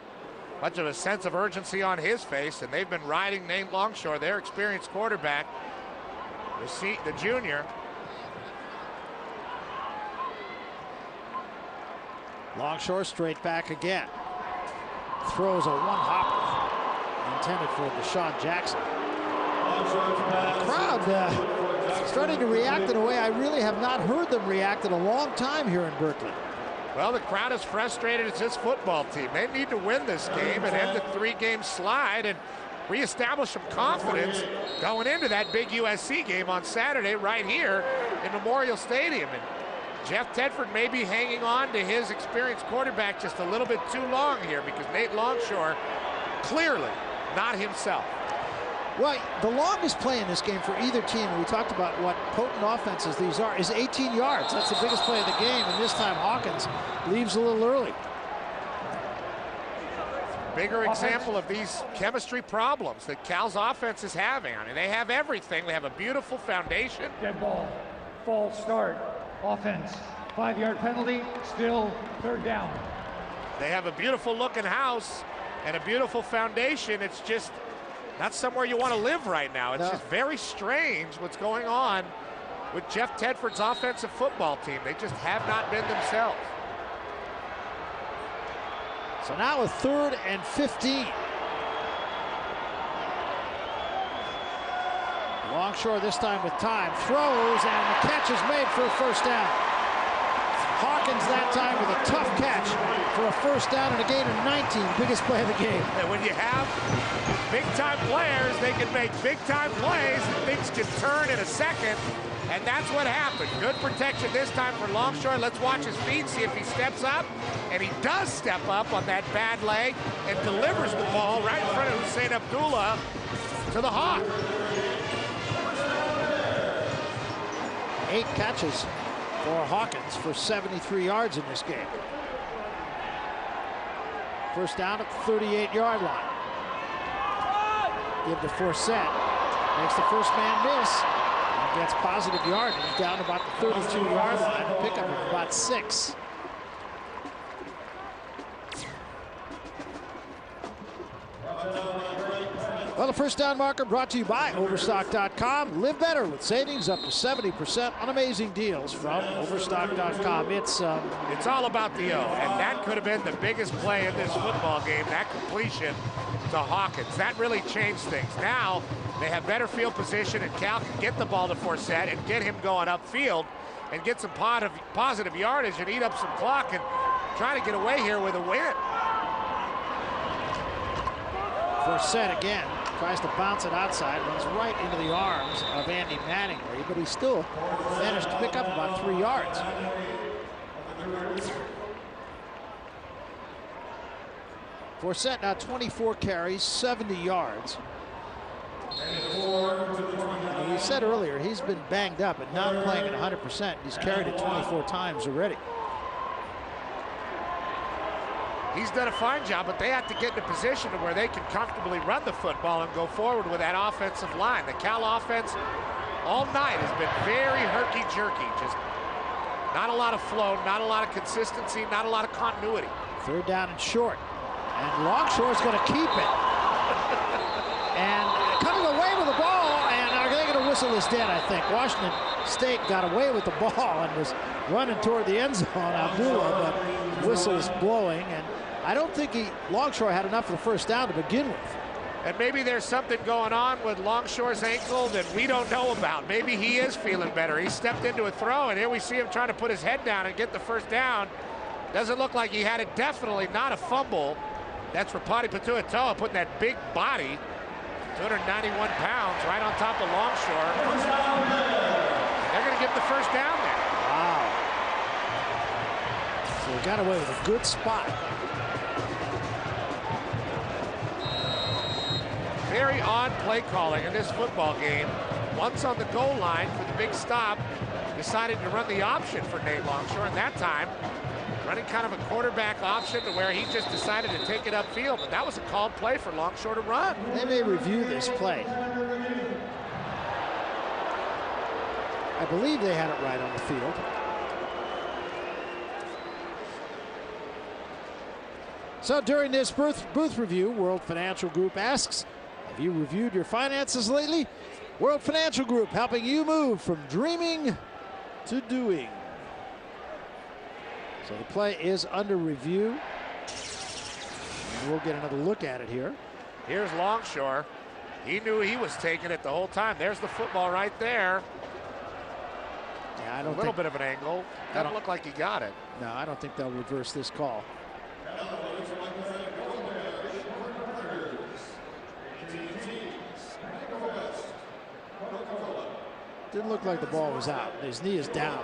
D: much of a sense of urgency on his face, and they've been riding Nate Longshore, their experienced quarterback, the junior.
C: Longshore straight back again. Throws a one-hopper intended for Deshaun Jackson. The crowd starting to react in a way I really have not heard them react in a long time here in Berkeley.
D: Well, the crowd is frustrated as this football team. They need to win this game and end the 3-game slide and reestablish some confidence going into that big USC game on Saturday right here in Memorial Stadium. And Jeff Tedford may be hanging on to his experienced quarterback just a little bit too long here, because Nate Longshore clearly not himself.
C: Well, the longest play in this game for either team, and we talked about what potent offenses these are, is 18 yards. That's the biggest play of the game, and this time Hawkins leaves a little early.
D: bigger example of these chemistry problems that Cal's offense is having. I mean, they have everything. They have a beautiful foundation.
G: Dead ball. False start. Offense. 5-yard penalty. Still third down.
D: They have a beautiful looking house and a beautiful foundation. It's just not somewhere you want to live right now. It's just very strange what's going on with Jeff Tedford's offensive football team. They just have not been themselves.
C: So now a 3rd and 15. Longshore this time with time. Throws, and the catch is made for a first down. Hawkins that time with a tough catch for a first down and a gain of 19. Biggest play of the game.
D: And when you have big-time players, they can make big-time plays, and things can turn in a second. And that's what happened. Good protection this time for Longshore. Let's watch his feet, see if he steps up. And he does step up on that bad leg and delivers the ball right in front of Hussein Abdullah to the Hawk.
C: 8 catches for Hawkins for 73 yards in this game. First down at the 38-yard line. Give to Forsett. Makes the first man miss. And gets positive yardage down about the 32-yard line. A pickup of about 6. Well, the first down marker brought to you by Overstock.com. Live better with savings up to 70% on amazing deals from Overstock.com. It's
D: all about the O, and that could have been the biggest play in this football game, that completion to Hawkins. That really changed things. Now they have better field position, and Cal can get the ball to Forsett and get him going upfield and get some positive yardage and eat up some clock and try to get away here with a win.
C: Forsett again. Tries to bounce it outside, runs right into the arms of Andy Mattingly, but he still managed to pick up about 3 yards. Forsett now 24 carries, 70 yards. And we said earlier, he's been banged up and not playing at 100%. He's carried it 24 times already.
D: He's done a fine job, but they have to get in a position to where they can comfortably run the football and go forward with that offensive line. The Cal offense all night has been very herky-jerky. Just not a lot of flow, not a lot of consistency, not a lot of continuity.
C: 3rd down and short. And Longshore's going to keep it. And coming away with the ball, and are they going to whistle this dead, I think. Washington State got away with the ball and was running toward the end zone, Abdullah, but whistle is blowing. And I don't think Longshore had enough of the first down to begin with.
D: And maybe there's something going on with Longshore's ankle that we don't know about. Maybe he is feeling better. He stepped into a throw, and here we see him trying to put his head down and get the first down. Doesn't look like he had it. Definitely not a fumble. That's Rapati Patuatoa putting that big body, 291 pounds, right on top of Longshore. They're going to get the first down there.
C: Wow. So he got away with a good spot.
D: Very odd play calling in this football game. Once on the goal line for the big stop, decided to run the option for Nate Longshore, and that time running kind of a quarterback option to where he just decided to take it upfield, but that was a called play for Longshore to run.
C: They may review this play. I believe they had it right on the field. So during this booth review, World Financial Group asks, have you reviewed your finances lately? World Financial Group, helping you move from dreaming to doing. So the play is under review. And we'll get another look at it here.
D: Here's Longshore. He knew he was taking it the whole time. There's the football right there.
C: Yeah, I don't
D: a little bit of an angle. Doesn't look like he got it.
C: No, I don't think they'll reverse this call. Didn't look like the ball was out. His knee is down,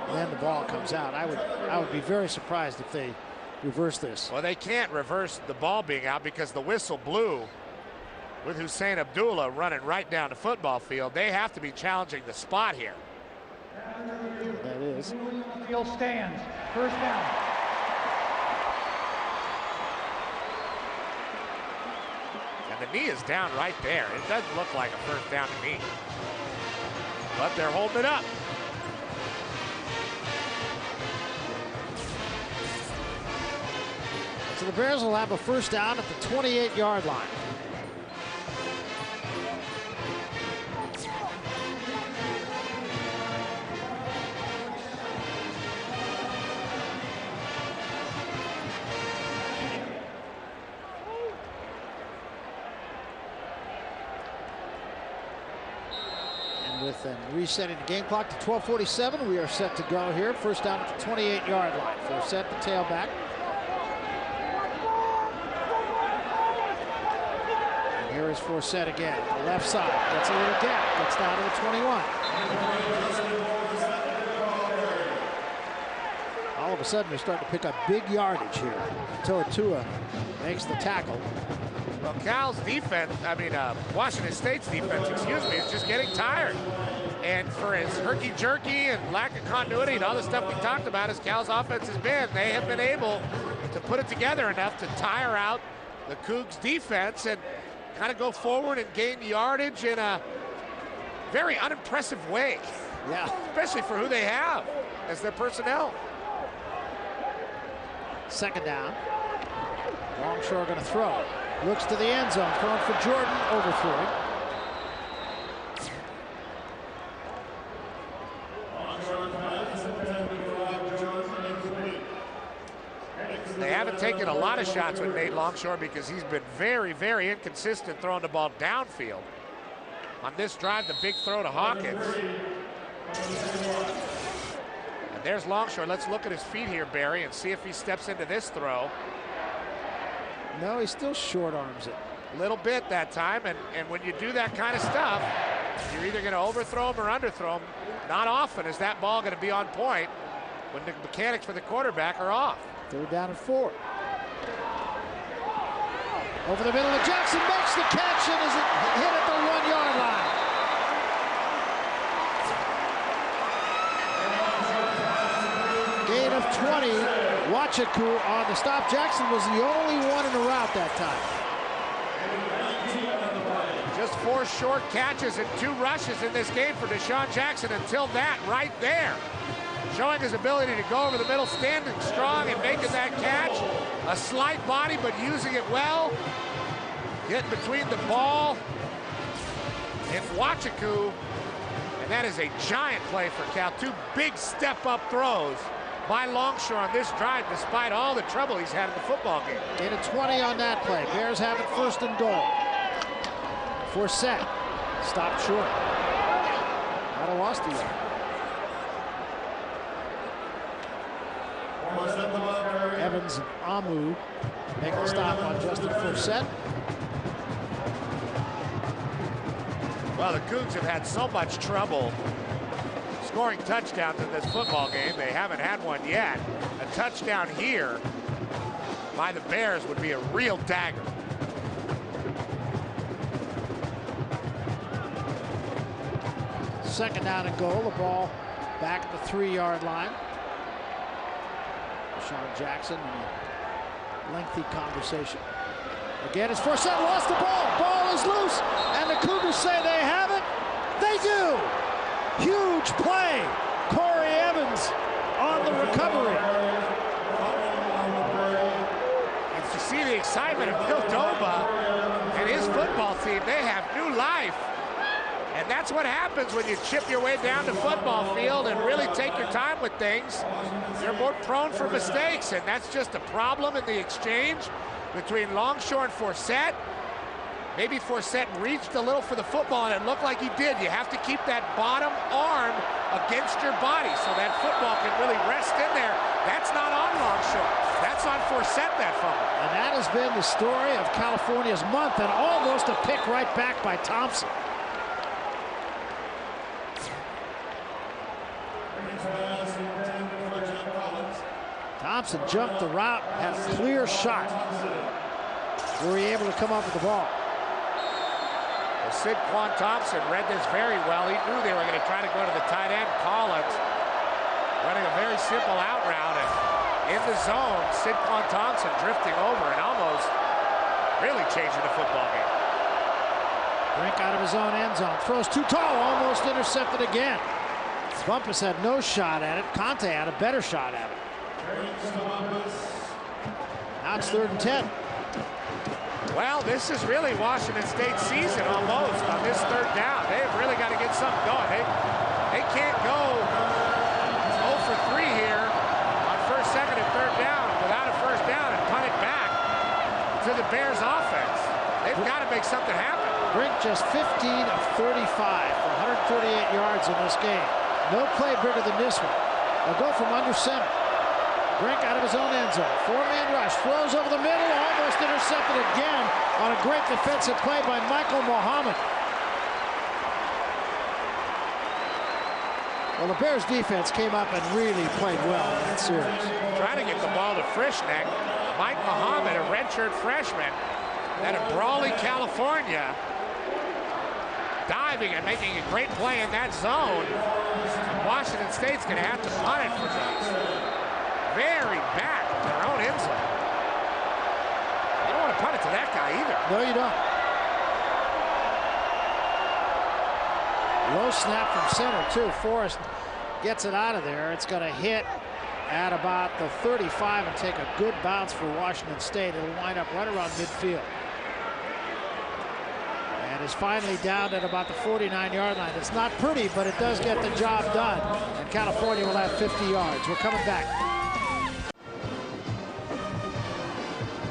C: and then the ball comes out. I would be very surprised if they reverse this.
D: Well, they can't reverse the ball being out because the whistle blew with Hussein Abdullah running right down the football field. They have to be challenging the spot here.
C: That is.
G: Field stands. First down.
D: And the knee is down right there. It doesn't look like a first down to me. But they're holding it up.
C: So the Bears will have a first down at the 28-yard line. With them resetting the game clock to 12:47, we are set to go here. First down at the 28-yard line. Forsett, the tailback. And here is Forsett again. The left side gets a little gap. Gets down to the 21. All of a sudden, they're starting to pick up big yardage here until Tua makes the tackle.
D: Well, Cal's defense, Washington State's defense, is just getting tired. And for his herky-jerky and lack of continuity and all the stuff we talked about as Cal's offense has been, they have been able to put it together enough to tire out the Cougs defense and kind of go forward and gain yardage in a very unimpressive way.
C: Yeah.
D: Especially for who they have as their personnel.
C: Second down. Longshore going to throw. Looks to the end zone, throwing for Jordan, overthrowing.
D: They haven't taken a lot of shots with Nate Longshore because he's been very, very inconsistent throwing the ball downfield. On this drive, the big throw to Hawkins. And there's Longshore. Let's look at his feet here, Barry, and see if he steps into this throw.
C: No, he still short arms it.
D: A little bit that time, and when you do that kind of stuff, you're either going to overthrow him or underthrow him. Not often is that ball going to be on point when the mechanics for the quarterback are off.
C: Third down and 4. Over the middle of Jackson, makes the catch and is hit at the 1-yard line. Gain of 20. Wachaku on the stop. Jackson was the only one in the route that time.
D: Just 4 short catches and 2 rushes in this game for Deshaun Jackson until that right there. Showing his ability to go over the middle, standing strong and making that catch. A slight body, but using it well. Getting between the ball and Wachaku. And that is a giant play for Cal. 2 big step-up throws by Longshore on this drive, despite all the trouble he's had in the football game.
C: Gain of 20 on that play. Bears have it first and goal. Forsett stopped short. Not a loss to yard. Evans and Amu make the stop on Justin Forsett.
D: Well, the Cougs have had so much trouble scoring touchdowns in this football game. They haven't had one yet. A touchdown here by the Bears would be a real dagger.
C: Second down and goal. The ball back at the 3-yard line. Deshaun Jackson in a lengthy conversation. Again, it's Forsett lost the ball. Ball is loose, and the Cougars say they have it. They do. Huge play. Corey Evans on the recovery.
D: And to see the excitement of Bill Doba and his football team, they have new life. And that's what happens when you chip your way down the football field and really take your time with things. You're more prone for mistakes, and that's just a problem in the exchange between Longshore and Forsett. Maybe Forsett reached a little for the football, and it looked like he did. You have to keep that bottom arm against your body so that football can really rest in there. That's not on Longshore. That's on Forsett, that fumble.
C: And that has been the story of California's month, and almost a pick right back by Thompson. Thompson jumped the route, had a clear shot. Were he able to come up with the ball?
D: Well, Sid Quan Thompson read this very well. He knew they were going to try to go to the tight end. Collins running a very simple out route. And in the zone, Sid Quan Thompson drifting over and almost really changing the football game.
C: Brink out of his own end zone. Throws too tall. Almost intercepted again. Bumpus had no shot at it. Conte had a better shot at it. Now it's 3rd and 10.
D: Well, this is really Washington State's season almost on this 3rd down. They've really got to get something going. They can't go 0 for 3 here on 1st, 2nd, and 3rd down without a 1st down and punt it back to the Bears offense. They've got to make something happen.
C: Brink just 15 of 35 for 138 yards in this game. No play bigger than this one. They'll go from under center. Brink out of his own end zone. 4-man rush. Throws over the middle. Almost intercepted again on a great defensive play by Michael Muhammad. Well, the Bears defense came up and really played well in that series.
D: Trying to get the ball to Frischneck. Mike Muhammad, a redshirt freshman out of Brawley, California, diving and making a great play in that zone. Washington State's going to have to punt it for those. Very back in their own end zone. You don't want to punt it to that guy either.
C: No, you don't. Low snap from center, too. Forrest gets it out of there. It's going to hit at about the 35 and take a good bounce for Washington State. It'll wind up right around midfield. And is finally down at about the 49-yard line. It's not pretty, but it does get the job done. And California will have 50 yards. We're coming back.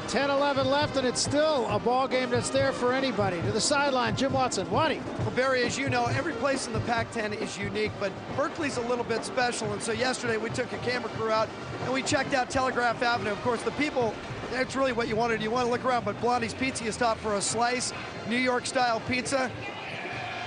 C: 10-11 left, and it's still a ball game that's there for anybody. To the sideline, Jim Watson. Waddy.
E: Well, Barry, as you know, every place in the Pac-10 is unique, but Berkeley's a little bit special. And so yesterday we took a camera crew out and we checked out Telegraph Avenue. Of course, the people, that's really what you wanted. You want to look around, but Blondie's Pizza, you stop for a slice, New York-style pizza.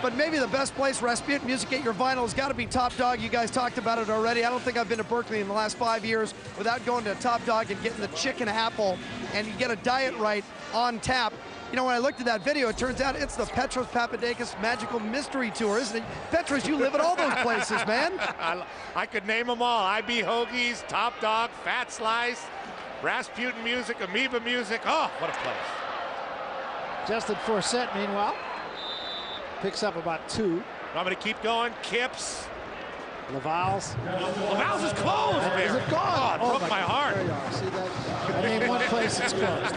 E: But maybe the best place, Rasputin Music, get your vinyl, has got to be Top Dog. You guys talked about it already. I don't think I've been to Berkeley in the last 5 years without going to Top Dog and getting the chicken apple, and you get a diet right on tap. You know, when I looked at that video, it turns out it's the Petros Papadakis Magical Mystery Tour, isn't it? Petros, you live at all those places, man.
D: I could name them all. IB Hoagies, Top Dog, Fat Slice, Rasputin Music, Amoeba Music. Oh, what a place.
C: Justin Forsett, meanwhile, picks up about 2.
D: I'm going to keep going. Kips.
C: Laval's.
D: Laval's is closed, Barry.
C: Is it gone?
D: Oh, it broke my heart.
C: There you are. See that? I named one place it's closed.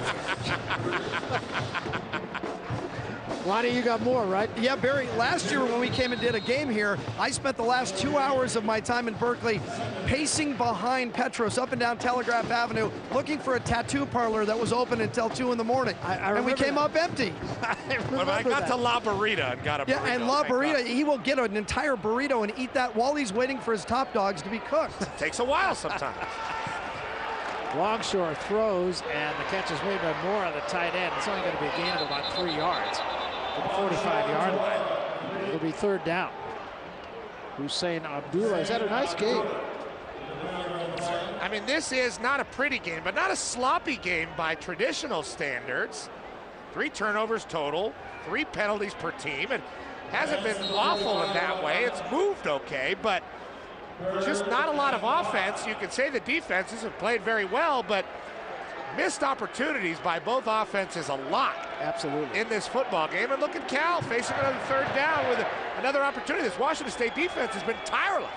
C: Lonnie, you got more, right?
E: Yeah, Barry, last year when we came and did a game here, I spent the last 2 hours of my time in Berkeley pacing behind Petros up and down Telegraph Avenue looking for a tattoo parlor that was open until 2 in the morning. And we came up empty.
D: I got to La Burrita and got a burrito.
E: Yeah, and La Burrita, he will get an entire burrito and eat that while he's waiting for his Top Dogs to be cooked.
D: Takes a while sometimes.
C: Longshore throws, and the catch is made by Moore on the tight end. It's only going to be a gain of about 3 yards. To the 45-yard line. It'll be 3rd down. Hussein Abdullah has had a nice game.
D: I mean, this is not a pretty game, but not a sloppy game by traditional standards. 3 turnovers total, 3 penalties per team. It hasn't been awful in that way. It's moved okay, but just not a lot of offense. You could say the defenses have played very well, but missed opportunities by both offenses a lot.
C: Absolutely.
D: In this football game. And look at Cal facing another 3rd down with another opportunity. This Washington State defense has been tireless.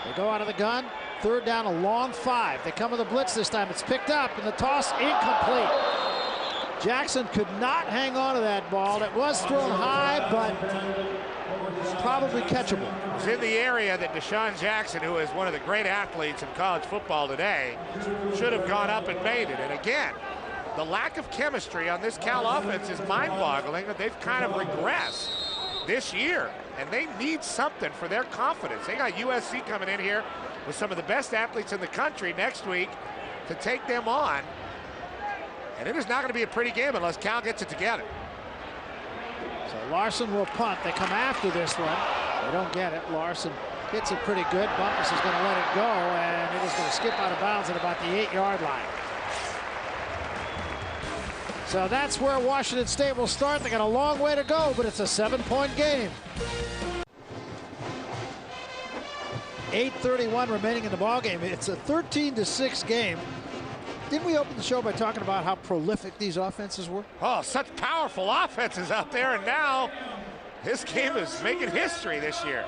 C: They go out of the gun. 3rd down, a long 5. They come with a blitz this time. It's picked up, and the toss incomplete. Jackson could not hang on to that ball. It was thrown high, but probably catchable.
D: It's in the area that Deshaun Jackson, who is one of the great athletes in college football today, should have gone up and made it. And again, the lack of chemistry on this Cal offense is mind-boggling. That they've kind of regressed this year, and they need something for their confidence. They got USC coming in here with some of the best athletes in the country next week to take them on. And it is not going to be a pretty game unless Cal gets it together.
C: So Larson will punt. They come after this one. They don't get it. Larson hits it pretty good. Bumpus is going to let it go, and it is going to skip out of bounds at about the 8-yard line. So that's where Washington State will start. They got a long way to go, but it's a 7-point game. 8:31 remaining in the ball game. It's a 13-6 game. Didn't we open the show by talking about how prolific these offenses were?
D: Oh, such powerful offenses out there, and now this game is making history this year.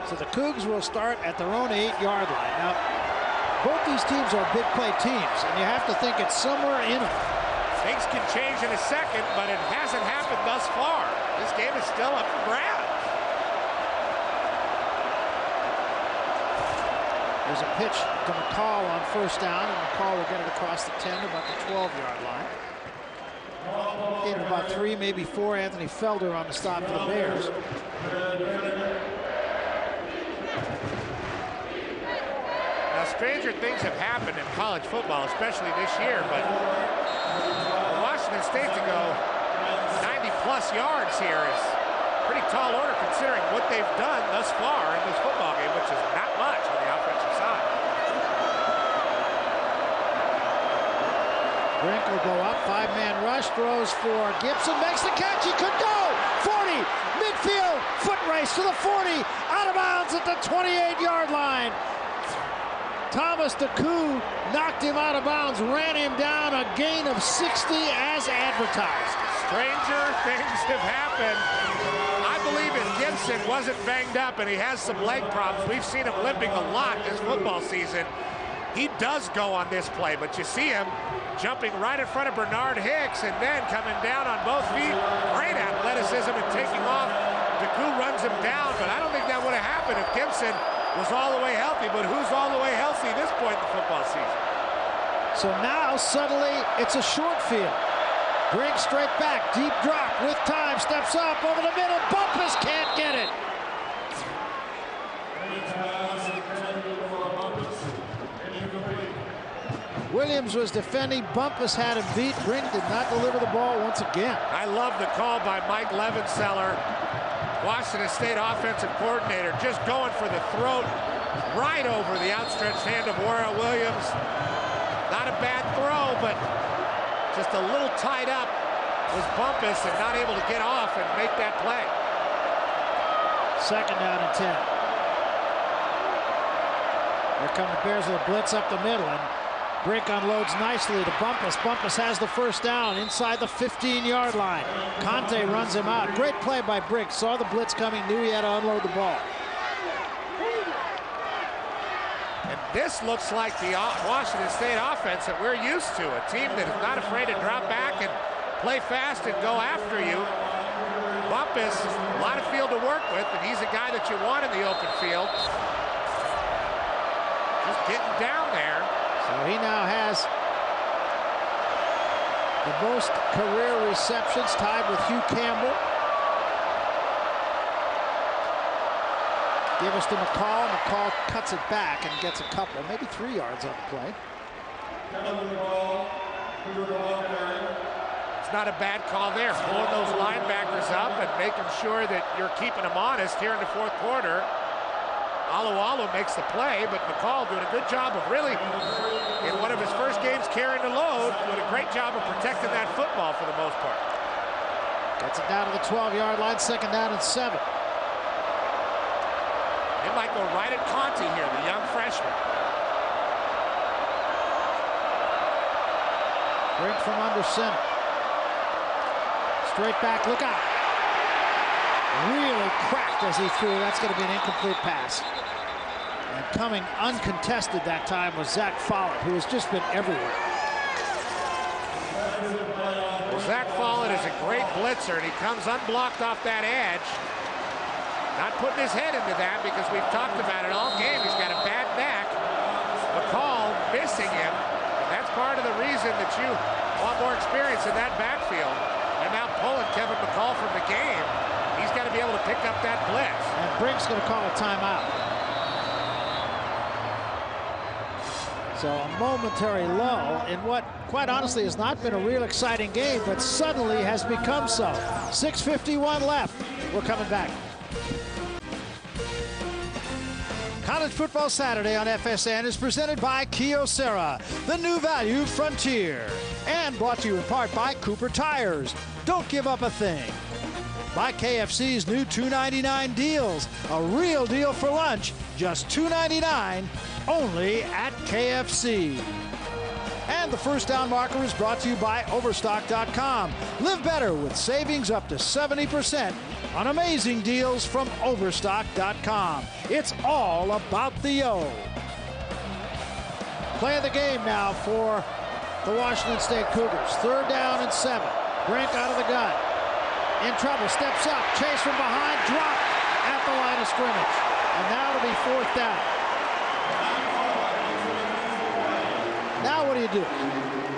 C: So the Cougs will start at their own 8-yard line. Now, both these teams are big play teams, and you have to think it's somewhere in them.
D: Things can change in a second, but it hasn't happened thus far. This game is still up for grabs.
C: There's a pitch to McCall on first down, and McCall will get it across the 10 to about the 12-yard line. Gain of about 3, maybe 4. Anthony Felder on the stop for the Bears.
D: Now, stranger things have happened in college football, especially this year, but for Washington State to go 90-plus yards here is pretty tall order considering what they've done thus far in this football game, which is not much on the offensive side.
C: Brink will go up, 5-man rush, throws for Gibson, makes the catch, he could go! 40, midfield, foot race to the 40, out of bounds at the 28-yard line. Thomas DeCou knocked him out of bounds, ran him down, a gain of 60 as advertised.
D: Stranger things have happened. I believe if Gibson wasn't banged up and he has some leg problems, we've seen him limping a lot this football season. He does go on this play, but you see him jumping right in front of Bernard Hicks and then coming down on both feet. Great athleticism and taking off. DeCou runs him down, but I don't think that would have happened if Gibson was all the way healthy. But who's all the way healthy at this point in the football season?
C: So now suddenly it's a short field. Brink straight back, deep drop with time, steps up over the middle. Bumpus can't get it. Williams was defending. Bumpus had him beat. Brink did not deliver the ball once again.
D: I love the call by Mike Levenseller, Washington State offensive coordinator, just going for the throat right over the outstretched hand of Warren Williams. Not a bad throw, but just a little tied up was Bumpus and not able to get off and make that play.
C: 2nd down and 10. Here come the Bears with a blitz up the middle, and Brink unloads nicely to Bumpus. Bumpus has the first down inside the 15-yard line. Conte runs him out. Great play by Brink. Saw the blitz coming, knew he had to unload the ball.
D: And this looks like the Washington State offense that we're used to. A team that is not afraid to drop back and play fast and go after you. Bumpus, a lot of field to work with, and he's a guy that you want in the open field. Just getting down there.
C: So he now has the most career receptions, tied with Hugh Campbell. Give us to McCall. McCall cuts it back and gets a couple, maybe 3 yards on the play.
D: It's not a bad call there, pulling those linebackers up and making sure that you're keeping them honest here in the 4th quarter. Alualu makes the play, but McCall doing a good job of really, in one of his first games carrying the load, doing a great job of protecting that football for the most part.
C: Gets it down to the 12-yard line, 2nd down and 7.
D: They might go right at Conte here, the young freshman.
C: Brink from under center. Straight back, look out. Really cracked as he threw. That's going to be an incomplete pass. And coming uncontested that time was Zach Follett, who has just been everywhere.
D: Well, Zach Follett is a great blitzer, and he comes unblocked off that edge. Not putting his head into that because we've talked about it all game. He's got a bad neck. McCall missing him. And that's part of the reason that you want more experience in that backfield. And now pulling Kevin McCall from the game. He's got to be able to pick up that blitz.
C: And Brink's going to call a timeout. So a momentary lull in what, quite honestly, has not been a real exciting game, but suddenly has become so. 6:51 left. We're coming back. College Football Saturday on FSN is presented by Kyocera, the new value frontier. And brought to you in part by Cooper Tires. Don't give up a thing. By KFC's new $2.99 deals. A real deal for lunch, just $2.99. only at KFC. And the first down marker is brought to you by Overstock.com. Live better with savings up to 70% on amazing deals from Overstock.com. It's all about the O. Play of the game now for the Washington State Cougars. 3rd down and 7. Brink out of the gun. In trouble, steps up, chase from behind, dropped at the line of scrimmage. And now it'll be 4th down. Now what do you do?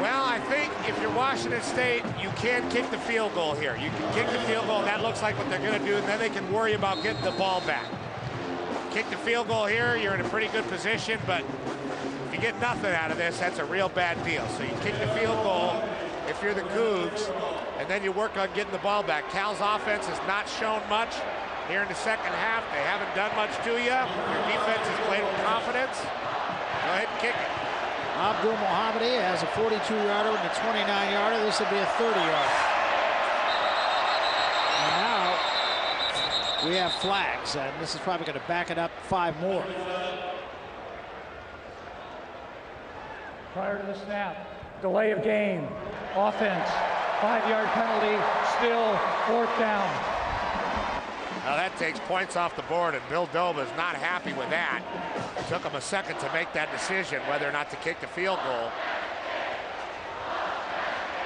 D: Well, I think if you're Washington State, you can kick the field goal here. You can kick the field goal, and that looks like what they're going to do, and then they can worry about getting the ball back. Kick the field goal here, you're in a pretty good position, but if you get nothing out of this, that's a real bad deal. So you kick the field goal if you're the Cougs, and then you work on getting the ball back. Cal's offense has not shown much here in the second half. They haven't done much to you. Your defense has played with confidence. Go ahead and kick it.
C: Abdul Mohammadi has a 42-yarder and a 29-yarder. This will be a 30-yarder. And now we have flags, and this is probably going to back it up 5 more.
G: Prior to the snap, delay of game, offense, 5-yard penalty, still 4th down.
D: Now that takes points off the board, and Bill Doba is not happy with that. It took him a second to make that decision whether or not to kick the field goal.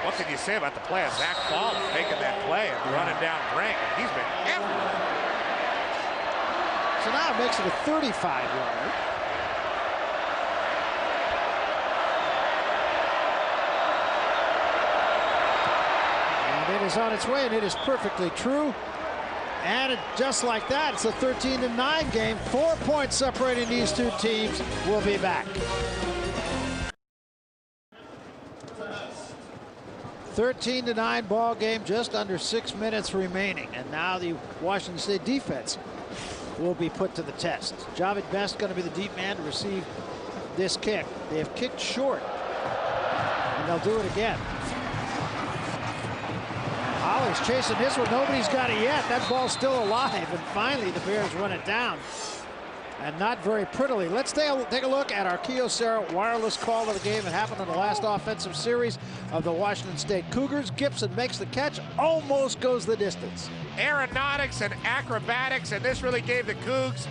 D: What can you say about the play of Zach Fowler making that play and running down Brink? He's been everywhere.
C: So now it makes it a 35-yarder. And it is on its way, and it is perfectly true. And just like that, it's a 13-9 game. 4 points separating these two teams. We'll be back. 13-9 ball game, just under 6 minutes remaining. And now the Washington State defense will be put to the test. Javid Best going to be the deep man to receive this kick. They have kicked short, and they'll do it again. Holly's chasing this one. Nobody's got it yet. That ball's still alive, and finally the Bears run it down, and not very prettily. Let's take a look at our Kyocera wireless call of the game. It happened on the last offensive series of the Washington State Cougars. Gibson makes the catch, almost goes the distance.
D: Aeronautics and acrobatics, and this really gave the Cougs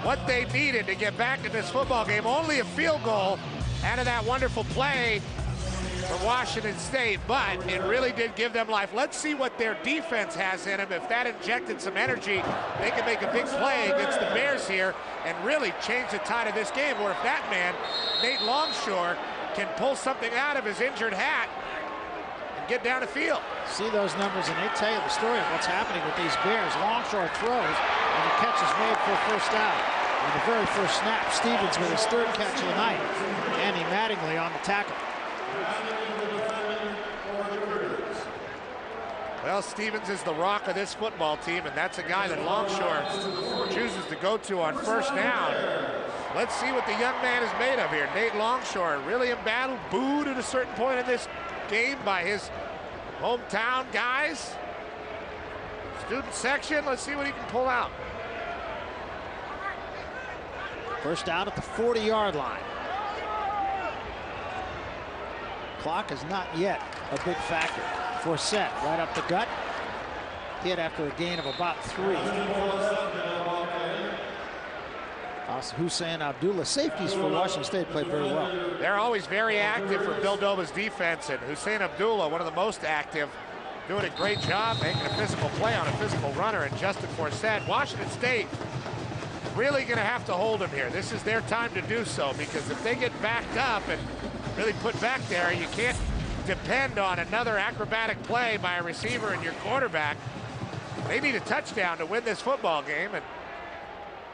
D: what they needed to get back in this football game. Only a field goal out of that wonderful play for Washington State, but it really did give them life. Let's see what their defense has in them. If that injected some energy, they can make a big play against the Bears here and really change the tide of this game. Or if that man, Nate Longshore, can pull something out of his injured hat and get down the field.
C: See those numbers, and they tell you the story of what's happening with these Bears. Longshore throws, and the catch is made for first down. On the very first snap, Stevens with his 3rd catch of the night. Andy Mattingly on the tackle.
D: Well, Stevens is the rock of this football team, and that's a guy that Longshore chooses to go to on first down. Let's see what the young man is made of here. Nate Longshore, really embattled, booed at a certain point in this game by his hometown guys. Student section, let's see what he can pull out.
C: First down at the 40-yard line. Clock is not yet a big factor. Forsett right up the gut. Hit after a gain of about 3. Hussein Abdullah. Safeties for Washington State played very well.
D: They're always very active for Bill Doba's defense, and Hussein Abdullah, one of the most active, doing a great job making a physical play on a physical runner, and Justin Forsett. Washington State really going to have to hold him here. This is their time to do so, because if they get backed up and really put back there, you can't depend on another acrobatic play by a receiver and your quarterback. They need a touchdown to win this football game, and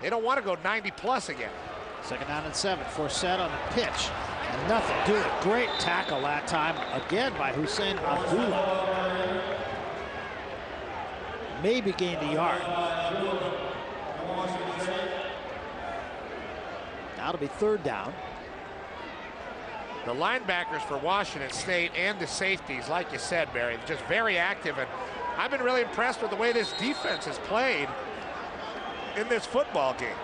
D: they don't want to go 90+ again.
C: 2nd down and 7. Forsett on the pitch, and nothing doing. Great tackle that time, again by Hussein Abdullah. Maybe gained a yard. Now it'll be 3rd down.
D: The linebackers for Washington State and the safeties, like you said, Barry, just very active. And I've been really impressed with the way this defense has played in this football game.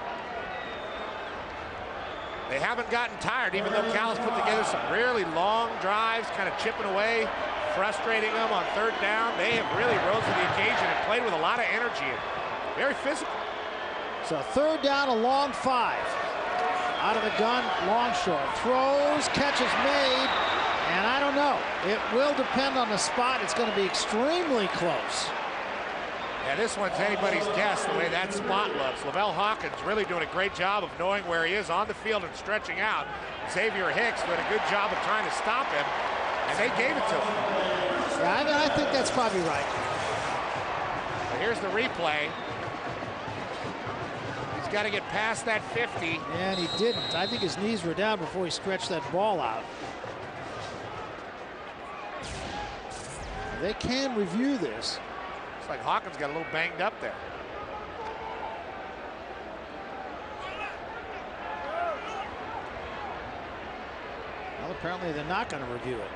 D: They haven't gotten tired, even though Cal has put together some really long drives, kind of chipping away, frustrating them on third down. They have really rose to the occasion and played with a lot of energy and very physical.
C: So third down, a long 5. Out of the gun, Longshore throws, catches made, and I don't know. It will depend on the spot. It's going to be extremely close.
D: Yeah, this one's anybody's guess the way that spot looks. Lavelle Hawkins really doing a great job of knowing where he is on the field and stretching out. Xavier Hicks doing a good job of trying to stop him, and they gave it to him.
C: Yeah, I think that's probably right.
D: But here's the replay. He's got to get past that 50.
C: And he didn't. I think his knees were down before he stretched that ball out. They can review this.
D: Looks like Hawkins got a little banged up there.
C: Well, apparently they're not going to review it.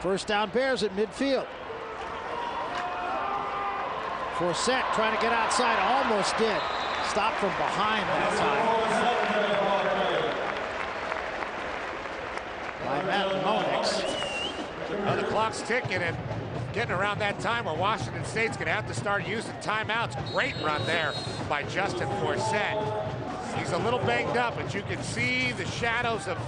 C: First down, Bears at midfield. Forsett trying to get outside, almost did. Stopped from behind that time by Matt Monix.
D: Well, the clock's ticking and getting around that time where Washington State's going to have to start using timeouts. Great run there by Justin Forsett. He's a little banged up, but you can see the shadows of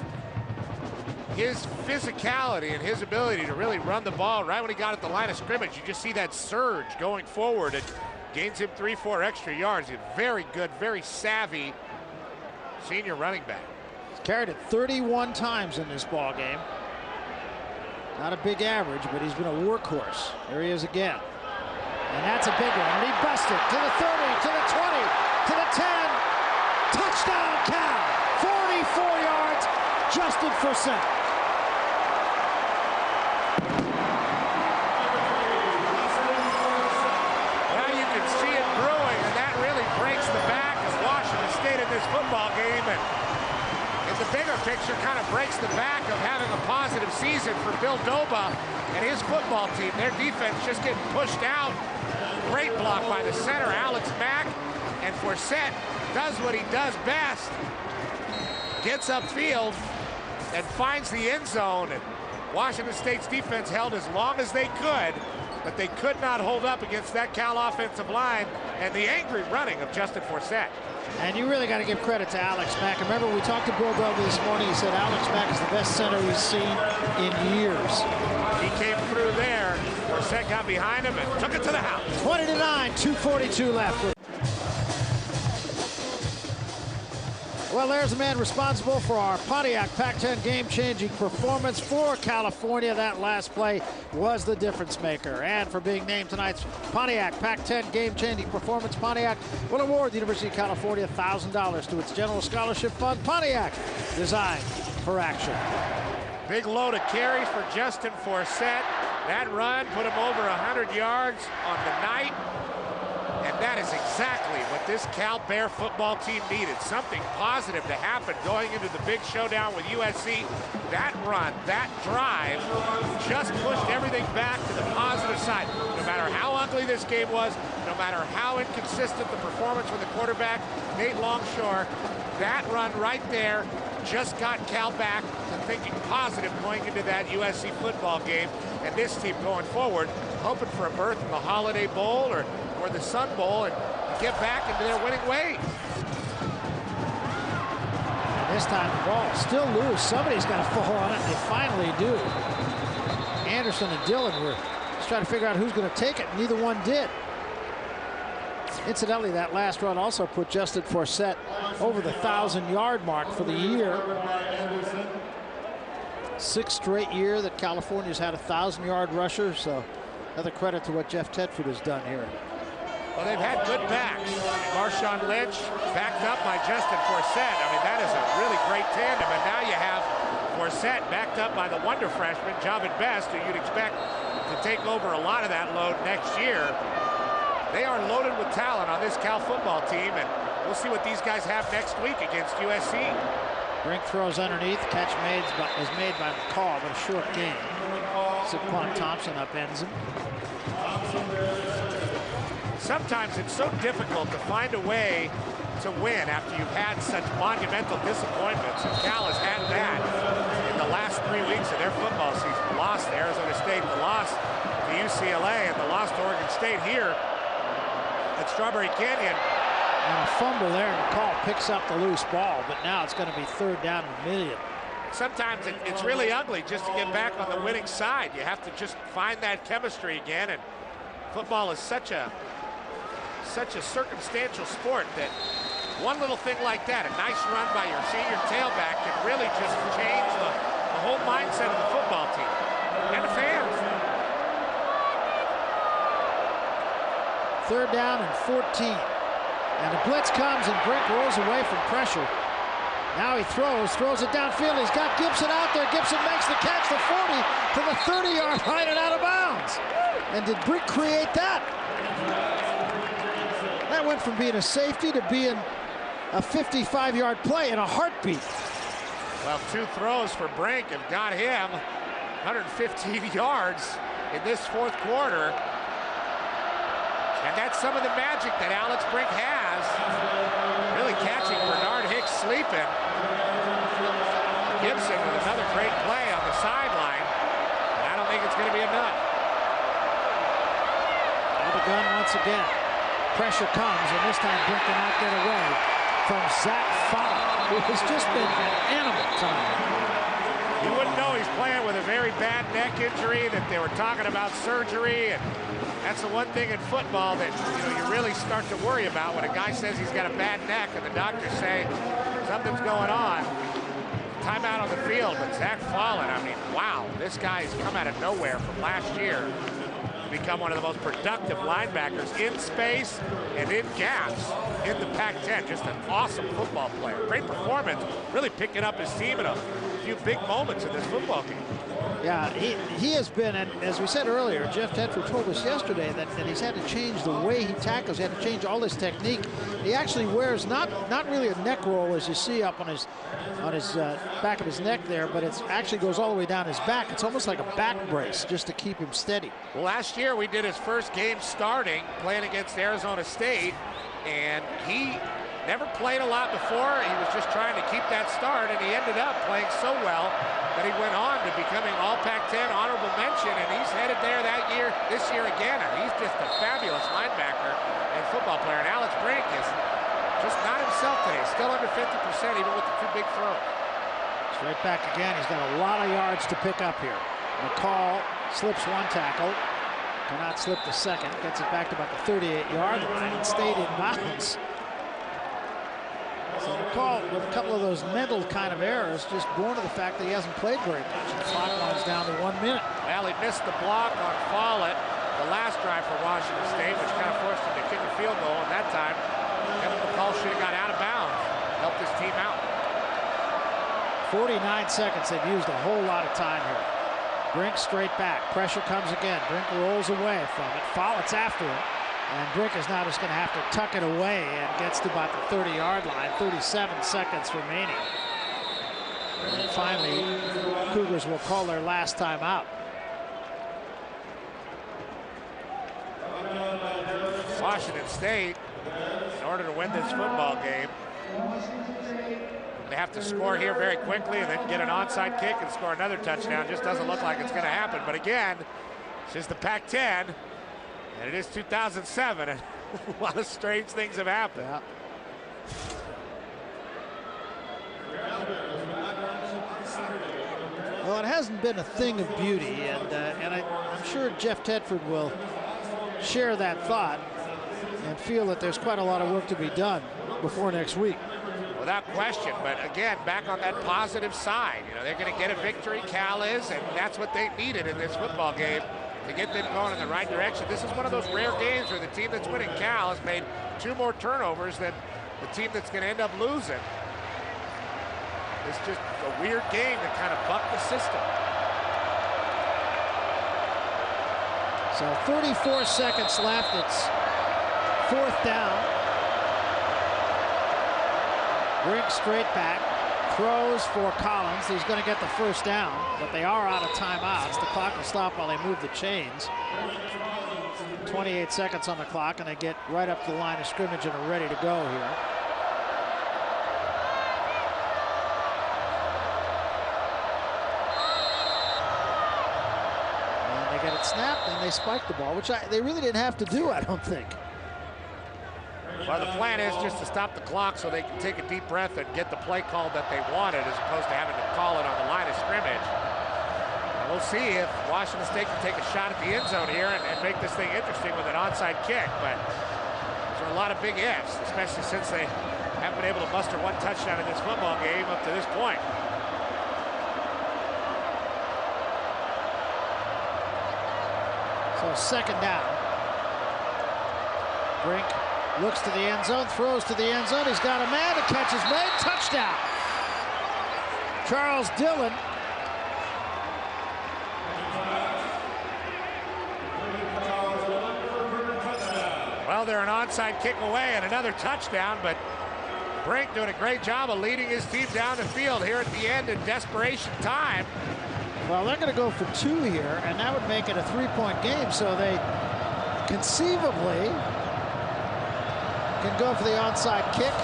D: his physicality and his ability to really run the ball right when he got at the line of scrimmage. You just see that surge going forward. It gains him 3-4 extra yards. He's very good, very savvy senior running back.
C: He's carried it 31 times in this ball game. Not a big average, but he's been a workhorse. There he is again. And that's a big one. And he busted to the 30, to the 20, to the 10. Touchdown, Cal. 44 yards, Justin Forsett.
D: Now you can see it brewing, and that really breaks the back of Washington State in this football game. And in the bigger picture, kind of breaks the back of having a positive season for Bill Doba and his football team. Their defense just getting pushed out. Great block by the center, Alex Mack. And Forsett does what he does best. Gets upfield and finds the end zone. And Washington State's defense held as long as they could, but they could not hold up against that Cal offensive line and the angry running of Justin Forsett.
C: And you really got to give credit to Alex Mack. Remember, we talked to Bill Doba this morning. He said Alex Mack is the best center he's seen in years.
D: He came through there. Forsett got behind him and took it to the house.
C: 20-9, 2:42 left. Well, there's the man responsible for our Pontiac Pac-10 game-changing performance for California. That last play was the difference maker. And for being named tonight's Pontiac Pac-10 game-changing performance, Pontiac will award the University of California $1,000 to its General Scholarship Fund. Pontiac, designed for action.
D: Big load of carries for Justin Forsett. That run put him over 100 yards on the night. And that is exactly what this Cal Bear football team needed. Something positive to happen going into the big showdown with USC. That run, that drive, just pushed everything back to the positive side. No matter how ugly this game was, no matter how inconsistent the performance with the quarterback, Nate Longshore, that run right there just got Cal back to thinking positive going into that USC football game. And this team going forward, hoping for a berth in the Holiday Bowl or the Sun Bowl and get back into their winning ways.
C: And this time the ball still loose. Somebody's got to fall on it. They finally do. Anderson and Dillon were just trying to figure out who's going to take it. Neither one did. Incidentally, that last run also put Justin Forsett over the 1,000-yard mark for the year. Sixth straight year that California's had a 1,000-yard rusher. So another credit to what Jeff Tedford has done here.
D: Well, they've had good backs. Marshawn Lynch backed up by Justin Forsett. I mean, that is a really great tandem. And now you have Forsett backed up by the wonder freshman, Javid Best, who you'd expect to take over a lot of that load next year. They are loaded with talent on this Cal football team, and we'll see what these guys have next week against USC.
C: Brink throws underneath. Catch was made by McCall, but a short gain. Saquon Thompson upends him.
D: sometimes it's so difficult to find a way to win after you've had such monumental disappointments. And Cal has had that in the last 3 weeks of their football season. The loss to Arizona State, the loss to UCLA, and the loss to Oregon State here at Strawberry Canyon.
C: And a fumble there, and McCall picks up the loose ball, but now it's going to be 3rd down and a million.
D: Sometimes it's really ugly just to get back on the winning side. You have to just find that chemistry again, and football is such a circumstantial sport that one little thing like that, a nice run by your senior tailback, can really just change the whole mindset of the football team and the fans.
C: 3rd down and 14. And the blitz comes, and Brink rolls away from pressure. Now he throws it downfield. He's got Gibson out there. Gibson makes the catch, the 40 to the 30-yard line and out of bounds. And did Brink create that? That went from being a safety to being a 55-yard play in a heartbeat.
D: Well, 2 throws for Brink have got him 115 yards in this 4th quarter. And that's some of the magic that Alex Brink has. Really catching Bernard Hicks sleeping. Gibson with another great play on the sideline. And I don't think it's going to be enough.
C: Out of the gun once again. Pressure comes, and this time Brink cannot get away from Zach Fowler, who has just been an animal tonight.
D: You wouldn't know he's playing with a very bad neck injury, that they were talking about surgery, and that's the one thing in football that you really start to worry about when a guy says he's got a bad neck and the doctors say something's going on. Timeout on the field, but Zach Fowler, I mean, wow, this guy's come out of nowhere from last year. Become one of the most productive linebackers in space and in gaps in the Pac-10. Just an awesome football player. Great performance, really picking up his team in a few big moments in this football game.
C: Yeah, he has been, and as we said earlier, Jeff Tedford told us yesterday that he's had to change the way he tackles. He had to change all his technique. He actually wears not really a neck roll as you see up on his back of his neck there, but it actually goes all the way down his back. It's almost like a back brace just to keep him steady.
D: Well, last year we did his first game starting, playing against Arizona State, and he never played a lot before. He was just trying to keep that start, and he ended up playing so well that he went on to becoming all Pac-10 honorable mention, and he's headed there this year again. And he's just a fabulous linebacker and football player. And Alex Brink is just not himself today. Still under 50%, even with the 2 big throws.
C: Straight back again. He's got a lot of yards to pick up here. McCall slips 1 tackle. Cannot slip the second. Gets it back to about the 38-yard line and stayed in bounds. So McCall, with a couple of those mental kind of errors, just born of the fact that he hasn't played very much. The clock runs down to 1 minute.
D: Well, he missed the block on Follett the last drive for Washington State, which kind of forced him to kick a field goal. And that time, Kevin McCall should have got out of bounds, helped his team out.
C: 49 seconds. They've used a whole lot of time here. Brink straight back. Pressure comes again. Brink rolls away from it. Follett's after him. And Brink is now just going to have to tuck it away and gets to about the 30-yard line. 37 seconds remaining. And finally, Cougars will call their last time out.
D: Washington State, in order to win this football game, they have to score here very quickly and then get an onside kick and score another touchdown. Just doesn't look like it's going to happen. But again, it's just the Pac-10. And it is 2007, and a lot of strange things have happened.
C: Yeah. Well, it hasn't been a thing of beauty, and I'm sure Jeff Tedford will share that thought and feel that there's quite a lot of work to be done before next week.
D: Without question, but again, back on that positive side. They're going to get a victory, Cal is, and that's what they needed in this football game to get them going in the right direction. This is one of those rare games where the team that's winning, Cal, has made 2 more turnovers than the team that's going to end up losing. It's just a weird game that kind of bucked the system.
C: So 34 seconds left. It's 4th down. Brink straight back. Throws for Collins. He's going to get the 1st down, but they are out of timeouts. The clock will stop while they move the chains. 28 seconds on the clock, and they get right up to the line of scrimmage and are ready to go here. And they get it snapped, and they spike the ball, which they really didn't have to do, I don't think.
D: Well, the plan is just to stop the clock so they can take a deep breath and get the play called that they wanted, as opposed to having to call it on the line of scrimmage. And we'll see if Washington State can take a shot at the end zone here and make this thing interesting with an onside kick. But there are a lot of big ifs, especially since they haven't been able to muster one touchdown in this football game up to this point.
C: So second down. Brink looks to the end zone, throws to the end zone. He's got a man. The catch is made. Touchdown. Charles Dillon.
D: Well, they're an onside kick away and another touchdown, but Brink doing a great job of leading his team down the field here at the end in desperation time.
C: Well, they're going to go for 2 here, and that would make it a 3-point game, so they conceivably can go for the onside kick,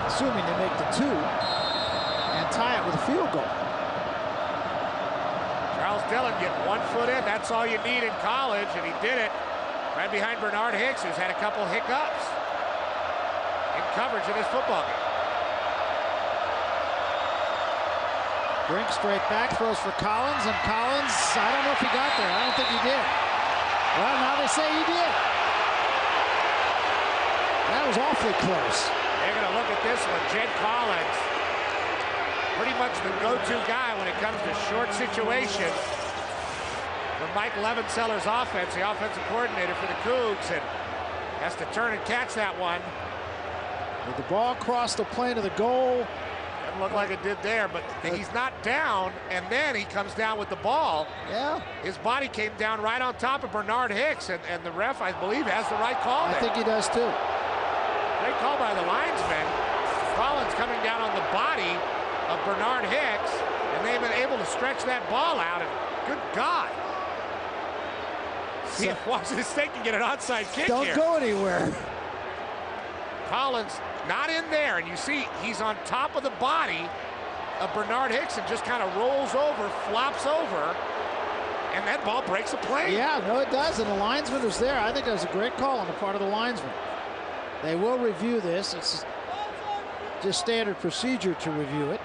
C: assuming they make the 2, and tie it with a field goal.
D: Charles Dillon getting 1 foot in. That's all you need in college, and he did it right behind Bernard Hicks, who's had a couple hiccups in coverage in this football game.
C: Brink straight back, throws for Collins, and Collins, I don't know if he got there. I don't think he did. Well, now they say he did. That was awfully close.
D: They're going to look at this one. Jed Collins, pretty much the go-to guy when it comes to short situations for Mike Levenseller's offense, the offensive coordinator for the Cougs, and has to turn and catch that one.
C: Did the ball cross the plane of the goal?
D: Doesn't look like it did there, but he's not down, and then he comes down with the ball.
C: Yeah.
D: His body came down right on top of Bernard Hicks, and the ref, I believe, has the right call there.
C: I think he does too.
D: Great call by the linesman. Collins coming down on the body of Bernard Hicks, and they've been able to stretch that ball out, and good God. See if Washington State can get an onside kick here.
C: Don't go anywhere.
D: Collins not in there, and you see he's on top of the body of Bernard Hicks and just kind of rolls over, flops over, and that ball breaks a plane.
C: Yeah, no, it does, and the linesman was there. I think that was a great call on the part of the linesman. They will review this. It's just standard procedure to review it.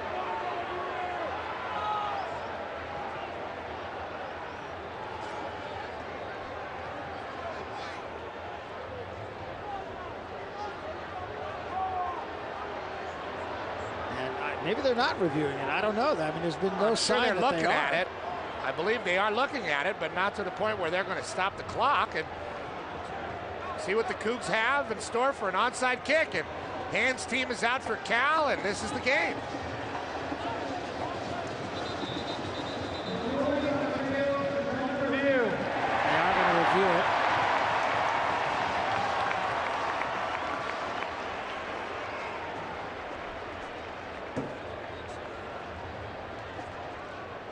C: Maybe they're not reviewing it. I don't know. I mean, there's been no sign
D: they're
C: that
D: looking
C: they are.
D: at it. I believe they are looking at it, but not to the point where they're going to stop the clock and see what the Cougs have in store for an onside kick. And Hand's team is out for Cal, and this is the game.
C: Review. They are going to review it.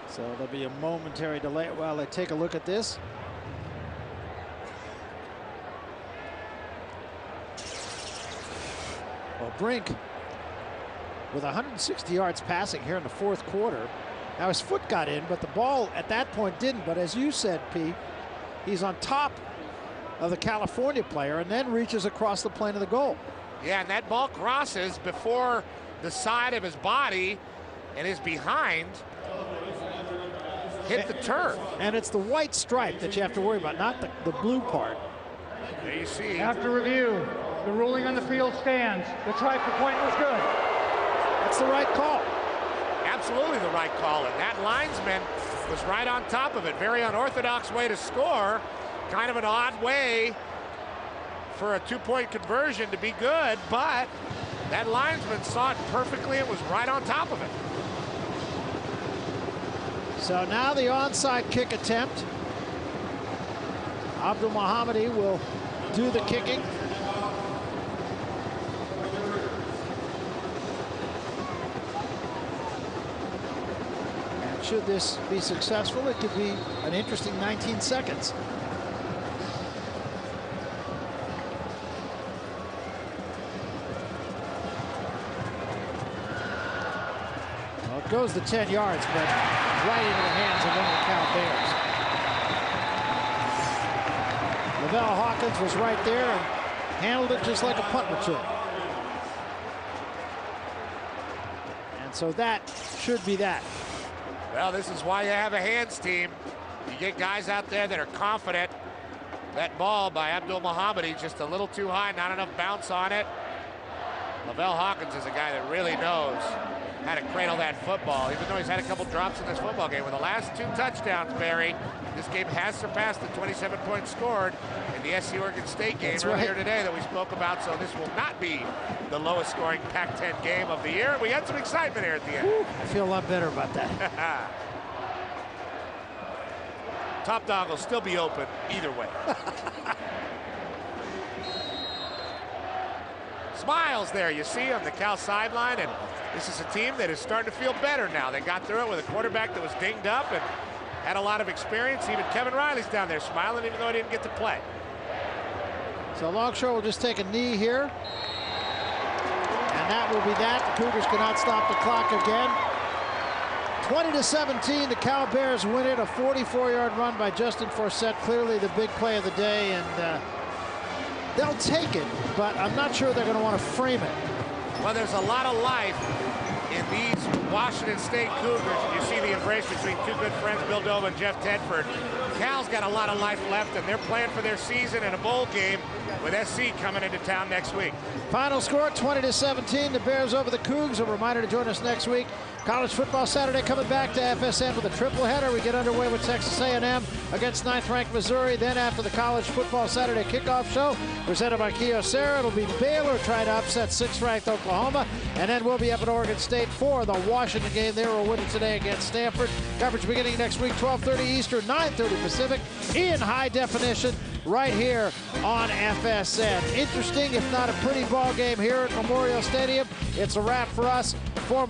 C: So there'll be a momentary delay while they take a look at this. Well, Brink with 160 yards passing here in the 4th quarter. Now his foot got in, but the ball at that point didn't. But as you said, P, he's on top of the California player and then reaches across the plane of the goal.
D: Yeah, and that ball crosses before the side of his body and his behind hit the turf.
C: And it's the white stripe that you have to worry about, not the blue part.
D: There you see.
G: After review, the ruling on the field stands. The try for point was good.
C: That's the right call.
D: Absolutely the right call, and that linesman was right on top of it. Very unorthodox way to score. Kind of an odd way for a 2-point conversion to be good, but that linesman saw it perfectly and was right on top of it.
C: So now the onside kick attempt. Abdul Mohammadi will do the kicking. And should this be successful, it could be an interesting 19 seconds. goes the 10 yards, but right into the hands of one of the Cal Bears. Lavelle Hawkins was right there and handled it just like a punt return. And so that should be that.
D: Well, this is why you have a hands team. You get guys out there that are confident. That ball by Abdul Muhammad, he's just a little too high, not enough bounce on it. Lavelle Hawkins is a guy that really knows how to cradle that football, even though he's had a couple drops in this football game. With the last 2 touchdowns, Barry, this game has surpassed the 27 points scored in the SC Oregon State game earlier today that we spoke about, so this will not be the lowest scoring Pac-10 game of the year. We had some excitement here at the end.
C: I feel a lot better about that.
D: Top Dog will still be open either way. Smiles there, you see, on the Cal sideline, and this is a team that is starting to feel better now. They got through it with a quarterback that was dinged up and had a lot of experience. Even Kevin Riley's down there smiling, even though he didn't get to play.
C: So Longshore will just take a knee here. And that will be that. The Cougars cannot stop the clock again. 20-17, the Cal Bears win it. A 44-yard run by Justin Forsett, clearly the big play of the day, and they'll take it, but I'm not sure they're going to want to frame it.
D: Well, there's a lot of life in these Washington State Cougars. You see the embrace between two good friends, Bill Dova and Jeff Tedford. Cal's got a lot of life left, and they're playing for their season in a bowl game with SC coming into town next week.
C: Final score, 20-17. The Bears over the Cougs. A reminder to join us next week. College Football Saturday coming back to FSN with a triple header. We get underway with Texas A&M against 9th-ranked Missouri. Then after the College Football Saturday kickoff show, presented by Kyocera, it'll be Baylor trying to upset 6th-ranked Oklahoma. And then we'll be up at Oregon State for the Washington game. They were winning today against Stanford. Coverage beginning next week, 12:30 Eastern, 9:30 Pacific, in high definition, right here on FSN. Interesting, if not a pretty ball game here at Memorial Stadium. It's a wrap for us. For